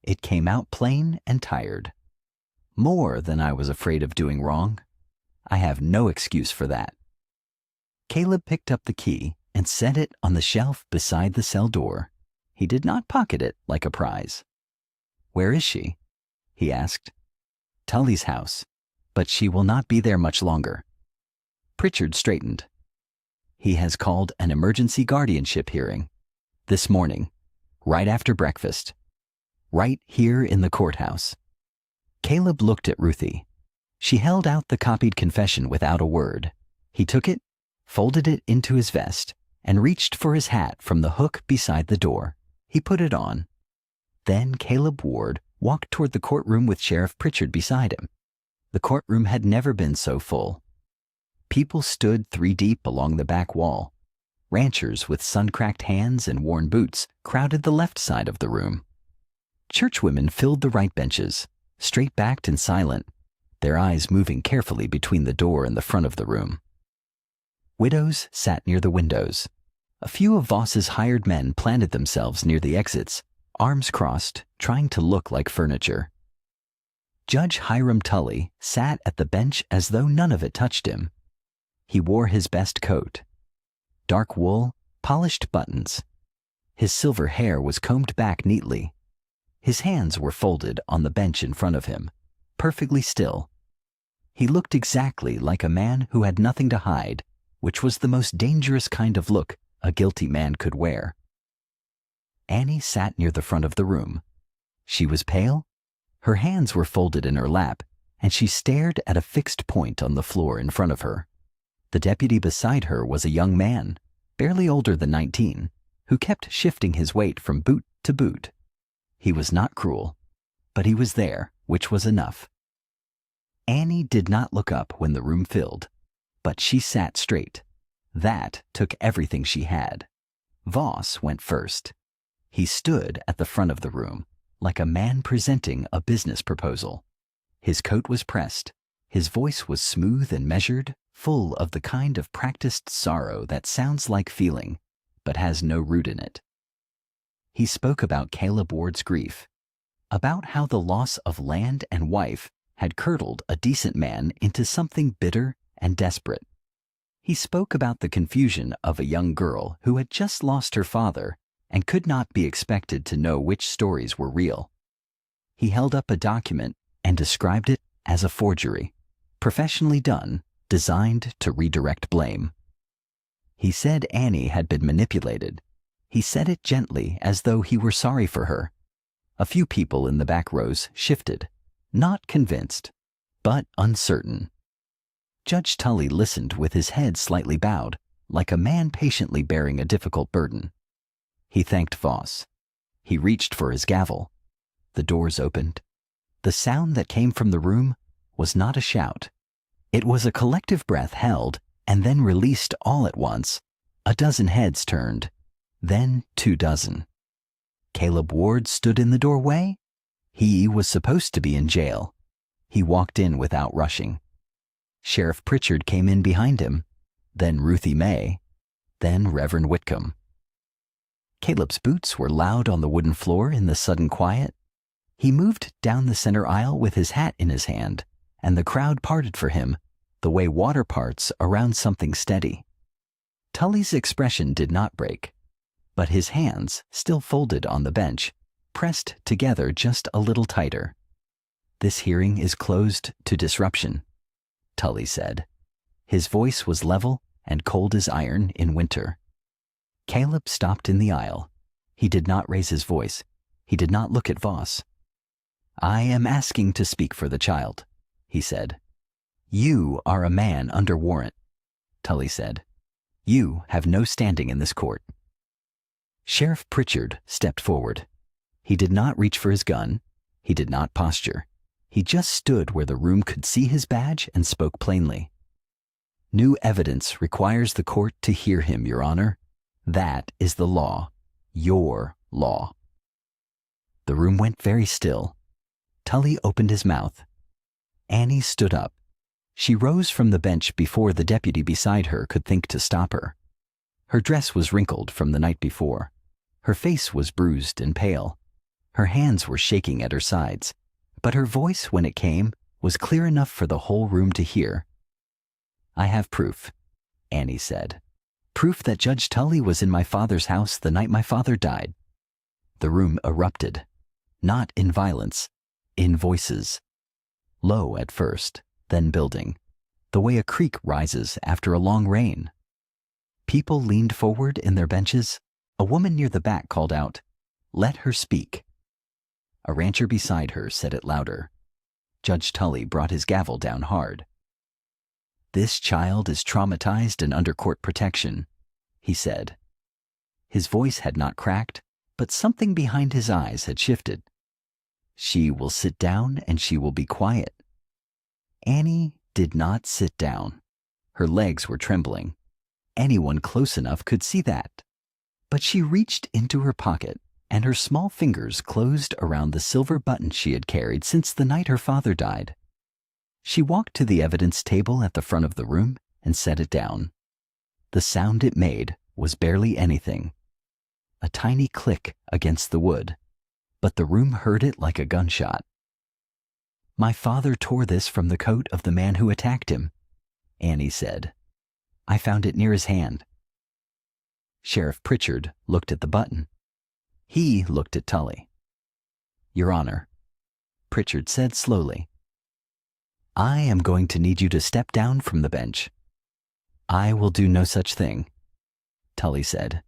"It came out plain and tired. More than I was afraid of doing wrong. I have no excuse for that." Caleb picked up the key and set it on the shelf beside the cell door. He did not pocket it like a prize. "Where is she?" he asked. "Tully's house, but she will not be there much longer." Pritchard straightened. "He has called an emergency guardianship hearing. This morning, right after breakfast. Right here in the courthouse." Caleb looked at Ruthie. She held out the copied confession without a word. He took it, folded it into his vest, and reached for his hat from the hook beside the door. He put it on. Then Caleb Ward walked toward the courtroom with Sheriff Pritchard beside him. The courtroom had never been so full. People stood 3 deep along the back wall. Ranchers with sun-cracked hands and worn boots crowded the left side of the room. Churchwomen filled the right benches, straight-backed and silent, their eyes moving carefully between the door and the front of the room. Widows sat near the windows. A few of Voss's hired men planted themselves near the exits, arms crossed, trying to look like furniture. Judge Hiram Tully sat at the bench as though none of it touched him. He wore his best coat. Dark wool, polished buttons. His silver hair was combed back neatly. His hands were folded on the bench in front of him, perfectly still. He looked exactly like a man who had nothing to hide, which was the most dangerous kind of look a guilty man could wear. Annie sat near the front of the room. She was pale. Her hands were folded in her lap, and she stared at a fixed point on the floor in front of her. The deputy beside her was a young man, barely older than 19, who kept shifting his weight from boot to boot. He was not cruel, but he was there, which was enough. Annie did not look up when the room filled, but she sat straight. That took everything she had. Voss went first. He stood at the front of the room, like a man presenting a business proposal. His coat was pressed. His voice was smooth and measured, full of the kind of practiced sorrow that sounds like feeling, but has no root in it. He spoke about Caleb Ward's grief, about how the loss of land and wife had curdled a decent man into something bitter and desperate. He spoke about the confusion of a young girl who had just lost her father and could not be expected to know which stories were real. He held up a document and described it as a forgery, professionally done, designed to redirect blame. He said Annie had been manipulated. He said it gently, as though he were sorry for her. A few people in the back rows shifted, not convinced, but uncertain. Judge Tully listened with his head slightly bowed, like a man patiently bearing a difficult burden. He thanked Voss. He reached for his gavel. The doors opened. The sound that came from the room was not a shout. It was a collective breath held and then released all at once. A dozen heads turned, then 24. Caleb Ward stood in the doorway. He was supposed to be in jail. He walked in without rushing. Sheriff Pritchard came in behind him, then Ruthie May, then Reverend Whitcomb. Caleb's boots were loud on the wooden floor in the sudden quiet. He moved down the center aisle with his hat in his hand, and the crowd parted for him, the way water parts around something steady. Tully's expression did not break, but his hands, still folded on the bench, pressed together just a little tighter. "This hearing is closed to disruption," Tully said. His voice was level and cold as iron in winter. Caleb stopped in the aisle. He did not raise his voice. He did not look at Voss. "I am asking to speak for the child," he said. "You are a man under warrant," Tully said. "You have no standing in this court." Sheriff Pritchard stepped forward. He did not reach for his gun. He did not posture. He just stood where the room could see his badge and spoke plainly. "New evidence requires the court to hear him, Your Honor. That is the law. Your law." The room went very still. Tully opened his mouth. Annie stood up. She rose from the bench before the deputy beside her could think to stop her. Her dress was wrinkled from the night before. Her face was bruised and pale. Her hands were shaking at her sides, but her voice, when it came, was clear enough for the whole room to hear. "I have proof," Annie said. "Proof that Judge Tully was in my father's house the night my father died." The room erupted, not in violence, in voices. Low at first, then building, the way a creek rises after a long rain. People leaned forward in their benches. A woman near the back called out, "Let her speak." A rancher beside her said it louder. Judge Tully brought his gavel down hard. "This child is traumatized and under court protection," he said. His voice had not cracked, but something behind his eyes had shifted. "She will sit down and she will be quiet." Annie did not sit down. Her legs were trembling. Anyone close enough could see that. But she reached into her pocket, and her small fingers closed around the silver button she had carried since the night her father died. She walked to the evidence table at the front of the room and set it down. The sound it made was barely anything. A tiny click against the wood, but the room heard it like a gunshot. "My father tore this from the coat of the man who attacked him," Annie said. "I found it near his hand." Sheriff Pritchard looked at the button. He looked at Tully. "Your Honor," Pritchard said slowly, "I am going to need you to step down from the bench." "I will do no such thing," Tully said.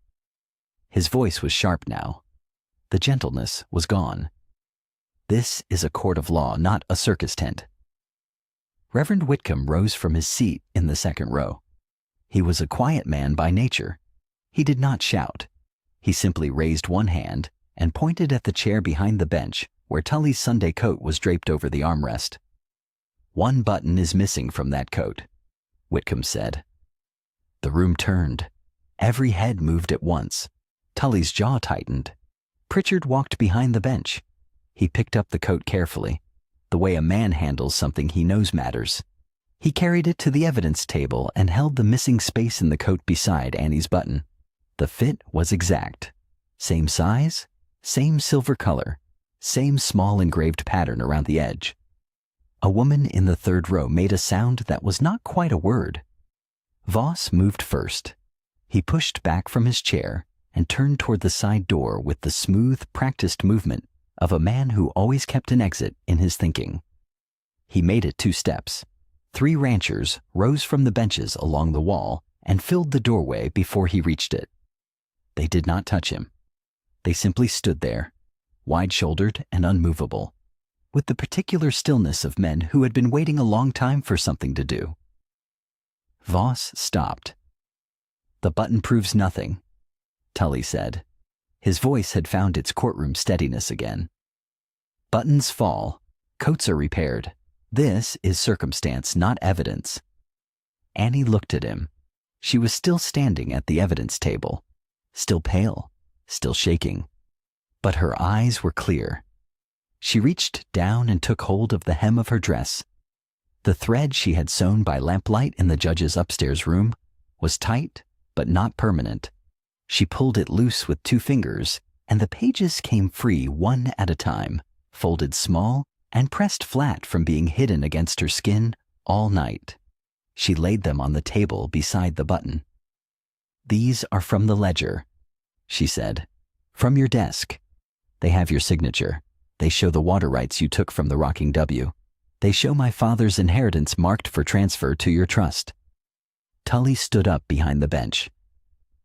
His voice was sharp now. The gentleness was gone. "This is a court of law, not a circus tent." Reverend Whitcomb rose from his seat in the second row. He was a quiet man by nature. He did not shout. He simply raised one hand and pointed at the chair behind the bench where Tully's Sunday coat was draped over the armrest. "One button is missing from that coat," Whitcomb said. The room turned. Every head moved at once. Tully's jaw tightened. Pritchard walked behind the bench. He picked up the coat carefully. the way a man handles something he knows matters. He carried it to the evidence table and held the missing space in the coat beside Annie's button. The fit was exact. Same size, same silver color, same small engraved pattern around the edge. A woman in the third row made a sound that was not quite a word. Voss moved first. He pushed back from his chair and turned toward the side door with the smooth, practiced movement of a man who always kept an exit in his thinking. He made it 2 steps. 3 ranchers rose from the benches along the wall and filled the doorway before he reached it. They did not touch him. They simply stood there, wide-shouldered and unmovable, with the particular stillness of men who had been waiting a long time for something to do. Voss stopped. "The button proves nothing," Tully said. His voice had found its courtroom steadiness again. "Buttons fall. Coats are repaired. This is circumstance, not evidence." Annie looked at him. She was still standing at the evidence table, still pale, still shaking. But her eyes were clear. She reached down and took hold of the hem of her dress. The thread she had sewn by lamplight in the judge's upstairs room was tight, but not permanent. She pulled it loose with 2 fingers, and the pages came free one at a time, folded small and pressed flat from being hidden against her skin all night. She laid them on the table beside the button. "These are from the ledger," she said. "From your desk. They have your signature. They show the water rights you took from the Rocking W. They show my father's inheritance marked for transfer to your trust." Tully stood up behind the bench.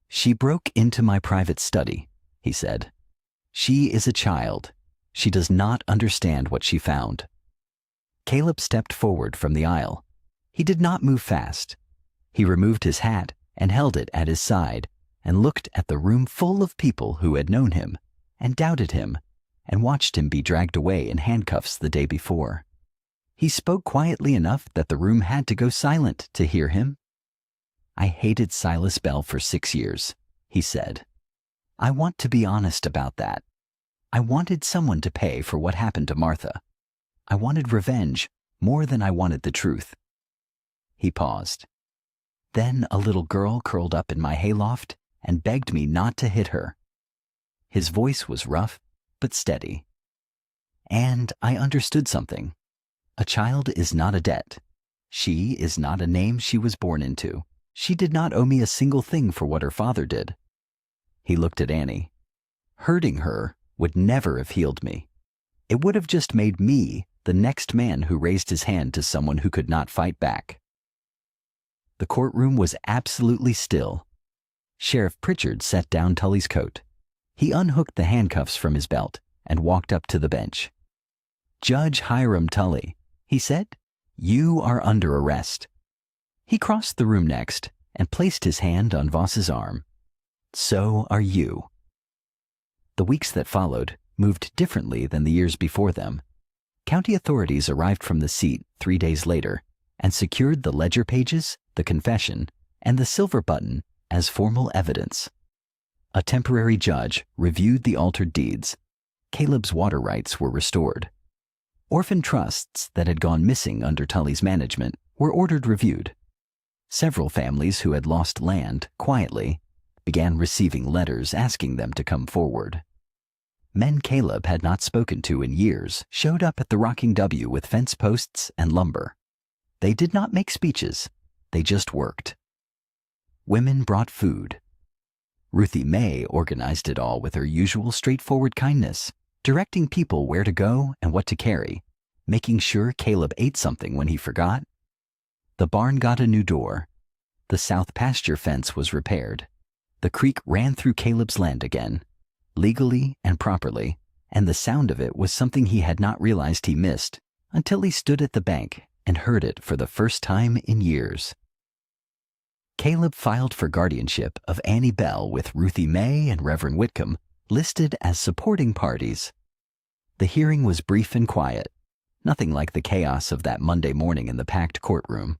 "She broke into my private study," he said. "She is a child. She does not understand what she found." Caleb stepped forward from the aisle. He did not move fast. He removed his hat and held it at his side and looked at the room full of people who had known him and doubted him and watched him be dragged away in handcuffs the day before. He spoke quietly enough that the room had to go silent to hear him. "I hated Silas Bell for 6 years," he said. "I want to be honest about that. I wanted someone to pay for what happened to Martha. I wanted revenge more than I wanted the truth." He paused. "Then a little girl curled up in my hayloft and begged me not to hit her." His voice was rough but steady. "And I understood something. A child is not a debt. She is not a name she was born into. She did not owe me a single thing for what her father did." He looked at Annie. "Hurting her would never have healed me. It would have just made me the next man who raised his hand to someone who could not fight back." The courtroom was absolutely still. Sheriff Pritchard set down Tully's coat. He unhooked the handcuffs from his belt and walked up to the bench. "Judge Hiram Tully," he said, "you are under arrest." He crossed the room next and placed his hand on Voss's arm. "So are you." The weeks that followed moved differently than the years before them. County authorities arrived from the seat 3 days later and secured the ledger pages, the confession, and the silver button as formal evidence. A temporary judge reviewed the altered deeds. Caleb's water rights were restored. Orphan trusts that had gone missing under Tully's management were ordered reviewed. Several families who had lost land quietly began receiving letters asking them to come forward. Men Caleb had not spoken to in years showed up at the Rocking W with fence posts and lumber. They did not make speeches, they just worked. Women brought food. Ruthie May organized it all with her usual straightforward kindness, directing people where to go and what to carry, making sure Caleb ate something when he forgot. The barn got a new door. The south pasture fence was repaired. The creek ran through Caleb's land again, legally and properly, and the sound of it was something he had not realized he missed until he stood at the bank and heard it for the first time in years. Caleb filed for guardianship of Annie Bell with Ruthie May and Reverend Whitcomb listed as supporting parties. The hearing was brief and quiet, nothing like the chaos of that Monday morning in the packed courtroom.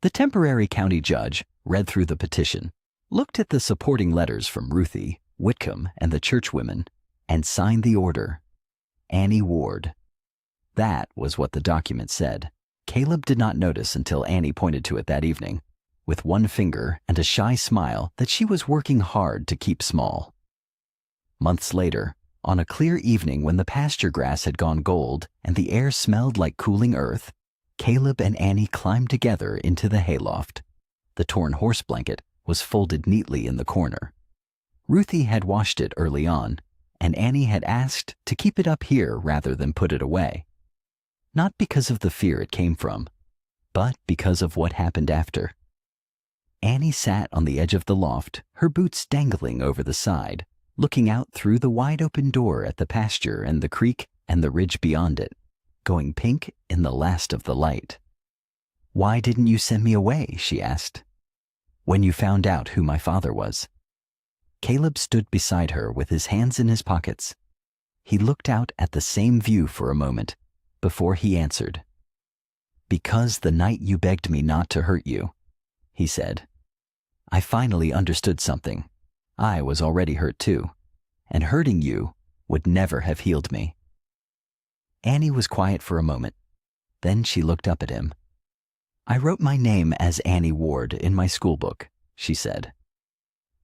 The temporary county judge read through the petition, looked at the supporting letters from Ruthie, Whitcomb, and the churchwomen, and signed the order. Annie Ward. That was what the document said. Caleb did not notice until Annie pointed to it that evening, with one finger and a shy smile that she was working hard to keep small. Months later, on a clear evening when the pasture grass had gone gold and the air smelled like cooling earth, Caleb and Annie climbed together into the hayloft. The torn horse blanket was folded neatly in the corner. Ruthie had washed it early on, and Annie had asked to keep it up here rather than put it away. Not because of the fear it came from, but because of what happened after. Annie sat on the edge of the loft, her boots dangling over the side, looking out through the wide-open door at the pasture and the creek and the ridge beyond it, going pink in the last of the light. "Why didn't you send me away?" she asked. "When you found out who my father was." Caleb stood beside her with his hands in his pockets. He looked out at the same view for a moment before he answered. "Because the night you begged me not to hurt you," he said. "I finally understood something. I was already hurt too, and hurting you would never have healed me." Annie was quiet for a moment. Then she looked up at him. "I wrote my name as Annie Ward in my school book," she said.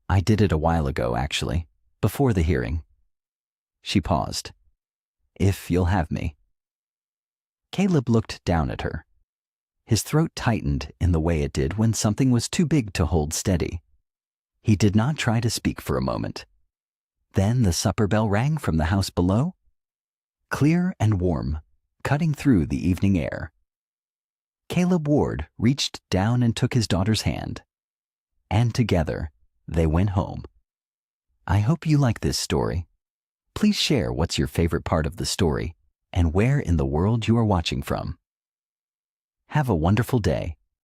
"I did it a while ago, actually, before the hearing." She paused. "If you'll have me." Caleb looked down at her. His throat tightened in the way it did when something was too big to hold steady. He did not try to speak for a moment. Then the supper bell rang from the house below, clear and warm, cutting through the evening air. Caleb Ward reached down and took his daughter's hand, and together they went home. I hope you like this story. Please share what's your favorite part of the story and where in the world you are watching from. Have a wonderful day.